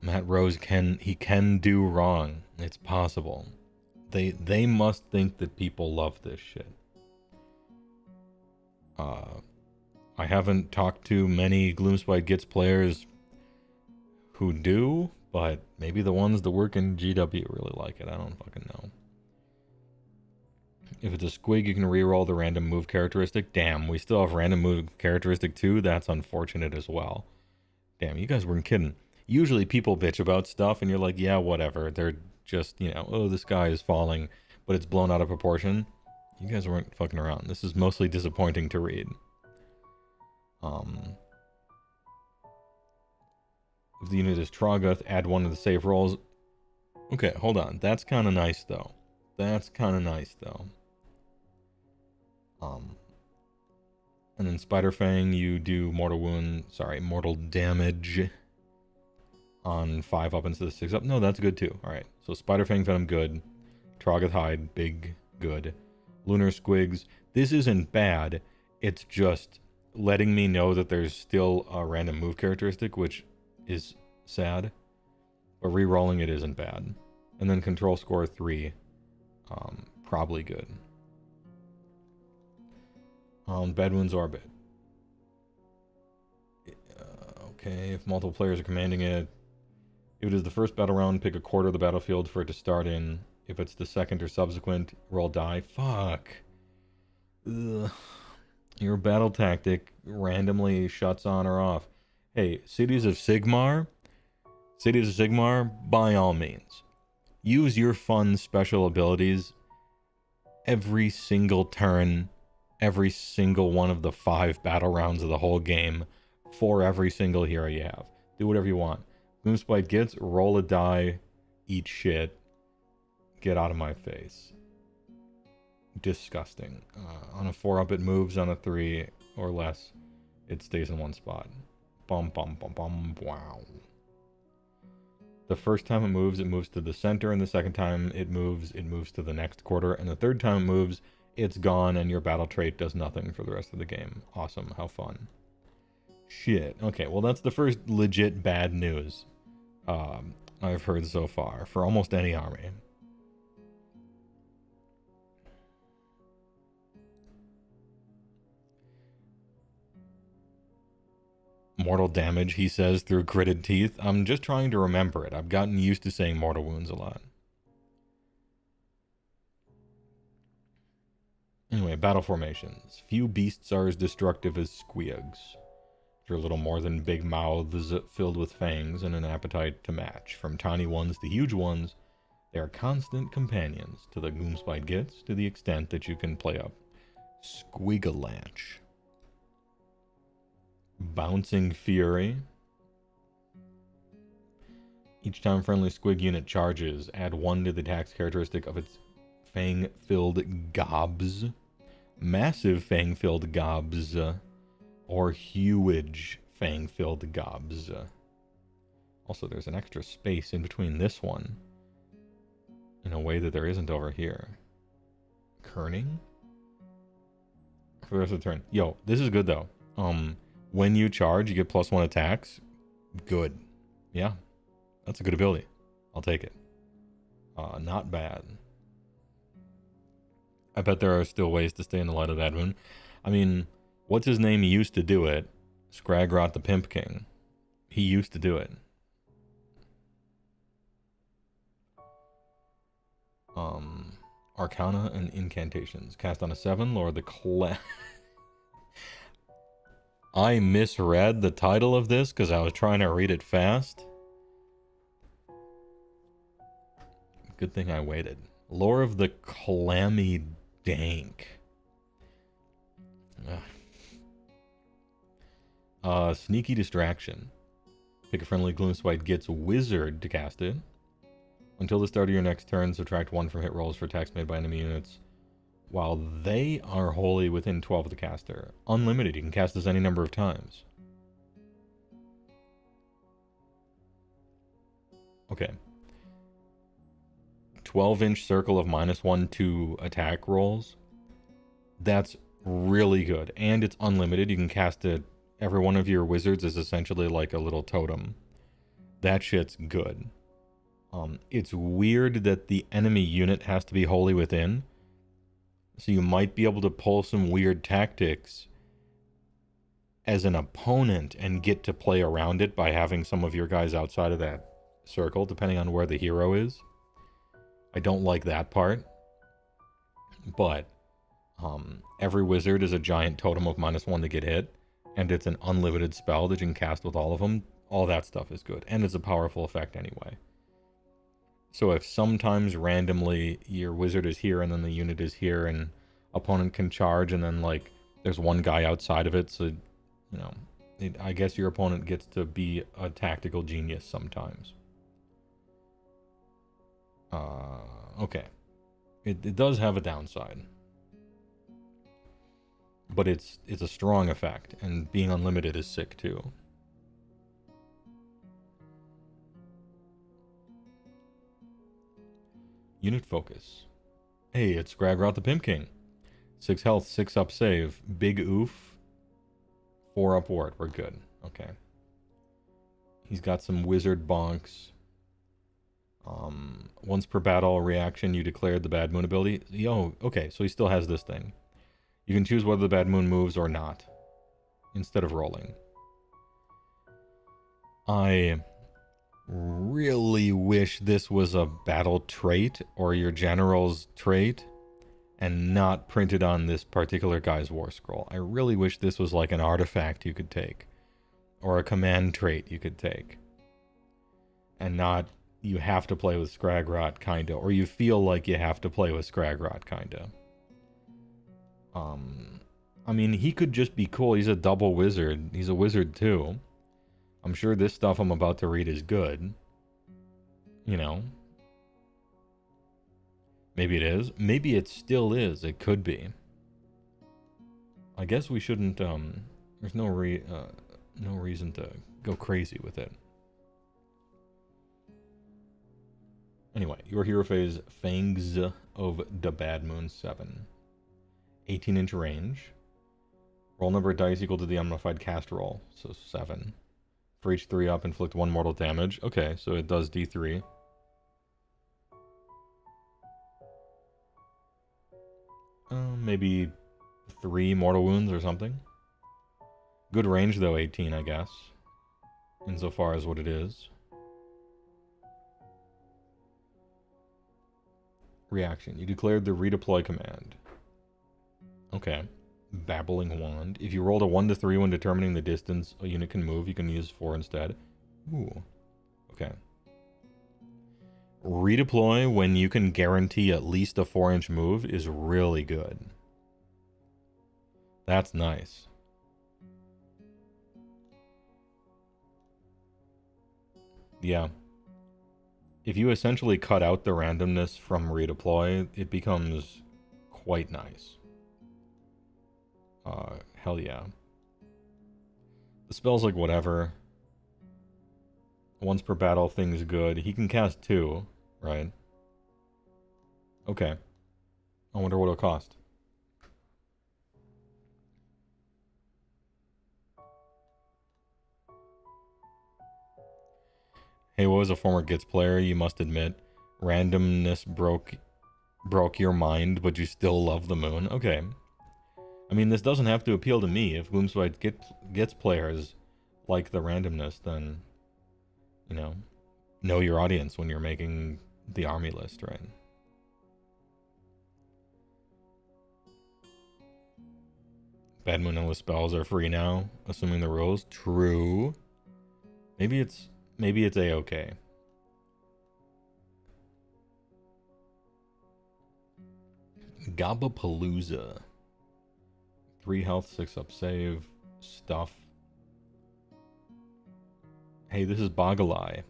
Matt Rose can do wrong. It's possible. They must think that people love this shit. I haven't talked to many Gloomspite Gitz players who do, but maybe the ones that work in GW really like it. I don't fucking know. If it's a Squig, you can reroll the random move characteristic. Damn, we still have random move characteristic too? That's unfortunate as well. Damn, you guys weren't kidding. Usually people bitch about stuff and you're like, yeah, whatever. They're just, you know, oh, the sky is falling, but it's blown out of proportion. You guys weren't fucking around. This is mostly disappointing to read. If the unit is Troggoth, add 1 to the save rolls. Okay, hold on. That's kind of nice, though. And then Spiderfang, you do mortal damage on 5 up instead of 6 up. No, that's good too. Alright, so Spiderfang Venom, good. Troggoth Hide, big, good. Lunar Squigs, this isn't bad. It's just letting me know that there's still a random move characteristic, which is sad. But re-rolling it isn't bad. And then control score 3, probably good. Bad Moon's Orbit. Okay, if multiple players are commanding it. If it is the first battle round, pick a quarter of the battlefield for it to start in. If it's the second or subsequent, roll die. Fuck. Ugh. Your battle tactic randomly shuts on or off. Hey, Cities of Sigmar, by all means. Use your fun special abilities every single turn, every single one of the 5 battle rounds of the whole game for every single hero you have. Do whatever you want. Gloomspite Gitz, roll a die, eat shit, get out of my face. Disgusting. On a 4 up it moves, on a 3 or less it stays in one spot. Bum bum bum bum, wow. The first time it moves to the center, and the second time it moves to the next quarter, and the third time it moves, it's gone, and your battle trait does nothing for the rest of the game. Awesome, how fun. Shit. Okay, well that's the first legit bad news I've heard so far for almost any army. Mortal damage, he says, through gritted teeth. I'm just trying to remember it. I've gotten used to saying mortal wounds a lot. Anyway, battle formations. Few beasts are as destructive as squeags. They're little more than big mouths filled with fangs and an appetite to match. From tiny ones to huge ones, they are constant companions to the Gloomspite Gitz, to the extent that you can play up Squigalanche. Bouncing Fury. Each time friendly Squig unit charges, add 1 to the attacks characteristic of its fang-filled gobs. Massive fang-filled gobs. Or huge fang-filled gobs. Also, there's an extra space in between this one in a way that there isn't over here. Kerning? For the rest of the turn. Yo, this is good though. When you charge, you get +1 attacks. Good. Yeah. That's a good ability. I'll take it. Not bad. I bet there are still ways to stay in the light of that moon. I mean, what's his name? He used to do it. Scragrot the Pimp King. He used to do it. Arcana and Incantations. Cast on a 7, lower the I misread the title of this because I was trying to read it fast. Good thing I waited. Lore of the Clammy Dank. Sneaky Distraction. Pick a friendly Gloomspite Gitz wizard to cast it. Until the start of your next turn, subtract 1 from hit rolls for attacks made by enemy units while they are wholly within 12 of the caster. Unlimited, you can cast this any number of times. Okay. 12-inch circle of -1 to attack rolls. That's really good. And it's unlimited. You can cast it. Every one of your wizards is essentially like a little totem. That shit's good. It's weird that the enemy unit has to be wholly within. So you might be able to pull some weird tactics as an opponent and get to play around it by having some of your guys outside of that circle, depending on where the hero is. I don't like that part. But every wizard is a giant totem of -1 to get hit. And it's an unlimited spell that you can cast with all of them. All that stuff is good. And it's a powerful effect anyway. So if sometimes randomly your wizard is here and then the unit is here and opponent can charge and then like there's one guy outside of it, so you know, I guess your opponent gets to be a tactical genius sometimes. Okay. It does have a downside. But it's a strong effect, and being unlimited is sick too. Unit focus. Hey, it's Gragrot the Pimp King. 6 health, 6 up save. Big oof. 4 up ward. We're good. Okay. He's got some wizard bonks. Once per battle reaction, you declared the Bad Moon ability. Yo, okay, so he still has this thing. You can choose whether the Bad Moon moves or not, instead of rolling. I really wish this was a battle trait or your general's trait and not printed on this particular guy's war scroll. I really wish this was like an artifact you could take or a command trait you could take and not you have to play with Skagrot kinda, or you feel like you have to play with Skagrot kinda. I mean, he could just be cool. He's a double wizard. He's a wizard too. I'm sure this stuff I'm about to read is good. You know. Maybe it is. Maybe it still is. It could be. I guess we shouldn't, there's no reason to go crazy with it. Anyway, your hero phase, Fangs of the Bad Moon 7. 18-inch range. Roll number of dice equal to the unmodified cast roll, so 7. For each 3 up, inflict 1 mortal damage. Okay, so it does D3. Maybe 3 mortal wounds or something. Good range though, 18, I guess. Insofar as what it is. Reaction. You declared the redeploy command. Okay. Babbling Wand. If you rolled a 1 to 3 when determining the distance a unit can move, you can use 4 instead. Ooh. Okay. Redeploy when you can guarantee at least a 4-inch move is really good. That's nice. Yeah. If you essentially cut out the randomness from redeploy, it becomes quite nice. Hell yeah. The spell's like whatever. Once per battle, thing's good. He can cast 2, right? Okay. I wonder what it'll cost. HeyWoah is a former Gitz player, you must admit. Randomness broke your mind, but you still love the moon. Okay. I mean, this doesn't have to appeal to me. If Gloomspite Gitz players like the randomness, then, you know your audience when you're making the army list, right? Bad Moon endless spells are free now, assuming the rules. True. Maybe it's A-okay. Gabapalooza. 3 health, 6 up save. Stuff. Hey, this is Bogalai.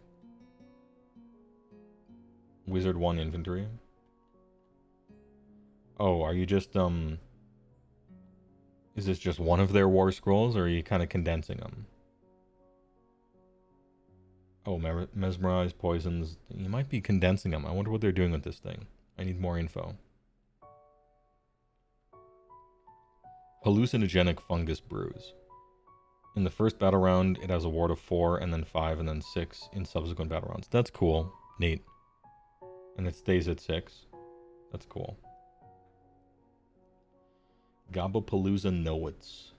Wizard 1 infantry. Oh, are you just, is this just one of their war scrolls, or are you kind of condensing them? Oh, mesmerize, poisons. You might be condensing them. I wonder what they're doing with this thing. I need more info. Hallucinogenic fungus brews. In the first battle round, it has a ward of 4, and then 5, and then 6 in subsequent battle rounds. That's cool. Neat. And it stays at 6. That's cool. Gabapalooza Nowitz.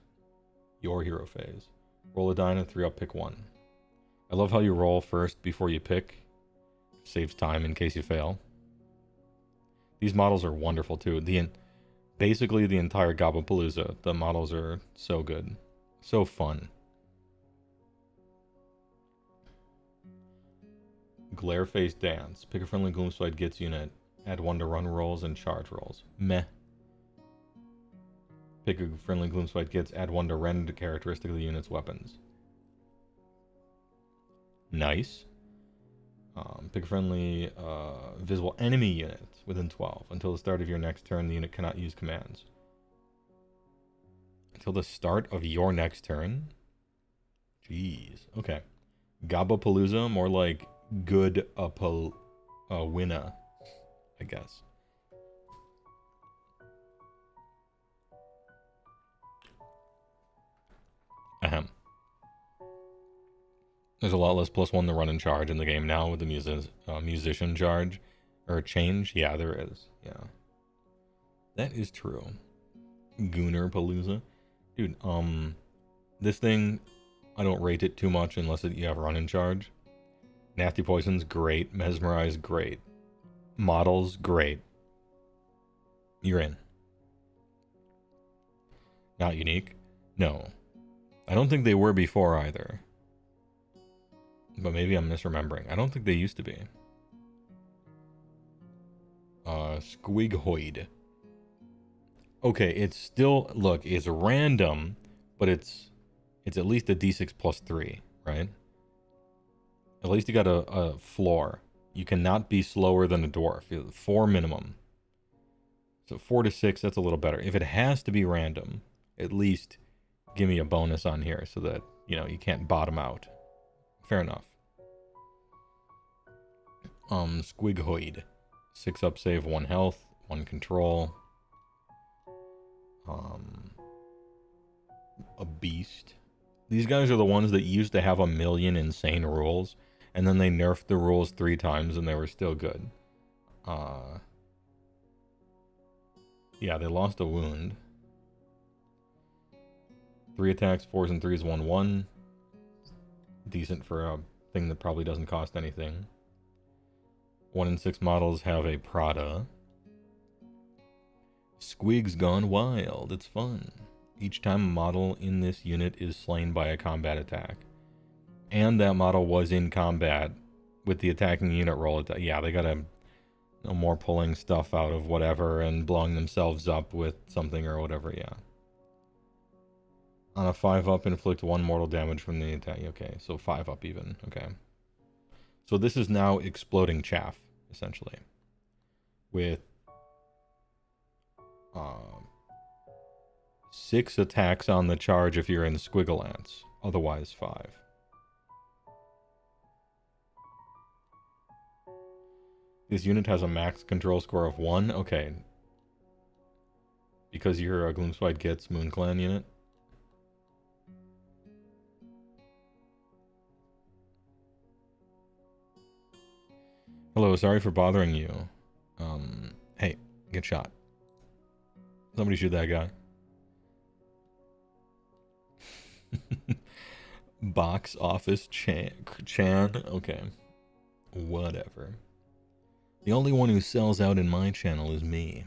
Your hero phase. Roll a die and a 3 up, pick 1. I love how you roll first before you pick. Saves time in case you fail. These models are wonderful too. Basically the entire Gabapalooza. The models are so good. So fun. Glareface Dance. Pick a friendly Gloomspite Gitz unit. Add 1 to run rolls and charge rolls. Meh. Pick a friendly Gloomspite Gitz. Add 1 to rend characteristic of the unit's weapons. Nice. Pick a friendly visible enemy unit within 12. Until the start of your next turn, the unit cannot use commands. Until the start of your next turn? Jeez. Okay. Gabapalooza, more like good winna, I guess. Ahem. There's a lot less +1 to run and charge in the game now with the musician charge. Or change? Yeah, there is. Yeah. That is true. Gooner Palooza. Dude, this thing, I don't rate it too much unless you have run and charge. Nasty Poison's great. Mesmerize, great. Models, great. You're in. Not unique? No. I don't think they were before either. But maybe I'm misremembering. I don't think they used to be. Squighoid. Okay, it's still... Look, it's random, but it's at least a d6 plus 3, right? At least you got a floor. You cannot be slower than a dwarf. 4 minimum. So 4 to 6, that's a little better. If it has to be random, at least give me a bonus on here so that, you can't bottom out. Fair enough. Squighoid. 6 up save, 1 health, 1 control. A beast. These guys are the ones that used to have a million insane rules, and then they nerfed the rules 3 times and they were still good. Yeah, they lost a wound. 3 attacks, 4s and 3s, 1/1. Decent for a thing that probably doesn't cost anything. 1 in 6 models have a Prada. Squig's gone wild. It's fun. Each time a model in this unit is slain by a combat attack. And that model was in combat with the attacking unit roll. Yeah, they gotta no more pulling stuff out of whatever and blowing themselves up with something or whatever, yeah. On a 5 up, inflict 1 mortal damage from the attack. Okay, so 5 up even. Okay. So this is now exploding chaff, essentially. With 6 attacks on the charge if you're in Squigglelance. Otherwise 5. This unit has a max control score of 1. Okay. Because you're a Gloomspite Gitz Moon Clan unit. Hello, sorry for bothering you. Hey, get shot. Somebody shoot that guy. Box office Chan. Okay. Whatever. The only one who sells out in my channel is me.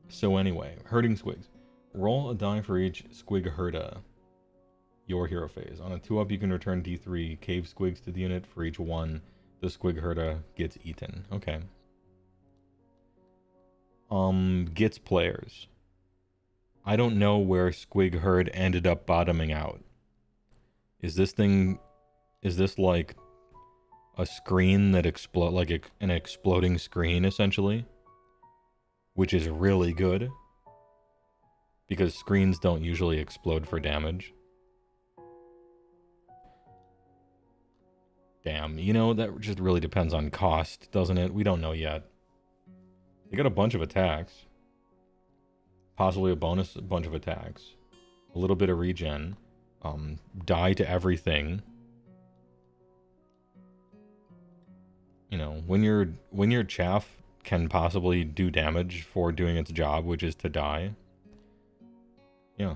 So anyway, herding squigs. Roll a die for each squig herda. Your hero phase. On a 2-up, you can return D3 cave squigs to the unit. For each 1, the squig herda gets eaten. Okay. Gitz players. I don't know where Squig Herd ended up bottoming out. Is this like a screen that explode, like an exploding screen essentially? Which is really good. Because screens don't usually explode for damage. Damn, you know, that just really depends on cost, doesn't it? We don't know yet. They got a bunch of attacks. Possibly a bunch of attacks. A little bit of regen. Die to everything. You know, when your chaff can possibly do damage for doing its job, which is to die. Yeah.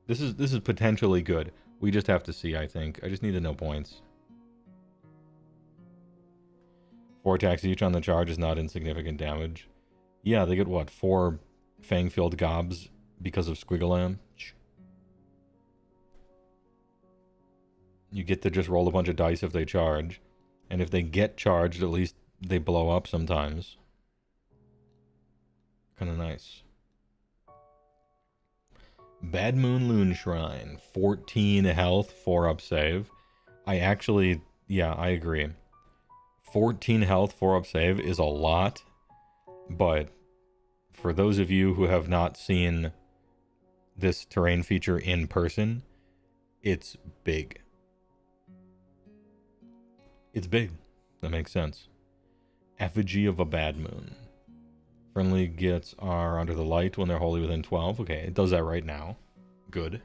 This is potentially good. We just have to see, I think. I just need to know points. 4 attacks each on the charge is not insignificant damage. Yeah, they get what? 4 fang-filled gobs because of Squigalam. You get to just roll a bunch of dice if they charge. And if they get charged, at least they blow up sometimes. Kind of nice. Bad Moon Loon Shrine. 14 health, 4 up save. Yeah, I agree. 14 health, 4 up save is a lot. But for those of you who have not seen this terrain feature in person, it's big. It's big. That makes sense. Effigy of a Bad Moon. Friendly Gitz are under the light when they're wholly within 12. Okay, it does that right now. Good.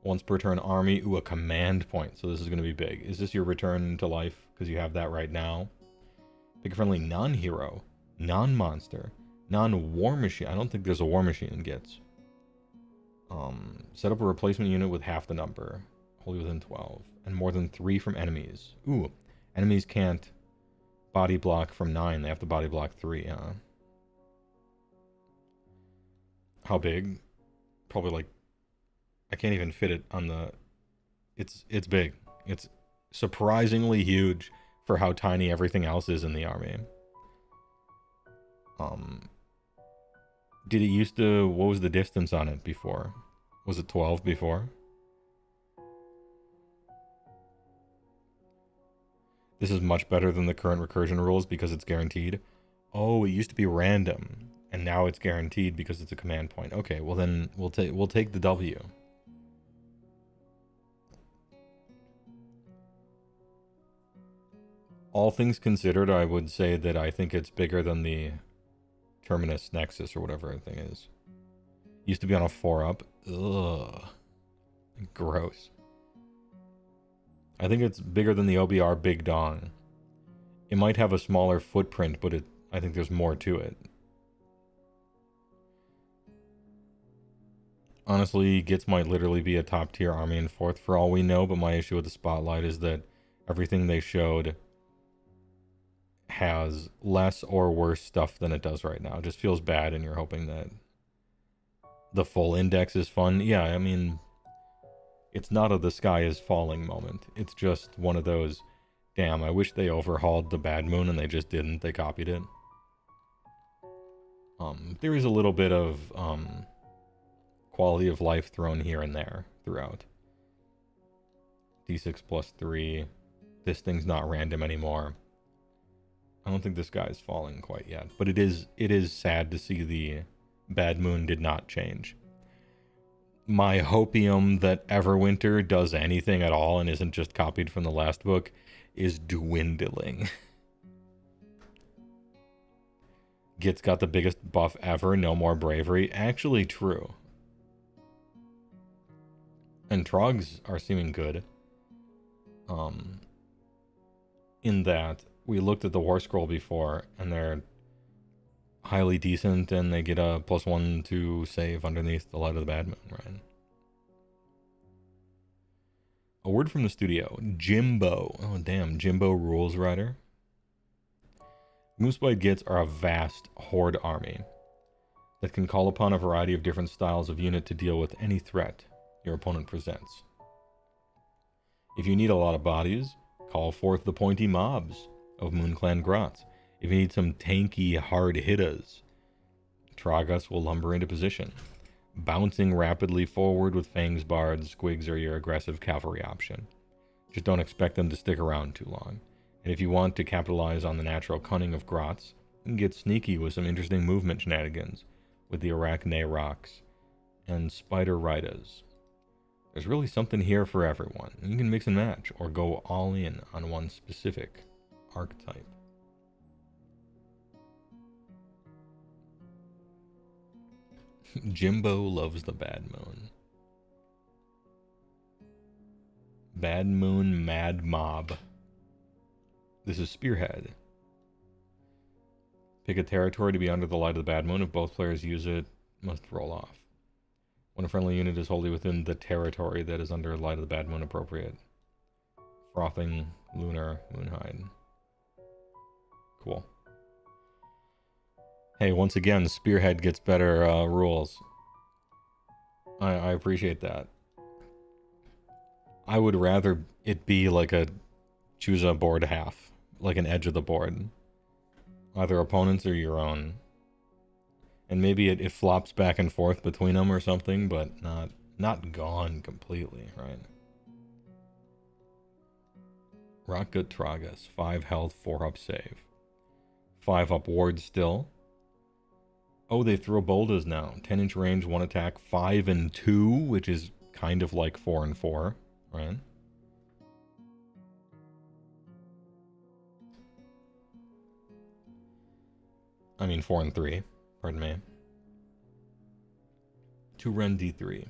Once per turn army. Ooh, a command point. So this is going to be big. Is this your return to life? Because you have that right now. Pick a friendly non-hero, non-monster, non-war machine. I don't think there's a war machine in Gitz. Set up a replacement unit with half the number. Wholly within 12. And more than 3 from enemies. Ooh. Enemies can't body block from 9. They have to body block 3, huh? How big? Probably like... I can't even fit it on the... It's big. It's surprisingly huge for how tiny everything else is in the army. Did it used to... What was the distance on it before? Was it 12 before? This is much better than the current recursion rules because it's guaranteed. Oh, it used to be random, and now it's guaranteed because it's a command point. Okay, well then we'll take the W. All things considered, I would say that I think it's bigger than the Terminus Nexus or whatever the thing is. Used to be on a 4-up. Ugh. Gross. I think it's bigger than the OBR Big Dong. It might have a smaller footprint, but I think there's more to it. Honestly, Gitz might literally be a top tier army in 4th for all we know, but my issue with the Spotlight is that everything they showed has less or worse stuff than it does right now. It just feels bad, and you're hoping that the full index is fun. Yeah, I mean... It's not a the sky is falling moment. It's just one of those, damn, I wish they overhauled the Bad Moon and they just didn't. They copied it. There is a little bit of quality of life thrown here and there throughout. D6 plus 3. This thing's not random anymore. I don't think this guy's falling quite yet. But it is sad to see the Bad Moon did not change. My hopium that Everwinter does anything at all and isn't just copied from the last book is dwindling. Gitz got the biggest buff ever, no more bravery. Actually true. And Trogs are seeming good. In that, we looked at the War Scroll before, and they're highly decent, and they get a +1 to save underneath the Light of the Bad Moon, right? A word from the studio. Jimbo. Oh, damn. Jimbo Rules Rider. Gloomspite Gitz are a vast horde army that can call upon a variety of different styles of unit to deal with any threat your opponent presents. If you need a lot of bodies, call forth the pointy mobs of Moonclan Grots. If you need some tanky hard hitters, Tragas will lumber into position. Bouncing rapidly forward with Fangs, Bards, Squigs are your aggressive cavalry option. Just don't expect them to stick around too long. And if you want to capitalize on the natural cunning of Grots, you can get sneaky with some interesting movement shenanigans with the Arachne Rocks and Spider Ridas. There's really something here for everyone. You can mix and match or go all in on one specific archetype. Jimbo loves the Bad Moon. Bad Moon Mad Mob. This is Spearhead. Pick a territory to be under the light of the Bad Moon. If both players use it, must roll off. When a friendly unit is wholly within the territory that is under light of the Bad Moon, appropriate. Frothing Lunar Moonhide. Cool. Hey, once again, Spearhead gets better rules. I appreciate that. I would rather it be like a choose a board half, like an edge of the board. Either opponents or your own. And maybe it flops back and forth between them or something, but not gone completely, right? Rockgut Tragas, 5 health, 4 up save. 5 up ward still. Oh, they throw boldas now. 10-inch range, 1 attack, 5 and 2, which is kind of like 4 and 4, right? I mean 4 and 3, pardon me. 2 rend D3.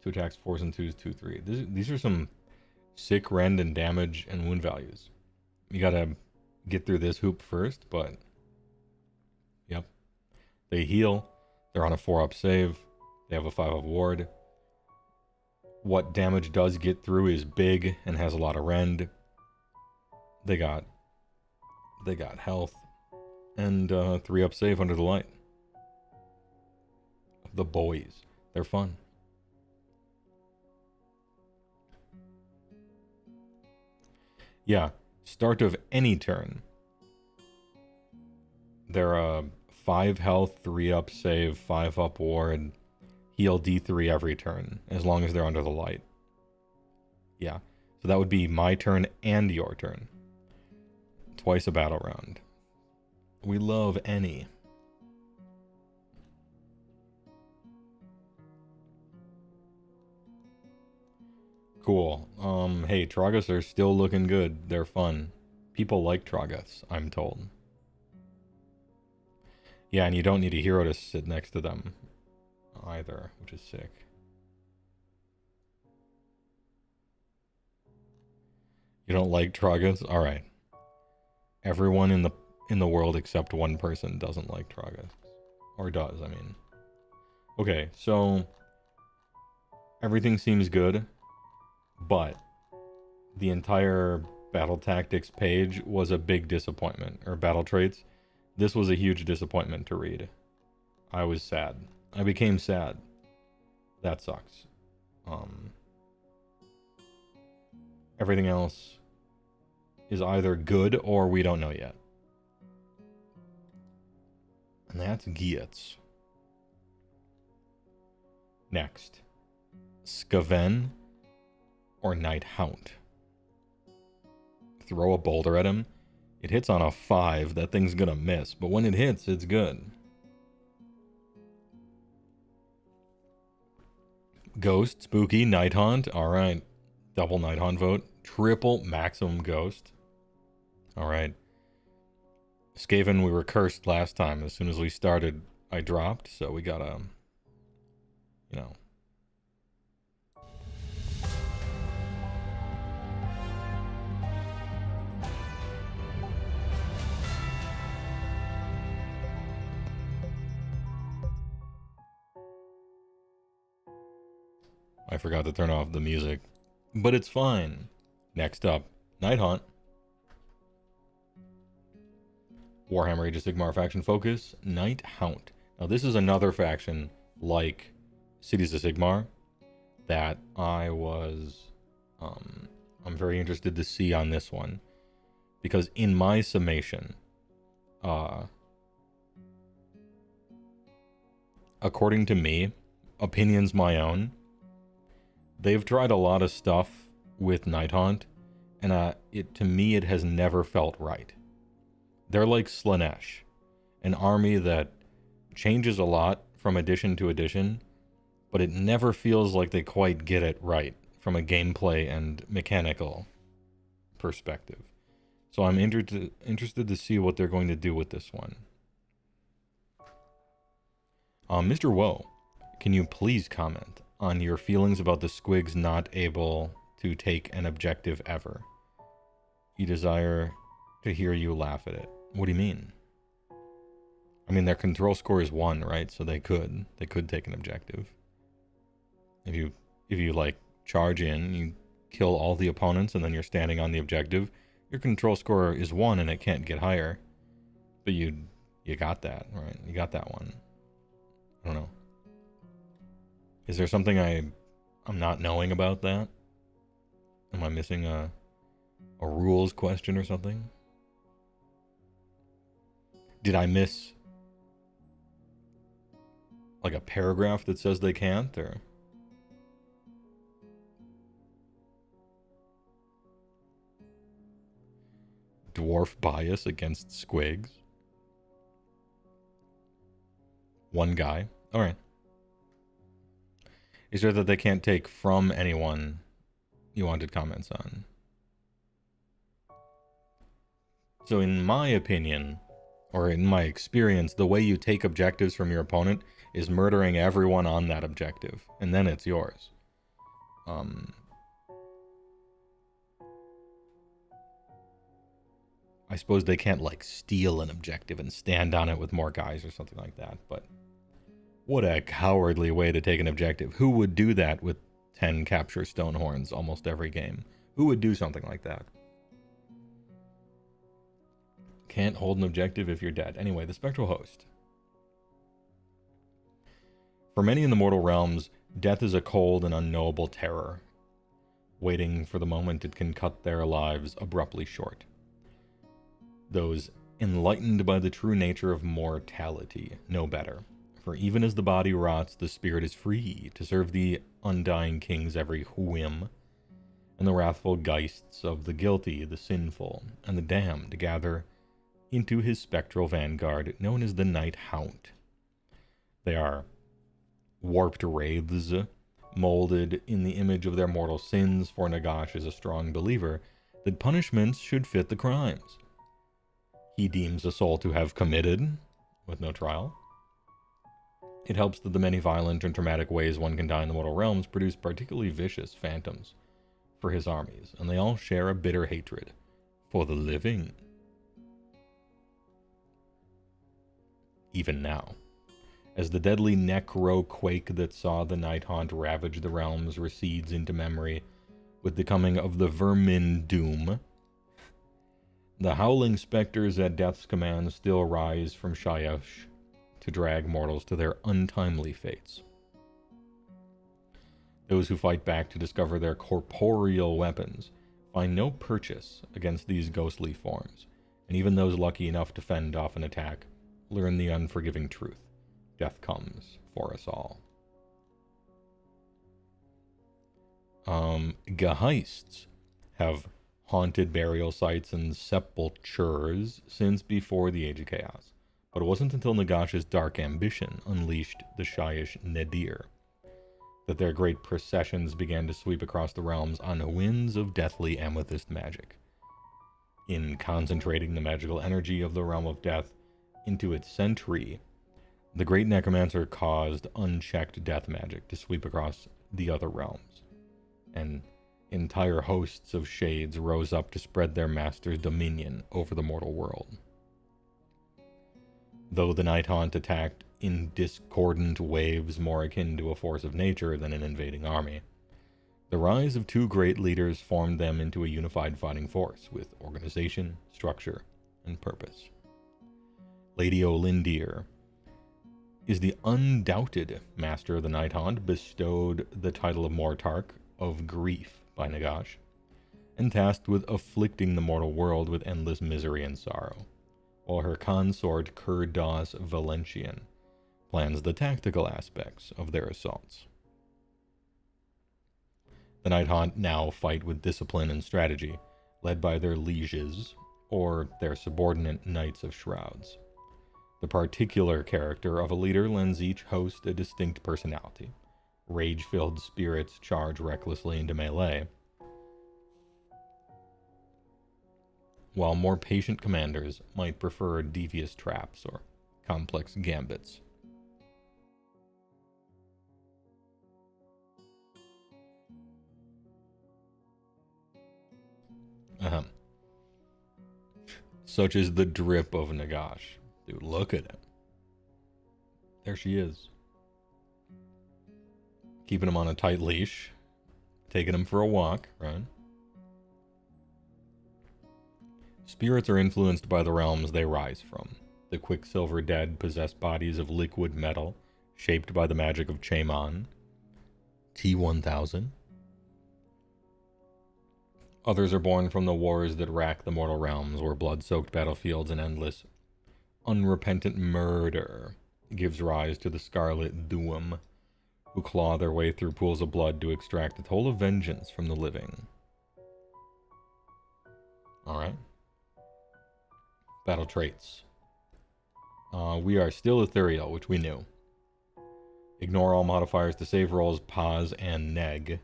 2 attacks, 4s and 2s, 2, 3. These are some sick rend and damage and wound values. You gotta get through this hoop first, but yep. They heal. They're on a 4-up save. They have a 5-up ward. What damage does get through is big and has a lot of rend. They got health and 3-up save under the light. The boys. They're fun. Yeah, start of any turn. They're 5 health, 3-up save, 5-up ward, heal D3 every turn, as long as they're under the light. Yeah, so that would be my turn and your turn. Twice a battle round. We love any. Cool. Hey, Tragas are still looking good. They're fun. People like Tragas, I'm told. Yeah, and you don't need a hero to sit next to them either, which is sick. You don't like Tragas? Alright. Everyone in the world except one person doesn't like Tragas. Or does, I mean. Okay, so everything seems good, but the entire battle tactics page was a big disappointment, or battle traits. This was a huge disappointment to read. I was sad. I became sad. That sucks. Everything else is either good or we don't know yet. And that's Gitz. Next. Skaven or Nighthaunt. Throw a boulder at him. It hits on a 5. That thing's gonna miss. But when it hits, it's good. Ghost, Spooky, Nighthaunt. Alright. Double Nighthaunt vote. Triple maximum Ghost. Alright. Skaven, we were cursed last time. As soon as we started, I dropped. So we gotta, you know. I forgot to turn off the music, but it's fine. Next up, Nighthaunt. Warhammer Age of Sigmar faction focus, Nighthaunt. Now this is another faction like Cities of Sigmar that I was, I'm very interested to see on this one. Because in my summation, according to me, opinions my own, they've tried a lot of stuff with Nighthaunt, and to me it has never felt right. They're like Slaanesh, an army that changes a lot from edition to edition, but it never feels like they quite get it right from a gameplay and mechanical perspective. So I'm interested to see what they're going to do with this one. Mr. Woe, can you please comment on your feelings about the squigs not able to take an objective ever? You desire to hear you laugh at it. What do you mean? I mean, their control score is 1, right? So they could take an objective. If you like charge in, you kill all the opponents, and then you're standing on the objective, your control score is 1 and it can't get higher. But you got that, right? You got that one. I don't know. Is there something I'm not knowing about that? Am I missing a rules question or something? Did I miss like a paragraph that says they can't, or? Dwarf bias against squigs. One guy. All right. Is there that they can't take from anyone you wanted comments on? So in my opinion, or in my experience, the way you take objectives from your opponent is murdering everyone on that objective, and then it's yours. I suppose they can't, like, steal an objective and stand on it with more guys or something like that, but what a cowardly way to take an objective. Who would do that with 10 capture Stonehorns almost every game? Who would do something like that? Can't hold an objective if you're dead. Anyway, the Spectral Host. For many in the mortal realms, death is a cold and unknowable terror, waiting for the moment it can cut their lives abruptly short. Those enlightened by the true nature of mortality know better, for even as the body rots, the spirit is free to serve the undying king's every whim, and the wrathful geists of the guilty, the sinful, and the damned gather into his spectral vanguard, known as the Nighthaunt. They are warped wraiths, molded in the image of their mortal sins, for Nagash is a strong believer that punishments should fit the crimes he deems a soul to have committed, with no trial. It helps that the many violent and traumatic ways one can die in the mortal realms produce particularly vicious phantoms for his armies, and they all share a bitter hatred for the living. Even now, as the deadly necro-quake that saw the Nighthaunt ravage the realms recedes into memory with the coming of the Vermin Doom, the howling specters at Death's command still rise from Shyash to drag mortals to their untimely fates. Those who fight back to discover their corporeal weapons find no purchase against these ghostly forms, and even those lucky enough to fend off an attack learn the unforgiving truth. Death comes for us all. Geheists have haunted burial sites and sepulchres since before the Age of Chaos, but it wasn't until Nagash's dark ambition unleashed the Shyish Nadir that their great processions began to sweep across the realms on winds of deathly amethyst magic. In concentrating the magical energy of the realm of death into its century, the great necromancer caused unchecked death magic to sweep across the other realms, and entire hosts of shades rose up to spread their master's dominion over the mortal world. Though the Nighthaunt attacked in discordant waves more akin to a force of nature than an invading army, the rise of two great leaders formed them into a unified fighting force with organization, structure, and purpose. Lady Olindir is the undoubted master of the Nighthaunt, bestowed the title of Mortarch of Grief by Nagash, and tasked with afflicting the mortal world with endless misery and sorrow, while her consort Kurdos Valentian plans the tactical aspects of their assaults. The Nighthaunt now fight with discipline and strategy, led by their lieges, or their subordinate Knights of Shrouds. The particular character of a leader lends each host a distinct personality. Rage-filled spirits charge recklessly into melee, while more patient commanders might prefer devious traps or complex gambits. Such is the drip of Nagash. Dude, look at it. There she is. Keeping him on a tight leash. Taking him for a walk, right? Spirits are influenced by the realms they rise from. The Quicksilver Dead possess bodies of liquid metal, shaped by the magic of Chaemon. T-1000. Others are born from the wars that rack the mortal realms, where blood-soaked battlefields and endless, unrepentant murder gives rise to the Scarlet Duum, who claw their way through pools of blood to extract a toll of vengeance from the living. Alright. Battle traits. We are still ethereal, which we knew. Ignore all modifiers to save rolls, pause, and neg.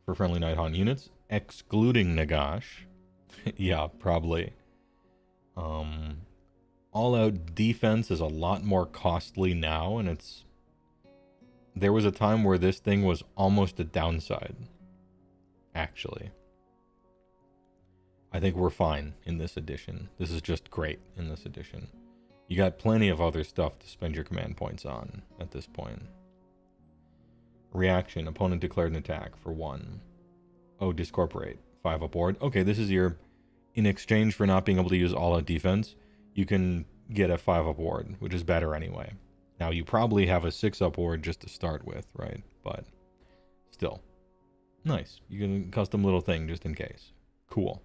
For friendly Nighthaunt units, excluding Nagash. Yeah, probably. All-out defense is a lot more costly now, and it's... There was a time where this thing was almost a downside. Actually. I think we're fine in this edition. This is just great in this edition. You got plenty of other stuff to spend your command points on at this point. Reaction. Opponent declared an attack for 1. Oh, discorporate. 5 aboard. Okay, this is your... In exchange for not being able to use all-out defense, you can get a 5 aboard, which is better anyway. Now, you probably have a 6 aboard just to start with, right? But still. Nice. You can custom little thing just in case. Cool.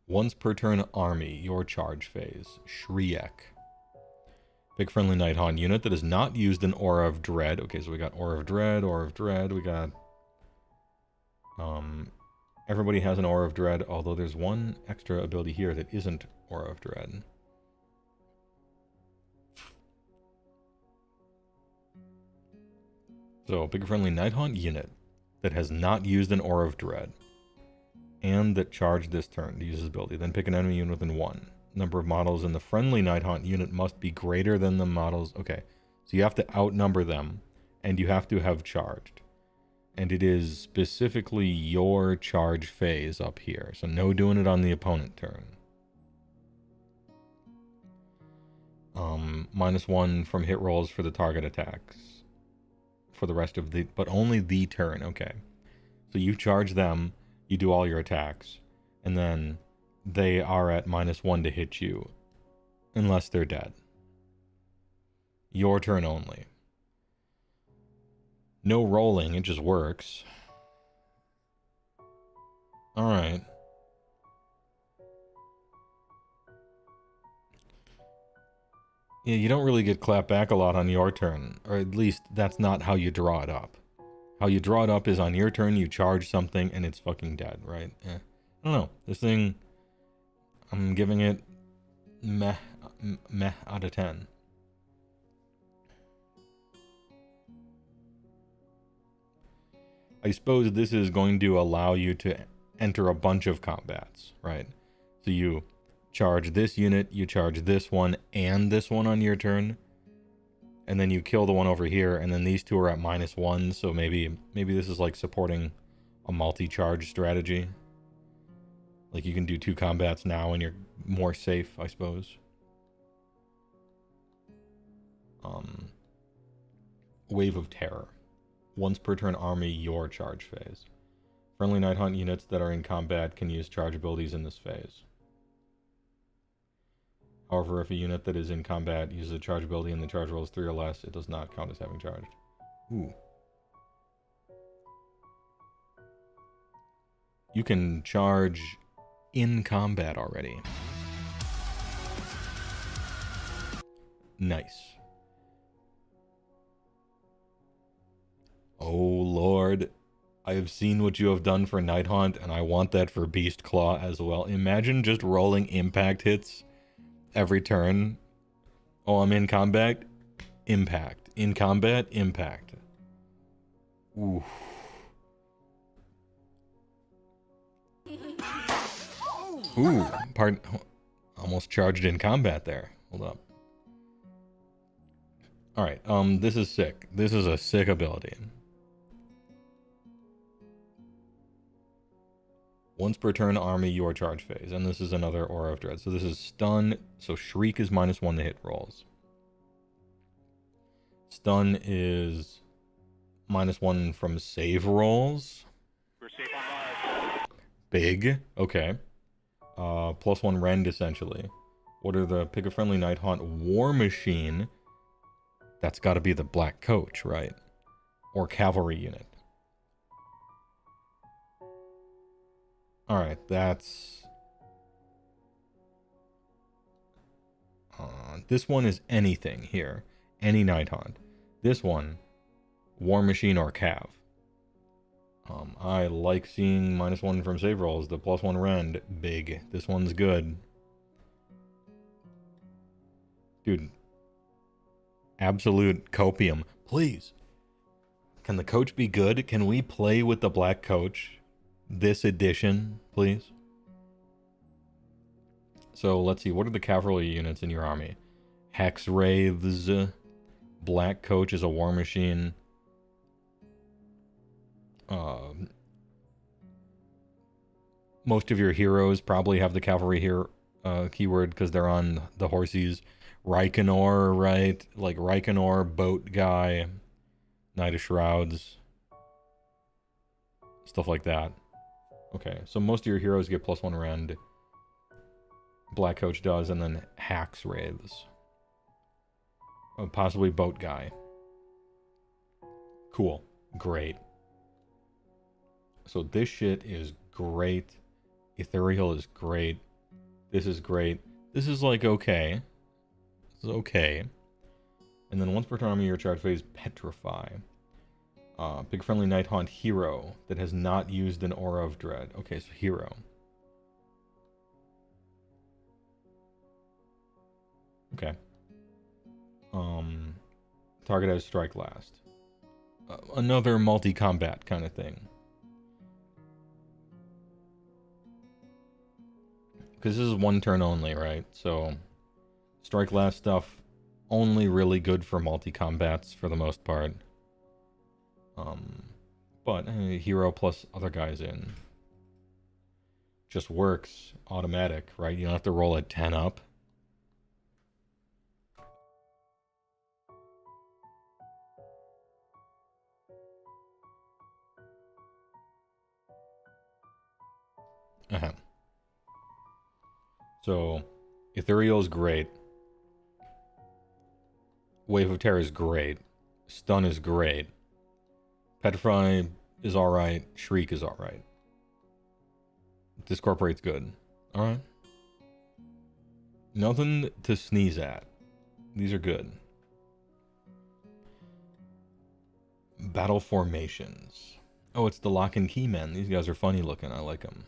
Once per turn army, your charge phase. Shriek. Pick friendly Nighthaunt unit that has not used an Aura of Dread. Okay, so we got Aura of Dread, Aura of Dread. We got... Everybody has an Aura of Dread, although there's one extra ability here that isn't Aura of Dread. So, pick a friendly Nighthaunt unit that has not used an Aura of Dread, and that charged this turn to use his ability. Then pick an enemy unit within 1. Number of models in the friendly Nighthaunt unit must be greater than the models... Okay, so you have to outnumber them, and you have to have charged. And it is specifically your charge phase up here. So no doing it on the opponent turn. -1 from hit rolls for the target attacks. For the rest of the... But only the turn, okay. So you charge them, you do all your attacks, and then they are at -1 to hit you. Unless they're dead. Your turn only. No rolling, it just works. Alright. Yeah, you don't really get clapped back a lot on your turn. Or at least, that's not how you draw it up. How you draw it up is on your turn, you charge something, and it's fucking dead, right? I don't know. This thing... I'm giving it... meh out of 10. I suppose this is going to allow you to enter a bunch of combats, right? So you charge this unit, you charge this one and this one on your turn, and then you kill the one over here, and then these two are at -1, so maybe this is like supporting a multi-charge strategy. Like you can do 2 combats now and you're more safe, I suppose. Wave of Terror. Once per turn army, your charge phase. Friendly Nighthaunt units that are in combat can use charge abilities in this phase. However, if a unit that is in combat uses a charge ability and the charge roll is 3 or less, it does not count as having charged. Ooh. You can charge in combat already. Nice. Oh Lord, I have seen what you have done for Nighthaunt, and I want that for Beast Claw as well. Imagine just rolling impact hits every turn. Oh, I'm in combat? Impact. In combat? Impact. Ooh. Ooh, almost charged in combat there. Hold up. Alright, this is sick. This is a sick ability. Once per turn, army your charge phase. And this is another Aura of Dread. So this is stun. So Shriek is -1 to hit rolls. Stun is -1 from save rolls. We're safe on Mars. Big. Okay. +1 rend, essentially. What are the pick a friendly Nighthaunt War Machine? That's got to be the Black Coach, right? Or cavalry unit. Alright, that's... this one is anything here. Any Nighthaunt. This one, War Machine or Cav. I like seeing -1 from save rolls. The +1 rend, big. This one's good. Dude. Absolute copium. Please. Can the coach be good? Can we play with the Black Coach this edition, please? So let's see. What are the cavalry units in your army? Hex Wraiths. Black Coach is a War Machine. Most of your heroes probably have the cavalry here keyword because they're on the horses. Reikenor, right? Like Reikenor, boat guy, Knight of Shrouds, stuff like that. Okay, so most of your heroes get +1 rend. Black Coach does, and then Hacks Wraiths. Possibly boat guy. Cool. Great. So this shit is great. Ethereal is great. This is great. This is like okay. This is okay. And then once per turn army, your charge phase, Petrify. Big friendly Nighthaunt hero that has not used an Aura of Dread. Okay, so hero. Okay. Target has strike last. Another multi-combat kind of thing. Because this is one turn only, right? So, strike last stuff only really good for multi-combats for the most part. But hero plus other guys in. Just works automatic, right? You don't have to roll a 10 up. So, Ethereal is great. Wave of Terror is great. Stun is great. Petrify is alright. Shriek is alright. Discorporate's good. Alright. Nothing to sneeze at. These are good. Battle formations. Oh, it's the Lock and Key men. These guys are funny looking. I like them.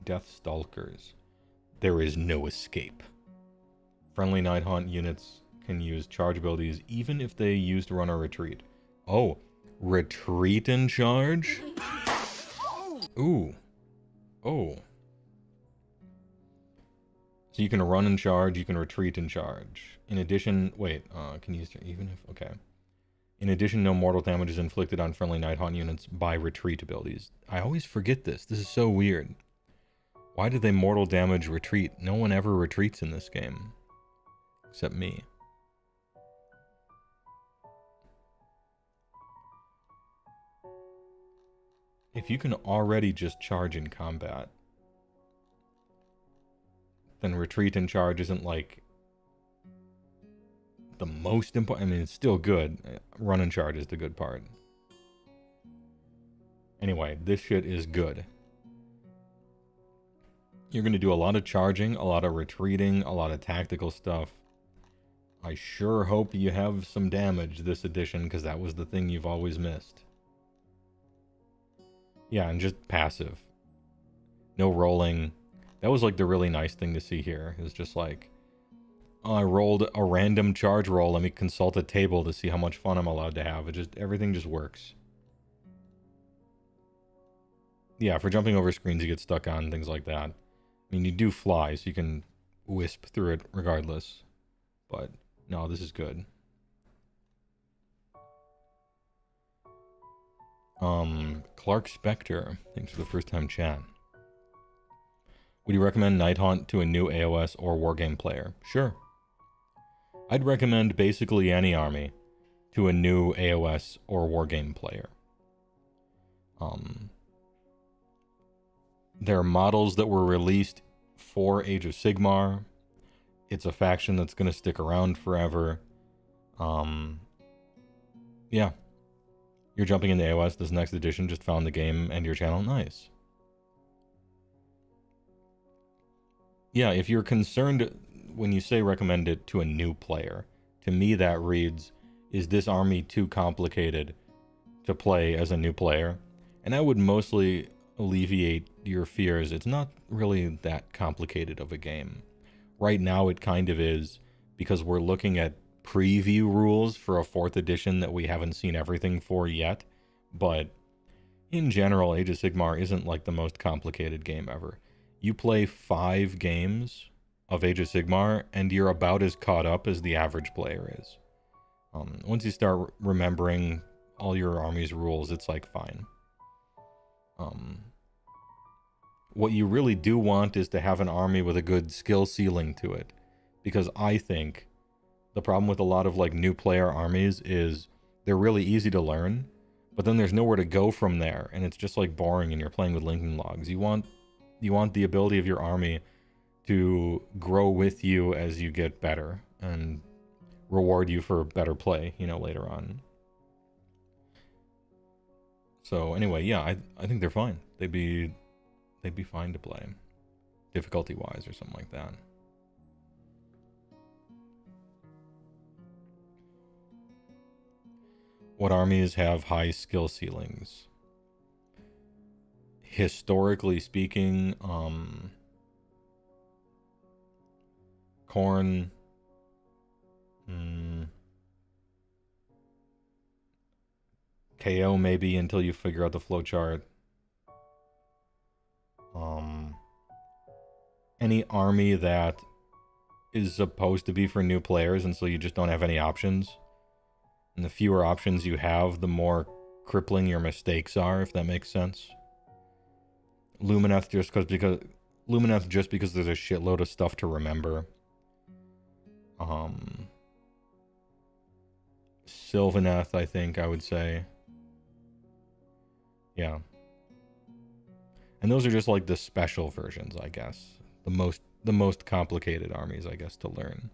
Death Stalkers. There is no escape. Friendly Nighthaunt units can use charge abilities even if they use to run or retreat. Oh, retreat and charge? Ooh. Oh. So you can run and charge, you can retreat and charge. In addition, wait, can you use even if, okay. In addition, no mortal damage is inflicted on friendly Nighthaunt units by retreat abilities. I always forget this. This is so weird. Why do they mortal damage retreat? No one ever retreats in this game. Except me. If you can already just charge in combat, then retreat and charge isn't like the most important. I mean, it's still good. Run and charge is the good part. Anyway, this shit is good. You're going to do a lot of charging, a lot of retreating, a lot of tactical stuff. I sure hope you have some damage this edition, because that was the thing you've always missed. Yeah, and just passive. No rolling. That was like the really nice thing to see here. It was just like, oh, I rolled a random charge roll. Let me consult a table to see how much fun I'm allowed to have. It just, everything just works. Yeah, for jumping over screens you get stuck on, things like that. I mean, you do fly, so you can wisp through it regardless. But, no, this is good. Clark Spectre, thanks for the first time chat. Would you recommend Nighthaunt to a new AoS or wargame player? Sure. I'd recommend basically any army to a new AoS or wargame player. There are models that were released for Age of Sigmar. It's a faction that's going to stick around forever. Yeah. You're jumping into AoS this next edition, just found the game and your channel. Nice. Yeah, if you're concerned when you say recommend it to a new player, to me that reads, is this army too complicated to play as a new player? And I would mostly alleviate your fears. It's not really that complicated of a game. Right now it kind of is, because we're looking at preview rules for a 4th edition that we haven't seen everything for yet. But in general, Age of Sigmar isn't like the most complicated game ever. You play 5 games of Age of Sigmar and you're about as caught up as the average player is. Once you start remembering all your army's rules, it's like fine. What you really do want is to have an army with a good skill ceiling to it, because I think the problem with a lot of like new player armies is they're really easy to learn, but then there's nowhere to go from there, and it's just like boring and you're playing with linking logs. You want the ability of your army to grow with you as you get better and reward you for better play, you know, later on. So anyway, yeah, I think they're fine. They'd be fine to play, difficulty-wise or something like that. What armies have high skill ceilings? Historically speaking, Khorne, KO maybe until you figure out the flowchart. Any army that is supposed to be for new players, and so you just don't have any options. And the fewer options you have, the more crippling your mistakes are, if that makes sense. Lumineth just because there's a shitload of stuff to remember. Sylvaneth, I think I would say. Yeah. And those are just like the special versions, I guess. The most complicated armies, I guess, to learn.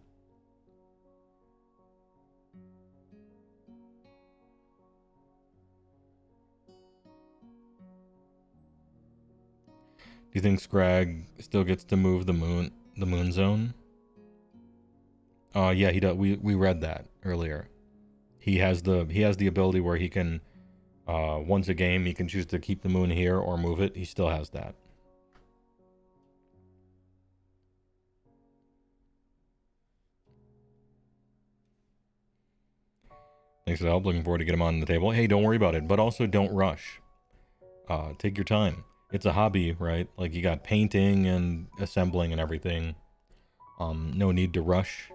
Do you think Scrag still gets to move the moon zone? Yeah, he does. We read that earlier. He has the ability where he can once a game he can choose to keep the moon here or move it. He still has that. Thanks for the help. Looking forward to get him on the table. Hey, don't worry about it, but also don't rush. Take your time. It's a hobby, right? Like, you got painting and assembling and everything. No need to rush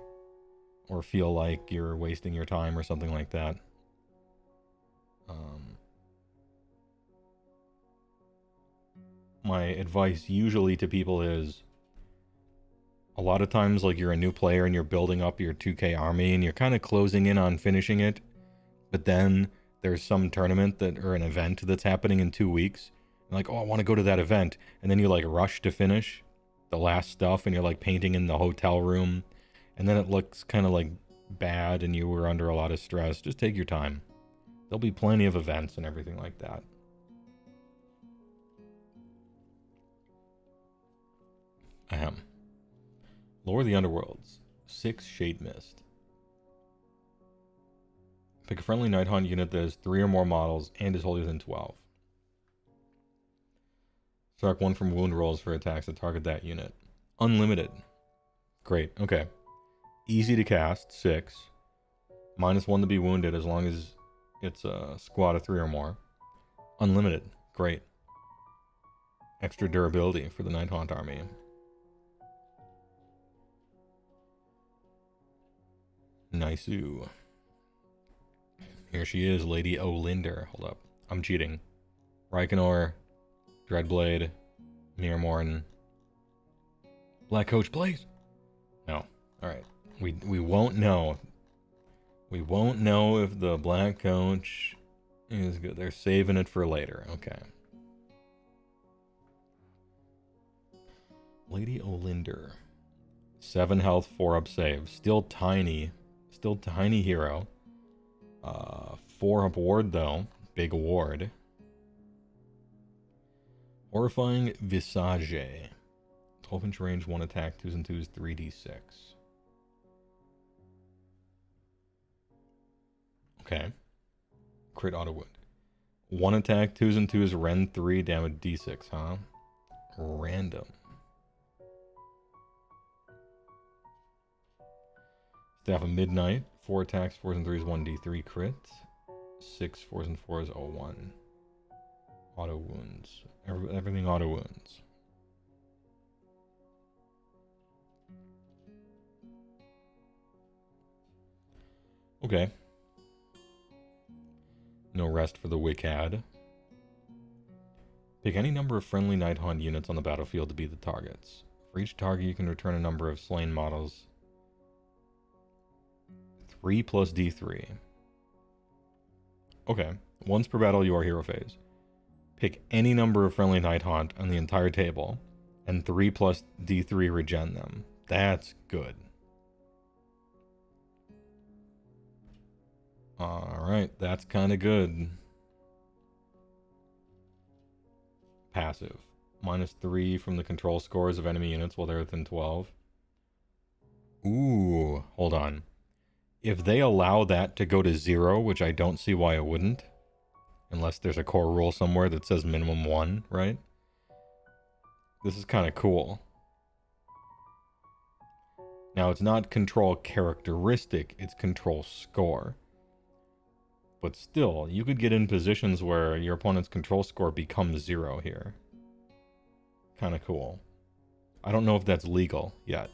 or feel like you're wasting your time or something like that. My advice usually to people is, a lot of times, like, you're a new player and you're building up your 2K army and you're kind of closing in on finishing it, but then there's some tournament or an event that's happening in 2 weeks. Like, oh, I want to go to that event, and then you like rush to finish the last stuff and you're like painting in the hotel room, and then it looks kind of like bad and you were under a lot of stress. Just take your time. There'll be plenty of events and everything like that. Lower the Underworlds. 6 Shade Mist. Pick a friendly Nighthaunt unit that has 3 or more models and is wholly within 12. Subtract 1 from wound rolls for attacks that target that unit. Unlimited. Great, okay. Easy to cast, 6. -1 to be wounded as long as it's a squad of 3 or more. Unlimited, great. Extra durability for the Nighthaunt army. Nice-oo. Here she is, Lady Olinder. Hold up. I'm cheating. Reikenor, Dreadblade, Mirmorn. Black Coach, please! No. Alright. We won't know. We won't know if the Black Coach is good. They're saving it for later. Okay. Lady Olinder. 7 health, 4 up save. Still tiny. Still tiny hero. 4 up ward though. Big ward. Horrifying Visage. 12-inch range, 1 attack, 2s and 2s, 3d6. Okay. Crit auto wound. 1 attack, 2s and 2s, rend 3, damage d6, huh? Random. Staff of Midnight. 4 attacks, 4s and 3s, 1d3 crit. 6 4s and 4s, 01. Auto wounds. Everything auto wounds. Okay. No rest for the Wickad. Pick any number of friendly Nighthaunt units on the battlefield to be the targets. For each target, you can return a number of slain models. 3 plus D3. Okay. Once per battle, you are hero phase. Pick any number of friendly Nighthaunt on the entire table, and 3 plus D3 regen them. That's good. Alright, that's kind of good. Passive. -3 from the control scores of enemy units while they're within 12. Ooh, hold on. If they allow that to go to 0, which I don't see why it wouldn't, unless there's a core rule somewhere that says minimum 1, right? This is kind of cool. Now, it's not control characteristic, it's control score. But still, you could get in positions where your opponent's control score becomes 0 here. Kind of cool. I don't know if that's legal yet,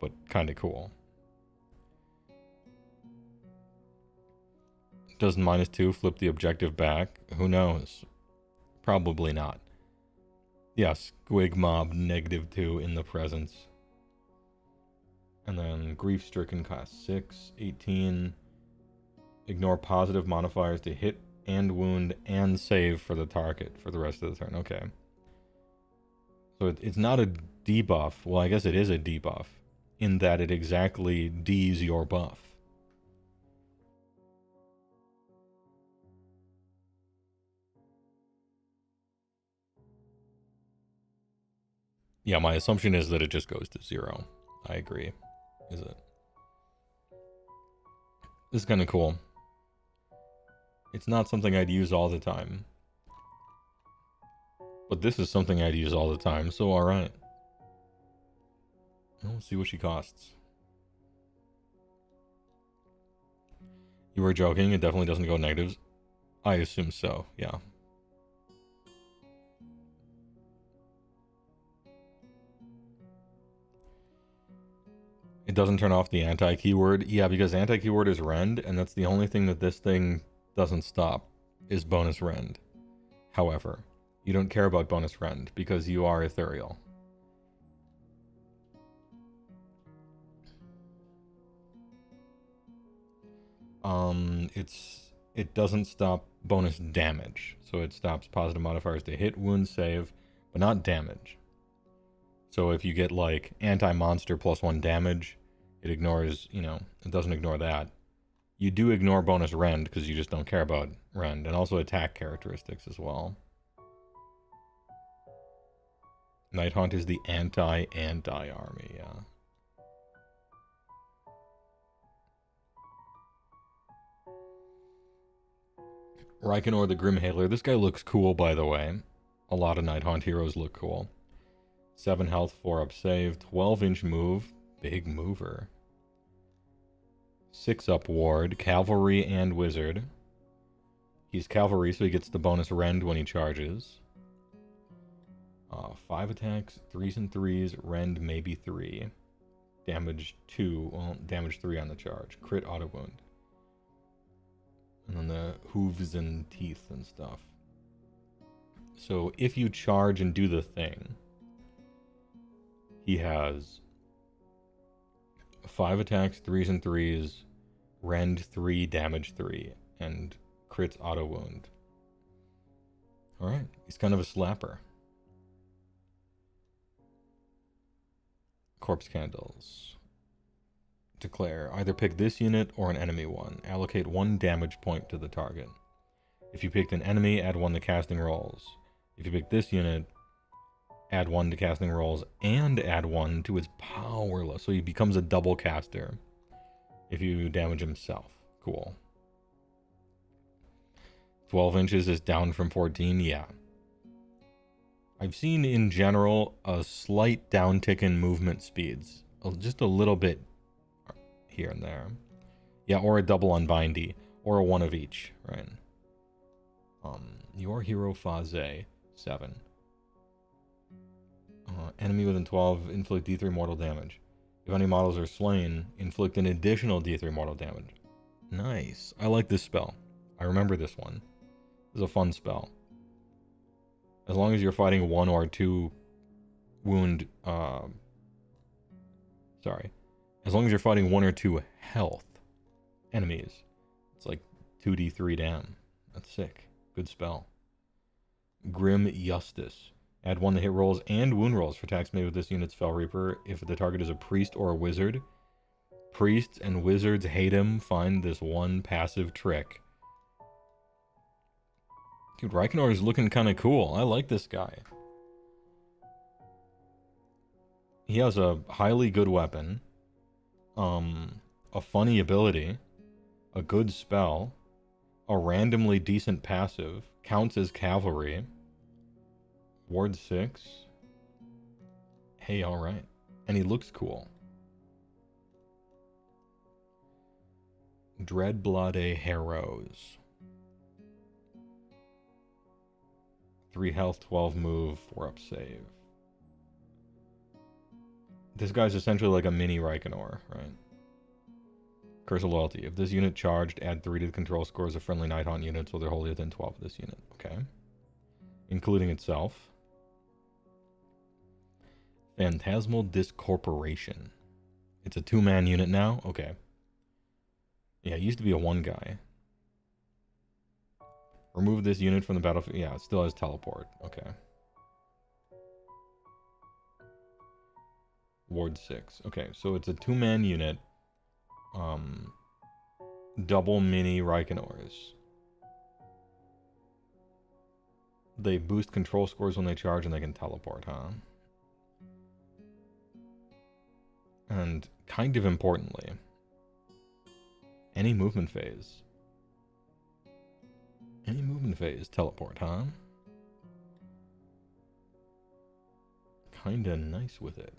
but kind of cool. Does -2 flip the objective back? Who knows? Probably not. Yes, Squig Mob -2 in the presence. And then Grief Stricken cost 6, 18. Ignore positive modifiers to hit and wound and save for the target for the rest of the turn. Okay. So it's not a debuff. Well, I guess it is a debuff in that it exactly Ds your buff. Yeah, my assumption is that it just goes to 0. I agree. Is it? This is kind of cool. It's not something I'd use all the time. But this is something I'd use all the time, so alright. We'll see what she costs. You were joking, it definitely doesn't go negatives. I assume so, yeah. It doesn't turn off the anti-keyword. Yeah, because anti-keyword is rend, and that's the only thing that this thing doesn't stop, is bonus rend. However, you don't care about bonus rend, because you are ethereal. It doesn't stop bonus damage. So it stops positive modifiers to hit, wound, save, but not damage. So if you get like anti-monster +1 damage, it ignores, you know, it doesn't ignore that. You do ignore bonus rend because you just don't care about rend, and also attack characteristics as well. Nighthaunt is the anti-army, yeah. Reikenor the Grimhailer. This guy looks cool, by the way. A lot of Nighthaunt heroes look cool. 7 health, 4 up save, 12-inch move. Big mover. 6 up ward, cavalry and wizard. He's cavalry, so he gets the bonus rend when he charges. 5 attacks, 3s and 3s, rend maybe 3. Damage 2, well, damage 3 on the charge. Crit auto wound. And then the hooves and teeth and stuff. So if you charge and do the thing, he has 5 attacks, 3s and 3s, rend 3, damage 3, and crits auto wound. Alright, he's kind of a slapper. Corpse candles. Declare, either pick this unit or an enemy one. Allocate 1 damage point to the target. If you picked an enemy, add 1 to casting rolls. If you pick this unit, add 1 to casting rolls and add 1 to his power level. So he becomes a double caster if you damage himself. Cool. 12 inches is down from 14, yeah. I've seen in general a slight downtick in movement speeds. Just a little bit here and there. Yeah, or a double unbindy. Or a 1 of each, right? Your hero Faze, 7. Enemy within 12, inflict D3 mortal damage. If any models are slain, inflict an additional D3 mortal damage. Nice. I like this spell. I remember this one. This is a fun spell. As long as you're fighting 1 or 2 wound... sorry. As long as you're fighting 1 or 2 health enemies, it's like 2d3 dam. That's sick. Good spell. Grim Justice. Add 1 to hit rolls and wound rolls for attacks made with this unit's Fell Reaper if the target is a priest or a wizard. Priests and wizards hate him. Find this one passive trick. Dude, Reikenor is looking kind of cool. I like this guy. He has a highly good weapon. A funny ability. A good spell. A randomly decent passive. Counts as cavalry. Ward 6. Hey, alright. And he looks cool. Dreadblood Heroes. 3 health, 12 move, 4 up save. This guy's essentially like a mini Reikenor, right? Curse of Loyalty. If this unit charged, add 3 to the control scores of friendly Nighthaunt units, so they're wholly within 12 of this unit. Okay. Including itself. Phantasmal Discorporation. It's a 2-man unit now? Okay. Yeah, it used to be a 1 guy. Remove this unit from the battlefield. Yeah, it still has teleport. Okay. Ward 6. Okay, so it's a 2-man unit. Double mini Reikenors. They boost control scores when they charge and they can teleport, huh? And kind of importantly, any movement phase. Any movement phase teleport, huh? Kinda nice with it.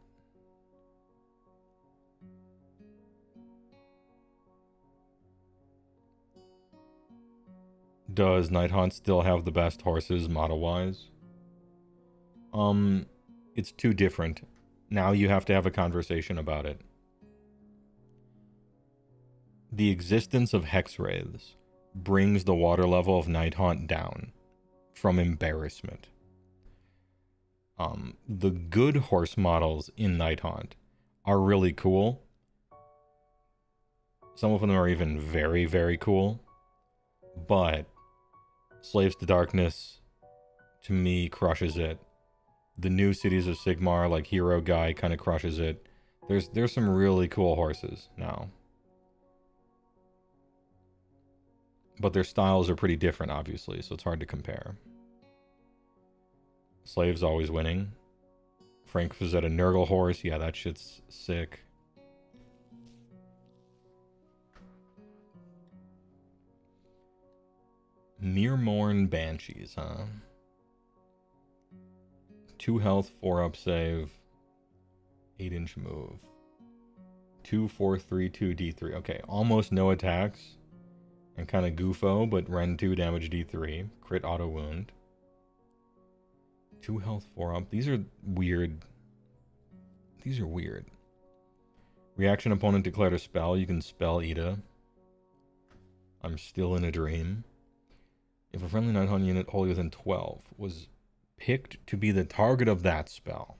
Does Nighthaunt still have the best horses model-wise? It's too different. Now you have to have a conversation about it. The existence of Hex Wraiths brings the water level of Nighthaunt down from embarrassment. The good horse models in Nighthaunt are really cool. Some of them are even very, very cool. But Slaves to Darkness, to me, crushes it. The new Cities of Sigmar, like Hero Guy, kind of crushes it. There's some really cool horses now. But their styles are pretty different, obviously, so it's hard to compare. Slave's always winning. Frank was at a Nurgle horse. Yeah, that shit's sick. Mirmorn Banshees, huh? 2 health, 4 up save, 8-inch move. 2, 4, 3, 2, D3. Okay, almost no attacks. And kind of goofo, but Ren 2 damage D3. Crit auto wound. 2 health, 4 up. These are weird. These are weird. Reaction opponent declared a spell. You can spell Ida. I'm still in a dream. If a friendly Nighthaunt unit wholly within 12 was picked to be the target of that spell.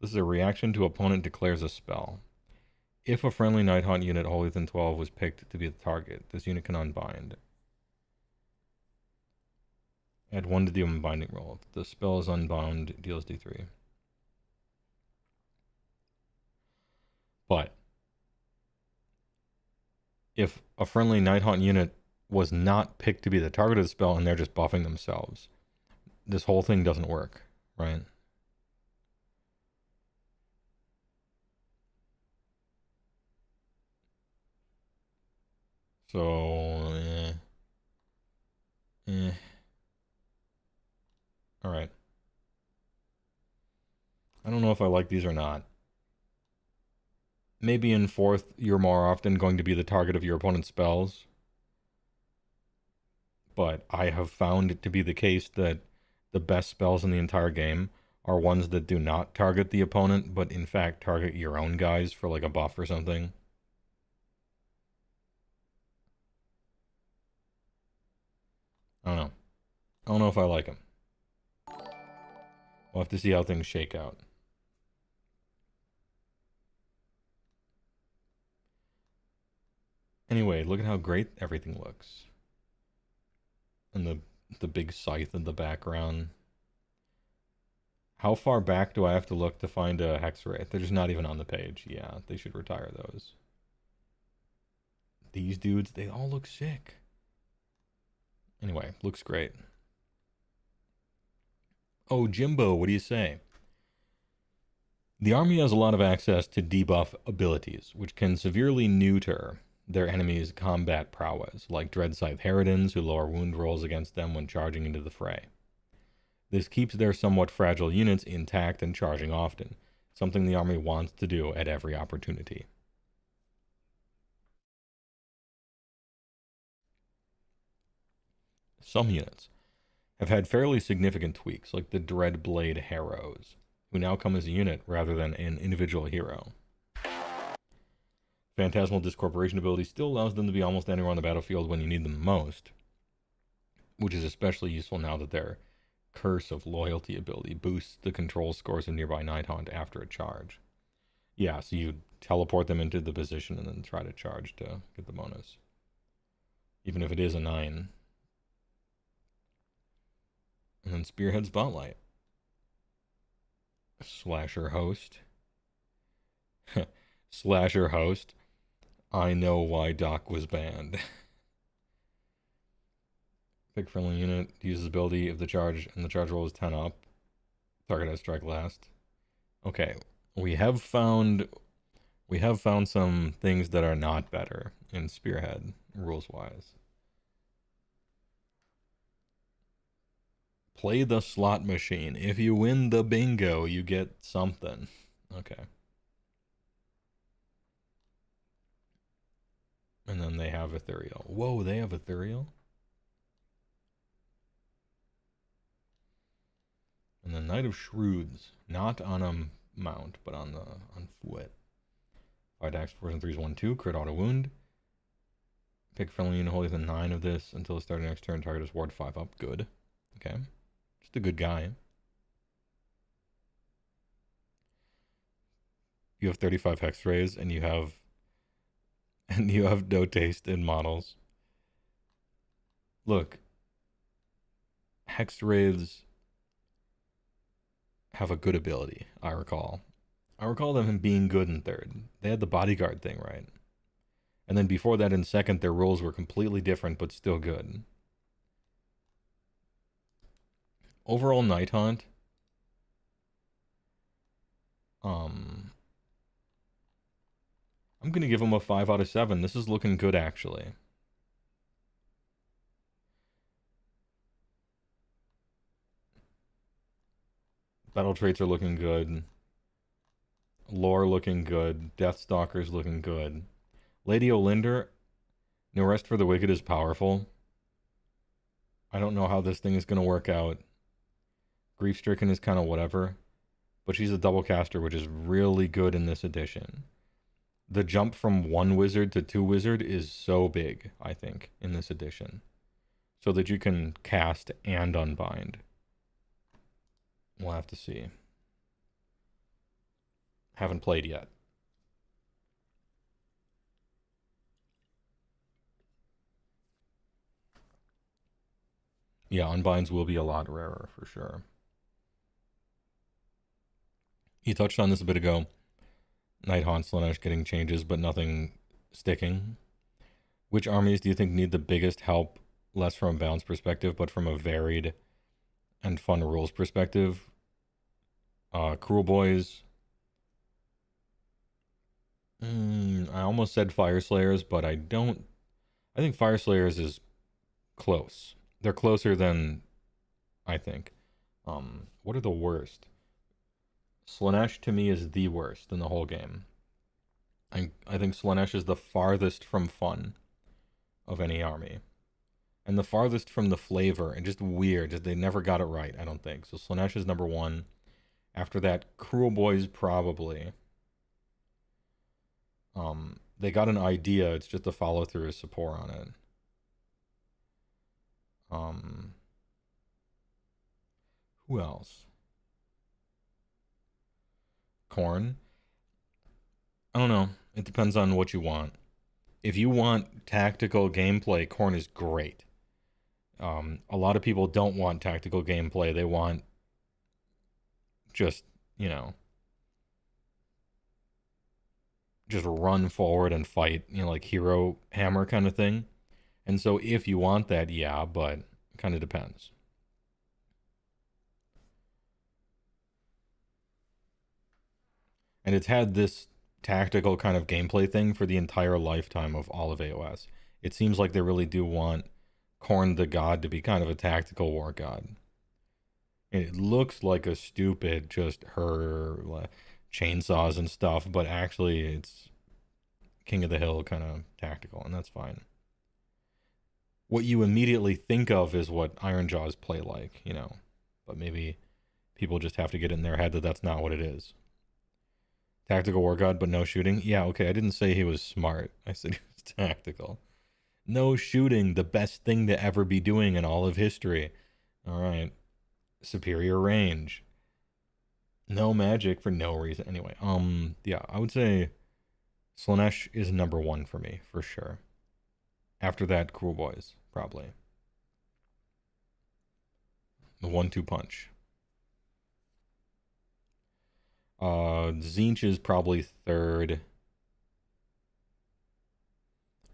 This is a reaction to opponent declares a spell. If a friendly Nighthaunt unit wholly within 12 was picked to be the target, this unit can unbind. Add 1 to the unbinding roll. If the spell is unbound, it deals D3. But if a friendly Nighthaunt unit was not picked to be the target of the spell and they're just buffing themselves, this whole thing doesn't work, right? So, Alright. I don't know if I like these or not. Maybe in 4th, you're more often going to be the target of your opponent's spells. But I have found it to be the case that the best spells in the entire game are ones that do not target the opponent, but in fact target your own guys for like a buff or something. I don't know. I don't know if I like them. We'll have to see how things shake out. Anyway, look at how great everything looks. And the big scythe in the background. How far back do I have to look to find a Hex Wraith? They're just not even on the page. Yeah, they should retire those. These dudes, they all look sick. Anyway, looks great. Oh, Jimbo, what do you say? The army has a lot of access to debuff abilities, which can severely neuter their enemies' combat prowess, like Dread Scythe Harridans, who lower wound rolls against them when charging into the fray. This keeps their somewhat fragile units intact and charging often, something the army wants to do at every opportunity. Some units have had fairly significant tweaks, like the Dreadblade Harrows, who now come as a unit rather than an individual hero. Phantasmal Discorporation ability still allows them to be almost anywhere on the battlefield when you need them the most, which is especially useful now that their Curse of Loyalty ability boosts the control scores of nearby Nighthaunt after a charge. Yeah, so you teleport them into the position and then try to charge to get the bonus. Even if it is a 9. And then Spearhead Spotlight. Slasher Host. Slasher Host. I know why Doc was banned. Pick friendly unit, uses ability if the charge and the charge roll is 10 up. Target has strike last. Okay, we have found some things that are not better in Spearhead, rules-wise. Play the slot machine. If you win the bingo, you get something. Okay. And then they have Ethereal. Whoa, they have Ethereal? And then Knight of Shrewds. Not on a mount, but on foot. 5 attacks, 4s and 3s, 1, 2. Crit auto wound. Pick friendly unit wholly within 9 of this until the start of next turn. Target is ward 5 up. Good. Okay. Just a good guy. You have 35 hex rays and you have no taste in models. Look, Hex Wraiths have a good ability, I recall. I recall them being good in 3rd. They had the bodyguard thing, right? And then before that in 2nd, their rules were completely different, but still good. Overall Nighthaunt, I'm going to give him a 5 out of 7. This is looking good, actually. Battle traits are looking good. Lore looking good. Deathstalker's looking good. Lady Olinder, No Rest for the Wicked is powerful. I don't know how this thing is going to work out. Grief-stricken is kind of whatever. But she's a double caster, which is really good in this edition. The jump from 1 wizard to 2 wizard is so big, I think, in this edition. So that you can cast and unbind. We'll have to see. Haven't played yet. Yeah, unbinds will be a lot rarer for sure. You touched on this a bit ago. Nighthaunt, Slaanesh getting changes, but nothing sticking. Which armies do you think need the biggest help, less from a balance perspective, but from a varied and fun rules perspective? Cruel Boys. I almost said Fire Slayers, but I don't. I think Fire Slayers is close. They're closer than I think. What are the worst? Slaanesh to me is the worst in the whole game. I think Slaanesh is the farthest from fun of any army. And the farthest from the flavor, and just weird. They never got it right, I don't think. So Slaanesh is number 1. After that, Cruel Boys probably. They got an idea, it's just the follow-through is support on it. Who else? Khorne. I don't know. It depends on what you want. If you want tactical gameplay, Khorne is great. A lot of people don't want tactical gameplay. They want just, you know, just run forward and fight, you know, like hero hammer kind of thing. And so if you want that, yeah, but it kind of depends. And it's had this tactical kind of gameplay thing for the entire lifetime of all of AoS. It seems like they really do want Khorne the God to be kind of a tactical war god. And it looks like a stupid, just her chainsaws and stuff, but actually it's King of the Hill kind of tactical, and that's fine. What you immediately think of is what Ironjaw's play like, you know, but maybe people just have to get in their head that that's not what it is. Tactical war god, but no shooting? Yeah, okay, I didn't say he was smart. I said he was tactical. No shooting, the best thing to ever be doing in all of history. All right. Superior range. No magic for no reason. Anyway, yeah, I would say Slaanesh is number 1 for me, for sure. After that, Cruel Boys, probably. The 1-2 punch. Tzeentch is probably 3rd.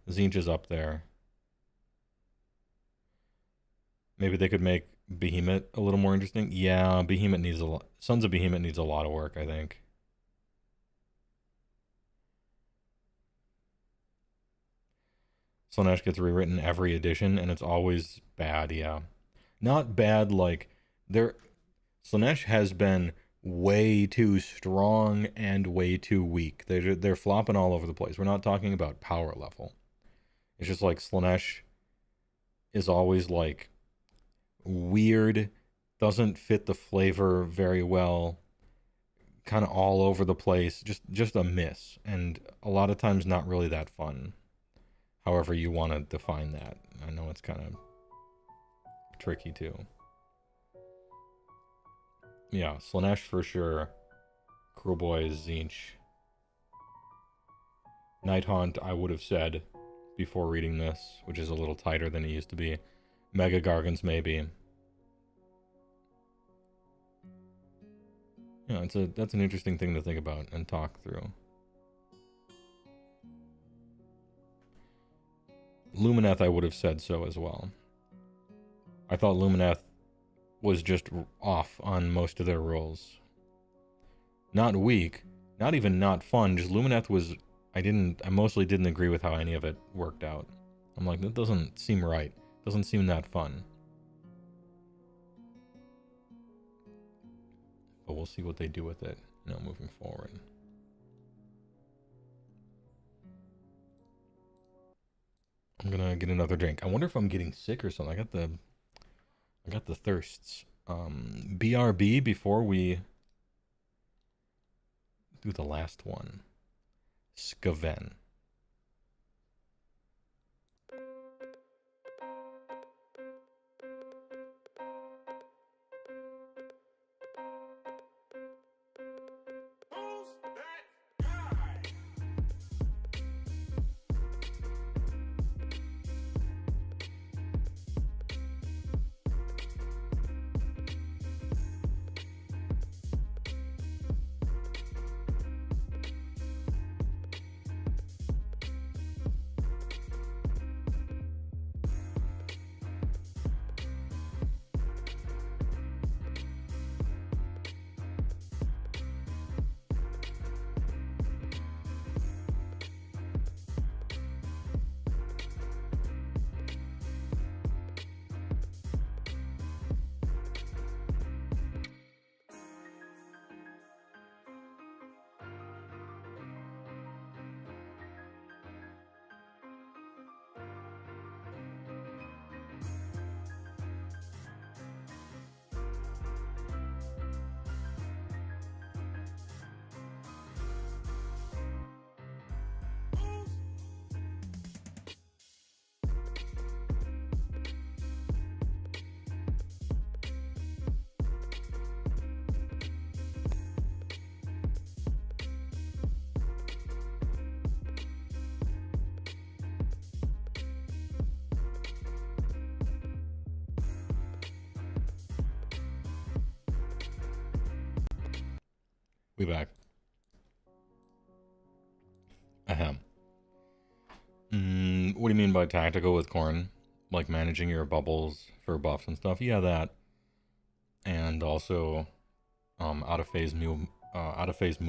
Tzeentch is up there. Maybe they could make Behemoth a little more interesting. Yeah, Behemoth needs a lot. Sons of Behemoth needs a lot of work, I think. Slaanesh gets rewritten every edition, and it's always bad, yeah. Not bad like... Slaanesh has been way too strong and way too weak. They're flopping all over the place. We're not talking about power level. It's just like Slaanesh is always like weird, doesn't fit the flavor very well, kind of all over the place, just a miss, and a lot of times not really that fun. However you want to define that. I know it's kind of tricky too. Yeah, Slaanesh for sure. Cruel Boys, Tzeentch. Nighthaunt, I would have said before reading this, which is a little tighter than it used to be. Mega Gargants, maybe. Yeah, that's an interesting thing to think about and talk through. Lumineth, I would have said so as well. I thought Lumineth was just off on most of their rules. Not weak, not even not fun, just Lumineth was I mostly didn't agree with how any of it worked out. I'm like, that doesn't seem right. Doesn't seem that fun. But we'll see what they do with it, moving forward. I'm gonna get another drink. I wonder if I'm getting sick or something. I got the thirsts. BRB before we do the last one. Skaven. We back. Ahem. What do you mean by tactical with Corn? Like managing your bubbles for buffs and stuff? Yeah, that. And also, out of phase movement. Out of phase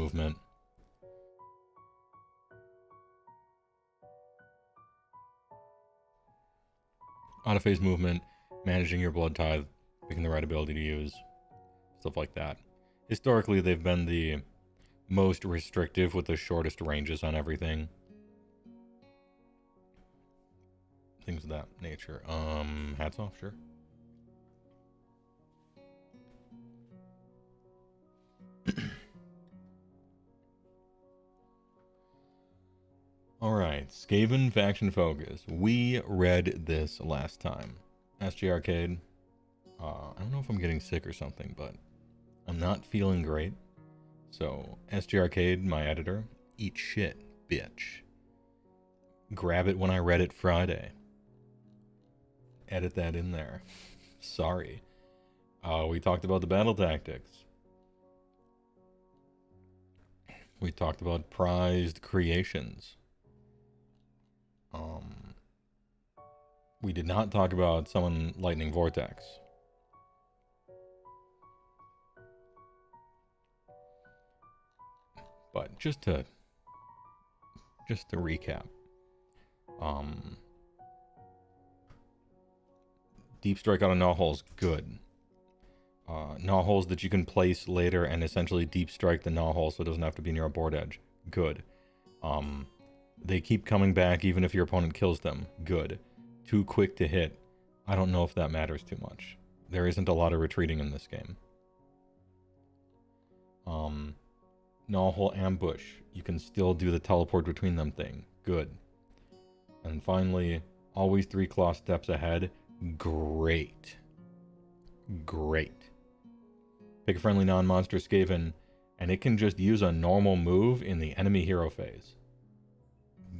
movement, managing your blood tithe, picking the right ability to use, stuff like that. Historically, they've been the most restrictive with the shortest ranges on everything. Things of that nature. Hats off, sure. Alright, Skaven Faction Focus. We read this last time. SG Arcade. I don't know if I'm getting sick or something, but I'm not feeling great. So, SG Arcade, my editor, eat shit, bitch. Grab it when I read it Friday. Edit that in there. Sorry. We talked about the battle tactics. We talked about prized creations. We did not talk about Summon Lightning Vortex. But just to recap, Deep Strike on a Gnaw Hole's good. Gnaw Holes that you can place later and essentially Deep Strike the Gnaw Hole so it doesn't have to be near a board edge. Good. They keep coming back even if your opponent kills them. Good. Too quick to hit. I don't know if that matters too much. There isn't a lot of retreating in this game. Gnaw Hole Ambush. You can still do the teleport between them thing. Good. And finally, always 3 claw steps ahead. Great. Great. Pick a friendly non-monster Skaven, and it can just use a normal move in the enemy hero phase.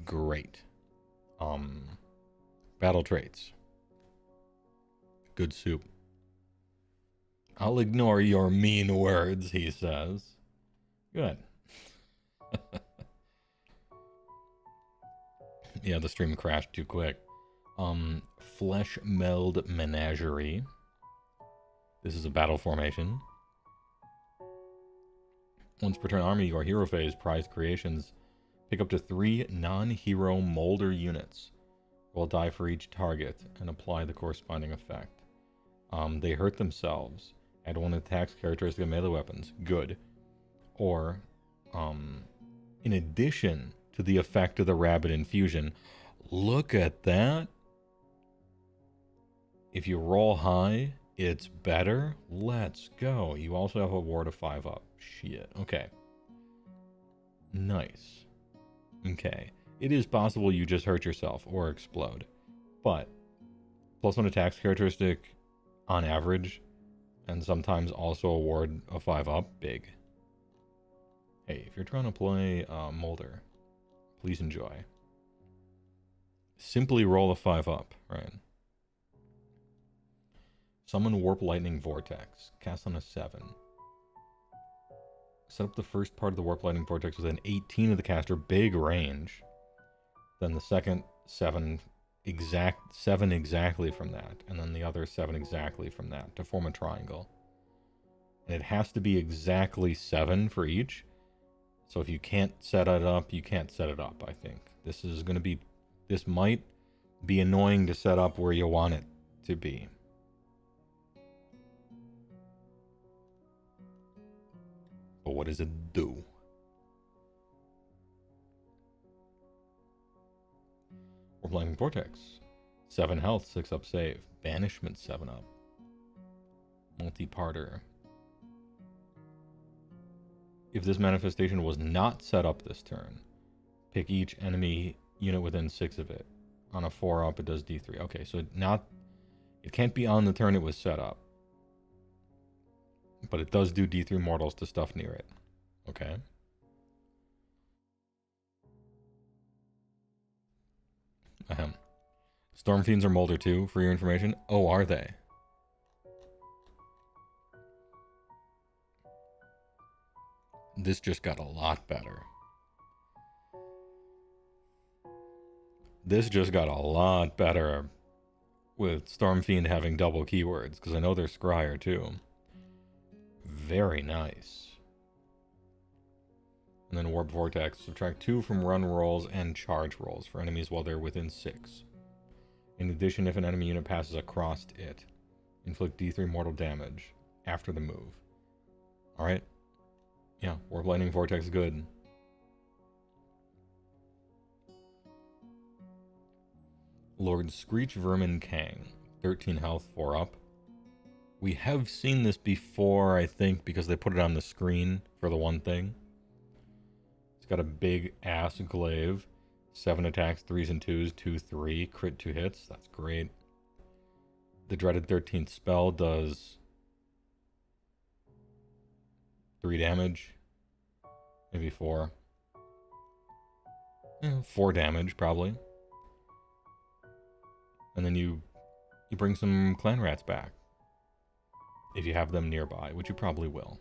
Great. Battle traits. Good soup. I'll ignore your mean words, he says. Good. Yeah, the stream crashed too quick. Flesh Meld Menagerie. This is a battle formation. Once per turn army or hero phase, prize creations Pick up to 3 non-hero molder units. Roll die for each target and apply the corresponding effect. They hurt themselves. Add 1 attacks characteristic of melee weapons. Good. Or, in addition to the effect of the rabbit infusion, look at that. If you roll high, it's better. Let's go. You also have a ward of 5 up. Shit. Okay. Nice. Okay. It is possible you just hurt yourself or explode. But +1 attacks characteristic on average, and sometimes also a ward of 5 up. Big. Hey, if you're trying to play Molder, please enjoy. Simply roll a 5 up, right? Summon Warp Lightning Vortex. Cast on a 7. Set up the first part of the Warp Lightning Vortex within 18 of the caster. Big range. Then the second 7 exactly from that. And then the other 7 exactly from that to form a triangle. And it has to be exactly 7 for each. So if you can't set it up, you can't set it up, I think. This might be annoying to set up where you want it to be. But what does it do? Warp Lightning Vortex. 7 health, 6 up save. Banishment 7 up. Multi-parter. If this manifestation was not set up this turn, pick each enemy unit within 6 of it. On a 4 up, it does D3. Okay, so it can't be on the turn it was set up. But it does do D3 mortals to stuff near it. Okay. Storm Fiends are Molder too, for your information. Oh, are they? This just got a lot better. This just got a lot better with Storm Fiend having double keywords, because I know they're Scryer too. Very nice. And then Warp Vortex. Subtract 2 from run rolls and charge rolls for enemies while they're within 6. In addition, if an enemy unit passes across it, inflict D3 mortal damage after the move. Alright. Yeah, Warp Lightning Vortex good. Lord Screech Vermin Kang. 13 health, 4 up. We have seen this before, I think, because they put it on the screen for the one thing. It's got a big ass glaive. 7 attacks, 3s and 2s, 2-3. Crit 2 hits. That's great. The dreaded 13th spell does 3 damage. Maybe 4. 4 damage, probably. And then you bring some clan rats back. If you have them nearby, which you probably will.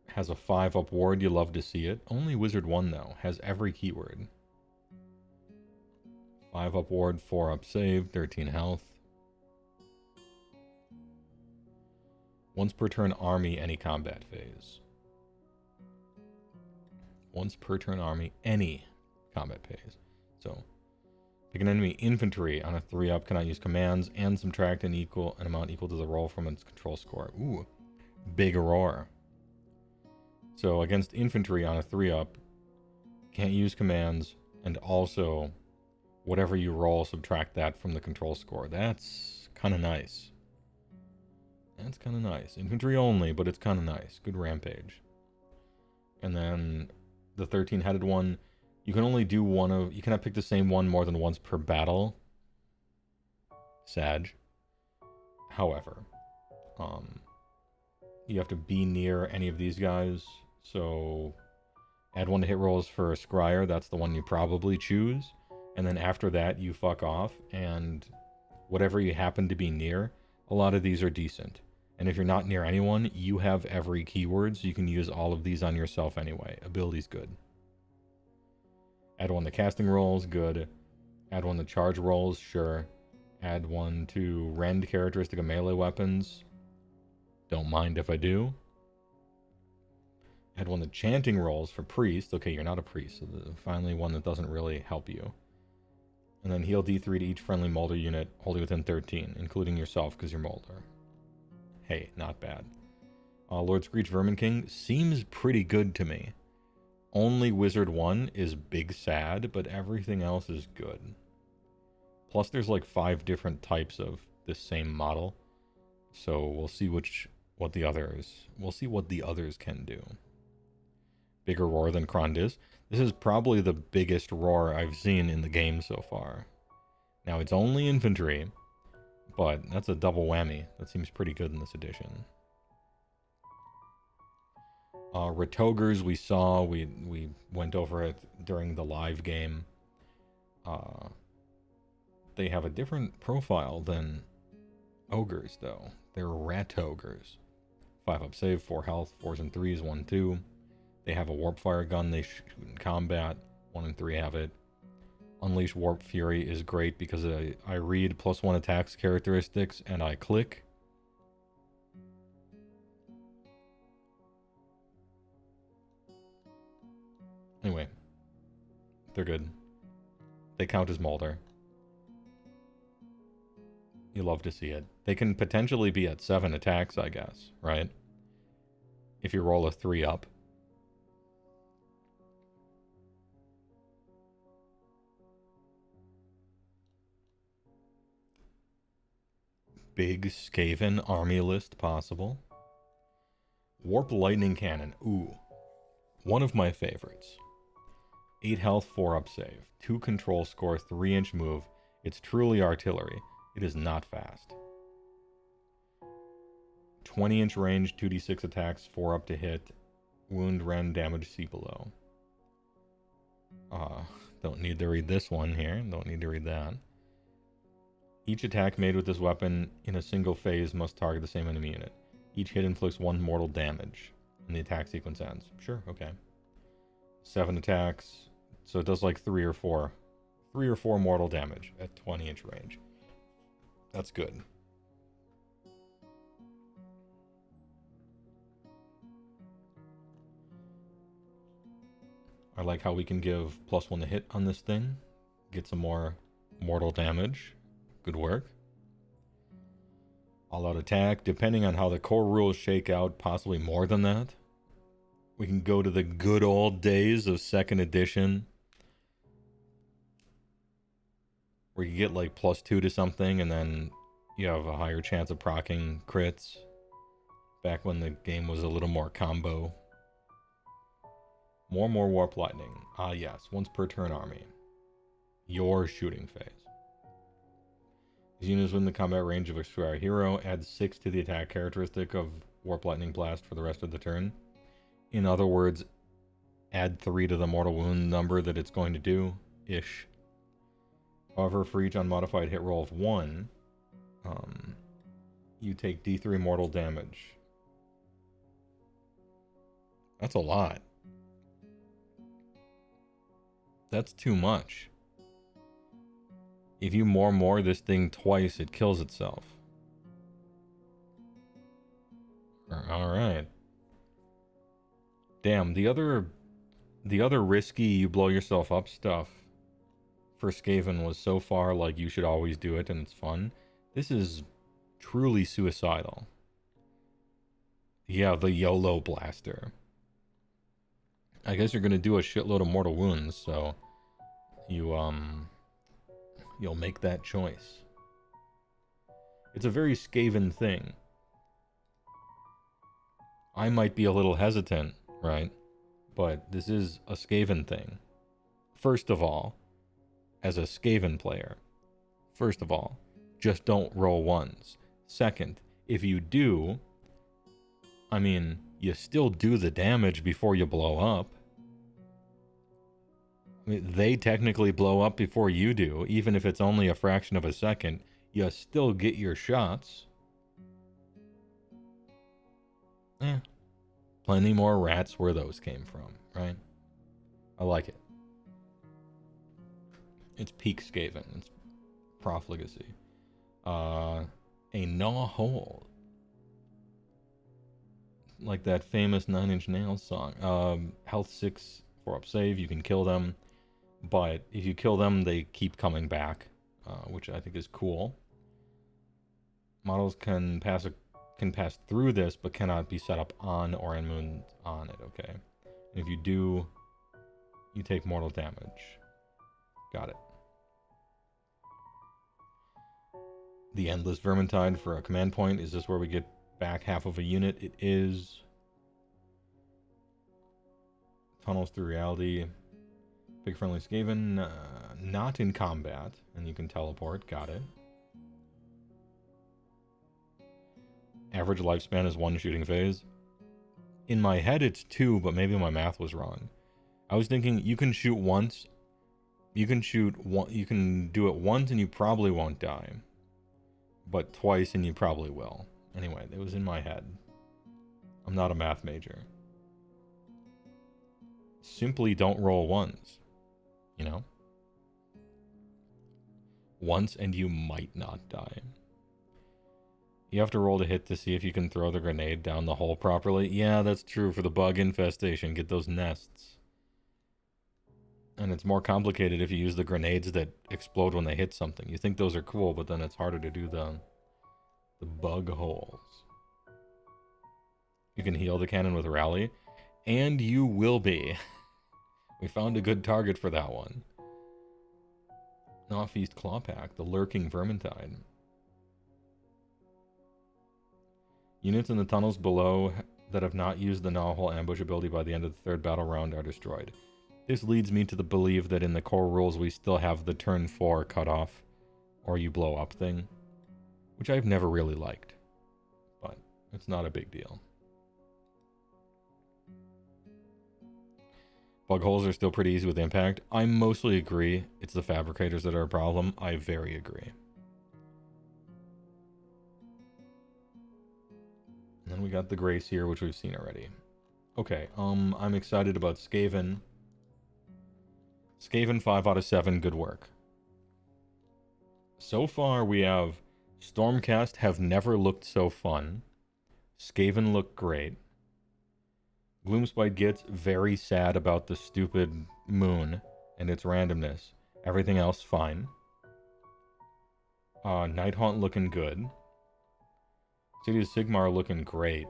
Has a 5 up ward, you love to see it. Only Wizard 1 though, has every keyword. 5 up ward, 4 up save, 13 health. Once per turn army, any combat phase. Once per turn army, any combat phase. So, pick an enemy infantry on a 3 up, cannot use commands, and subtract an amount equal to the roll from its control score. Ooh, big roar. So against infantry on a 3 up, can't use commands, and also whatever you roll, subtract that from the control score. That's kind of nice. That's kind of nice. Infantry only, but it's kind of nice. Good rampage. And then the 13-headed one, you can only do you cannot pick the same one more than once per battle. Sag. However, you have to be near any of these guys. So add 1 to hit rolls for a Scryer. That's the one you probably choose. And then after that, you fuck off. And whatever you happen to be near, a lot of these are decent. And if you're not near anyone, you have every keyword, so you can use all of these on yourself anyway. Ability's good. Add 1 to casting rolls, good. Add 1 to charge rolls, sure. Add 1 to rend characteristic of melee weapons. Don't mind if I do. Add one of the chanting rolls for priest. Okay, you're not a priest, so finally one that doesn't really help you. And then heal D3 to each friendly Molder unit wholly within 13, including yourself because you're Molder. Hey, not bad. Lord Screech Vermin King seems pretty good to me. Only Wizard 1 is big sad, but everything else is good. Plus there's like 5 different types of this same model. So we'll see what the others can do. Bigger roar than Krondis. This is probably the biggest roar I've seen in the game so far. Now it's only infantry, but that's a double whammy. That seems pretty good in this edition. Retogers we saw, we went over it during the live game. They have a different profile than ogres though. They're rat ogres. 5 up save, 4 health, 4s and 3s, 1, 2. They have a warp fire gun they shoot in combat. 1 and 3 have it. Unleash Warp Fury is great because I read +1 attacks characteristics and I click. Anyway, they're good. They count as Molder. You love to see it. They can potentially be at 7 attacks, I guess, right? If you roll a 3 up. Big Skaven army list possible. Warp Lightning Cannon. Ooh. One of my favorites. 8 health, 4 up save. 2 control score, 3-inch move. It's truly artillery. It is not fast. 20-inch range, 2d6 attacks, 4 up to hit. Wound, rend, damage, see below. Don't need to read this one here. Don't need to read that. Each attack made with this weapon in a single phase must target the same enemy unit. Each hit inflicts 1 mortal damage, and the attack sequence ends. Sure, okay. 7 attacks, so it does like 3 or 4 mortal damage at 20-inch range. That's good. I like how we can give +1 to hit on this thing. Get some more mortal damage. Good work. All-out attack, depending on how the core rules shake out, possibly more than that. We can go to the good old days of 2nd edition, where you get like +2 to something, and then you have a higher chance of proccing crits. Back when the game was a little more combo. More Warp Lightning. Ah yes, once per turn army. Your shooting phase. These units within the combat range of a square hero. Add 6 to the attack characteristic of Warp Lightning Blast for the rest of the turn. In other words, add 3 to the mortal wound number that it's going to do, ish. However, for each unmodified hit roll of 1, you take D3 mortal damage. That's a lot. That's too much. If you more this thing twice, it kills itself. Alright. Damn, the other risky you blow yourself up stuff for Skaven was so far like you should always do it and it's fun. This is truly suicidal. Yeah, the YOLO blaster. I guess you're gonna do a shitload of mortal wounds, so you'll make that choice. It's a very Skaven thing. I might be a little hesitant, right? But this is a Skaven thing. First of all, as a Skaven player, first of all, just don't roll 1s. Second, if you do, I mean, you still do the damage before you blow up. I mean, they technically blow up before you do, even if it's only a fraction of a second. You still get your shots. Plenty more rats where those came from, right? I like it. It's peak Skaven. It's profligacy. A gnaw hole. like that famous Nine Inch Nails song. Health 6, 4 up save, you can kill them. But if you kill them, they keep coming back, which I think is cool. Models can pass through this, but cannot be set up on or immune on it, okay? And if you do, you take mortal damage. Got it. The Endless Vermintide for a command point. Is this where we get back half of a unit? It is. Tunnels through reality. Big friendly Skaven. Not in combat. And you can teleport. Got it. Average lifespan is 1 shooting phase. In my head it's 2, but maybe my math was wrong. I was thinking you can shoot once. You can do it once and you probably won't die. But twice and you probably will. Anyway, it was in my head. I'm not a math major. Simply don't roll ones. You know? Once and you might not die. You have to roll to hit to see if you can throw the grenade down the hole properly. Yeah, that's true for the bug infestation. Get those nests. And it's more complicated if you use the grenades that explode when they hit something. You think those are cool, but then it's harder to do the bug holes. You can heal the cannon with Rally. And you will be. We found a good target for that one. Gnaw Feast Claw Pack, the Lurking Vermintide. Units in the tunnels below that have not used the Gnaw Hole ambush ability by the end of the 3rd battle round are destroyed. This leads me to the belief that in the core rules we still have the turn 4 cutoff, or you blow up thing, which I've never really liked, but it's not a big deal. Bug holes are still pretty easy with impact. I mostly agree. It's the fabricators that are a problem. I very agree. And then we got the Grace here, which we've seen already. Okay, I'm excited about Skaven. Skaven 5 out of 7, good work. So far we have Stormcast have never looked so fun. Skaven look great. Gloomspite Gitz very sad about the stupid moon and its randomness. Everything else fine. Nighthaunt looking good. City of Sigmar looking great.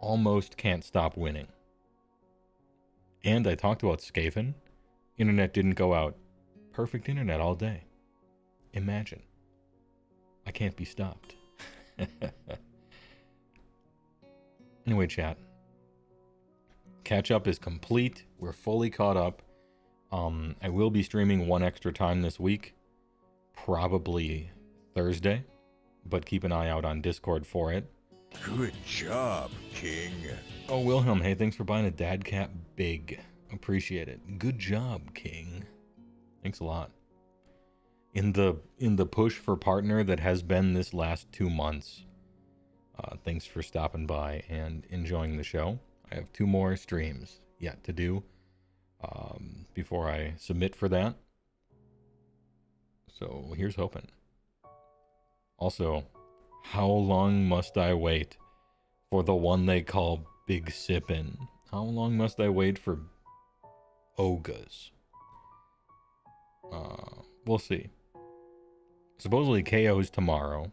Almost can't stop winning. And I talked about Skaven. Internet didn't go out. Perfect internet all day. Imagine. I can't be stopped. Anyway, chat. Catch up is complete. We're fully caught up. I will be streaming one extra time this week. Probably Thursday. But keep an eye out on Discord for it. Good job, King. Oh, Wilhelm, hey, thanks for buying a dad cat big. Appreciate it. Good job, King. Thanks a lot. In the push for partner that has been this last 2 months, thanks for stopping by and enjoying the show. I have 2 more streams yet to do before I submit for that. So here's hoping. Also, how long must I wait for the one they call Big Sippin'? How long must I wait for Ogas? We'll see. Supposedly KO's tomorrow.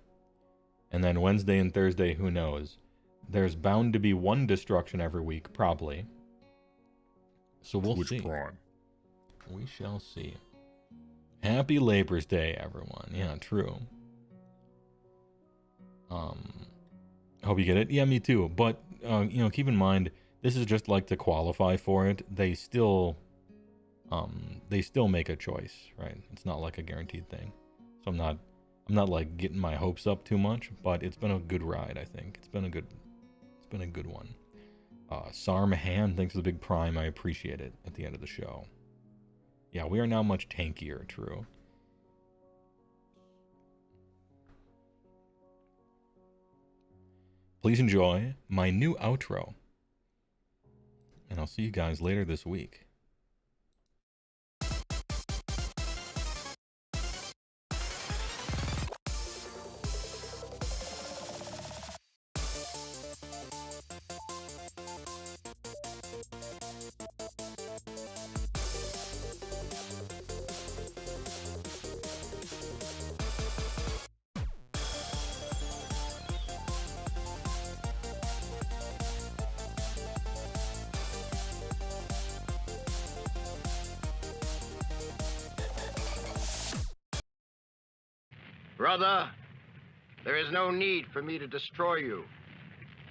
And then Wednesday and Thursday, who knows? There's bound to be one destruction every week, probably. So we'll see. Prime? We shall see. Happy Labor's Day, everyone. Yeah, true. Hope you get it. Yeah, me too. But, keep in mind, this is just like to qualify for it. They still make a choice, right? It's not like a guaranteed thing. So I'm not like getting my hopes up too much, but it's been a good ride, I think. It's been a good one. Sarmahan, thanks for the big prime. I appreciate it at the end of the show. Yeah, we are now much tankier, true. Please enjoy my new outro. And I'll see you guys later this week. Brother, there is no need for me to destroy you.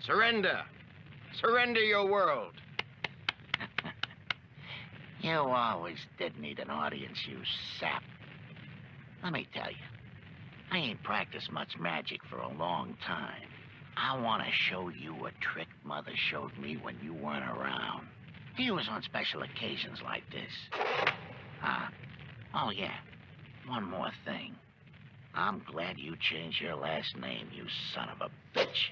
Surrender. Surrender your world. You always did need an audience, you sap. Let me tell you, I ain't practiced much magic for a long time. I want to show you a trick Mother showed me when you weren't around. It was on special occasions like this. Oh yeah, one more thing. I'm glad you changed your last name, you son of a bitch.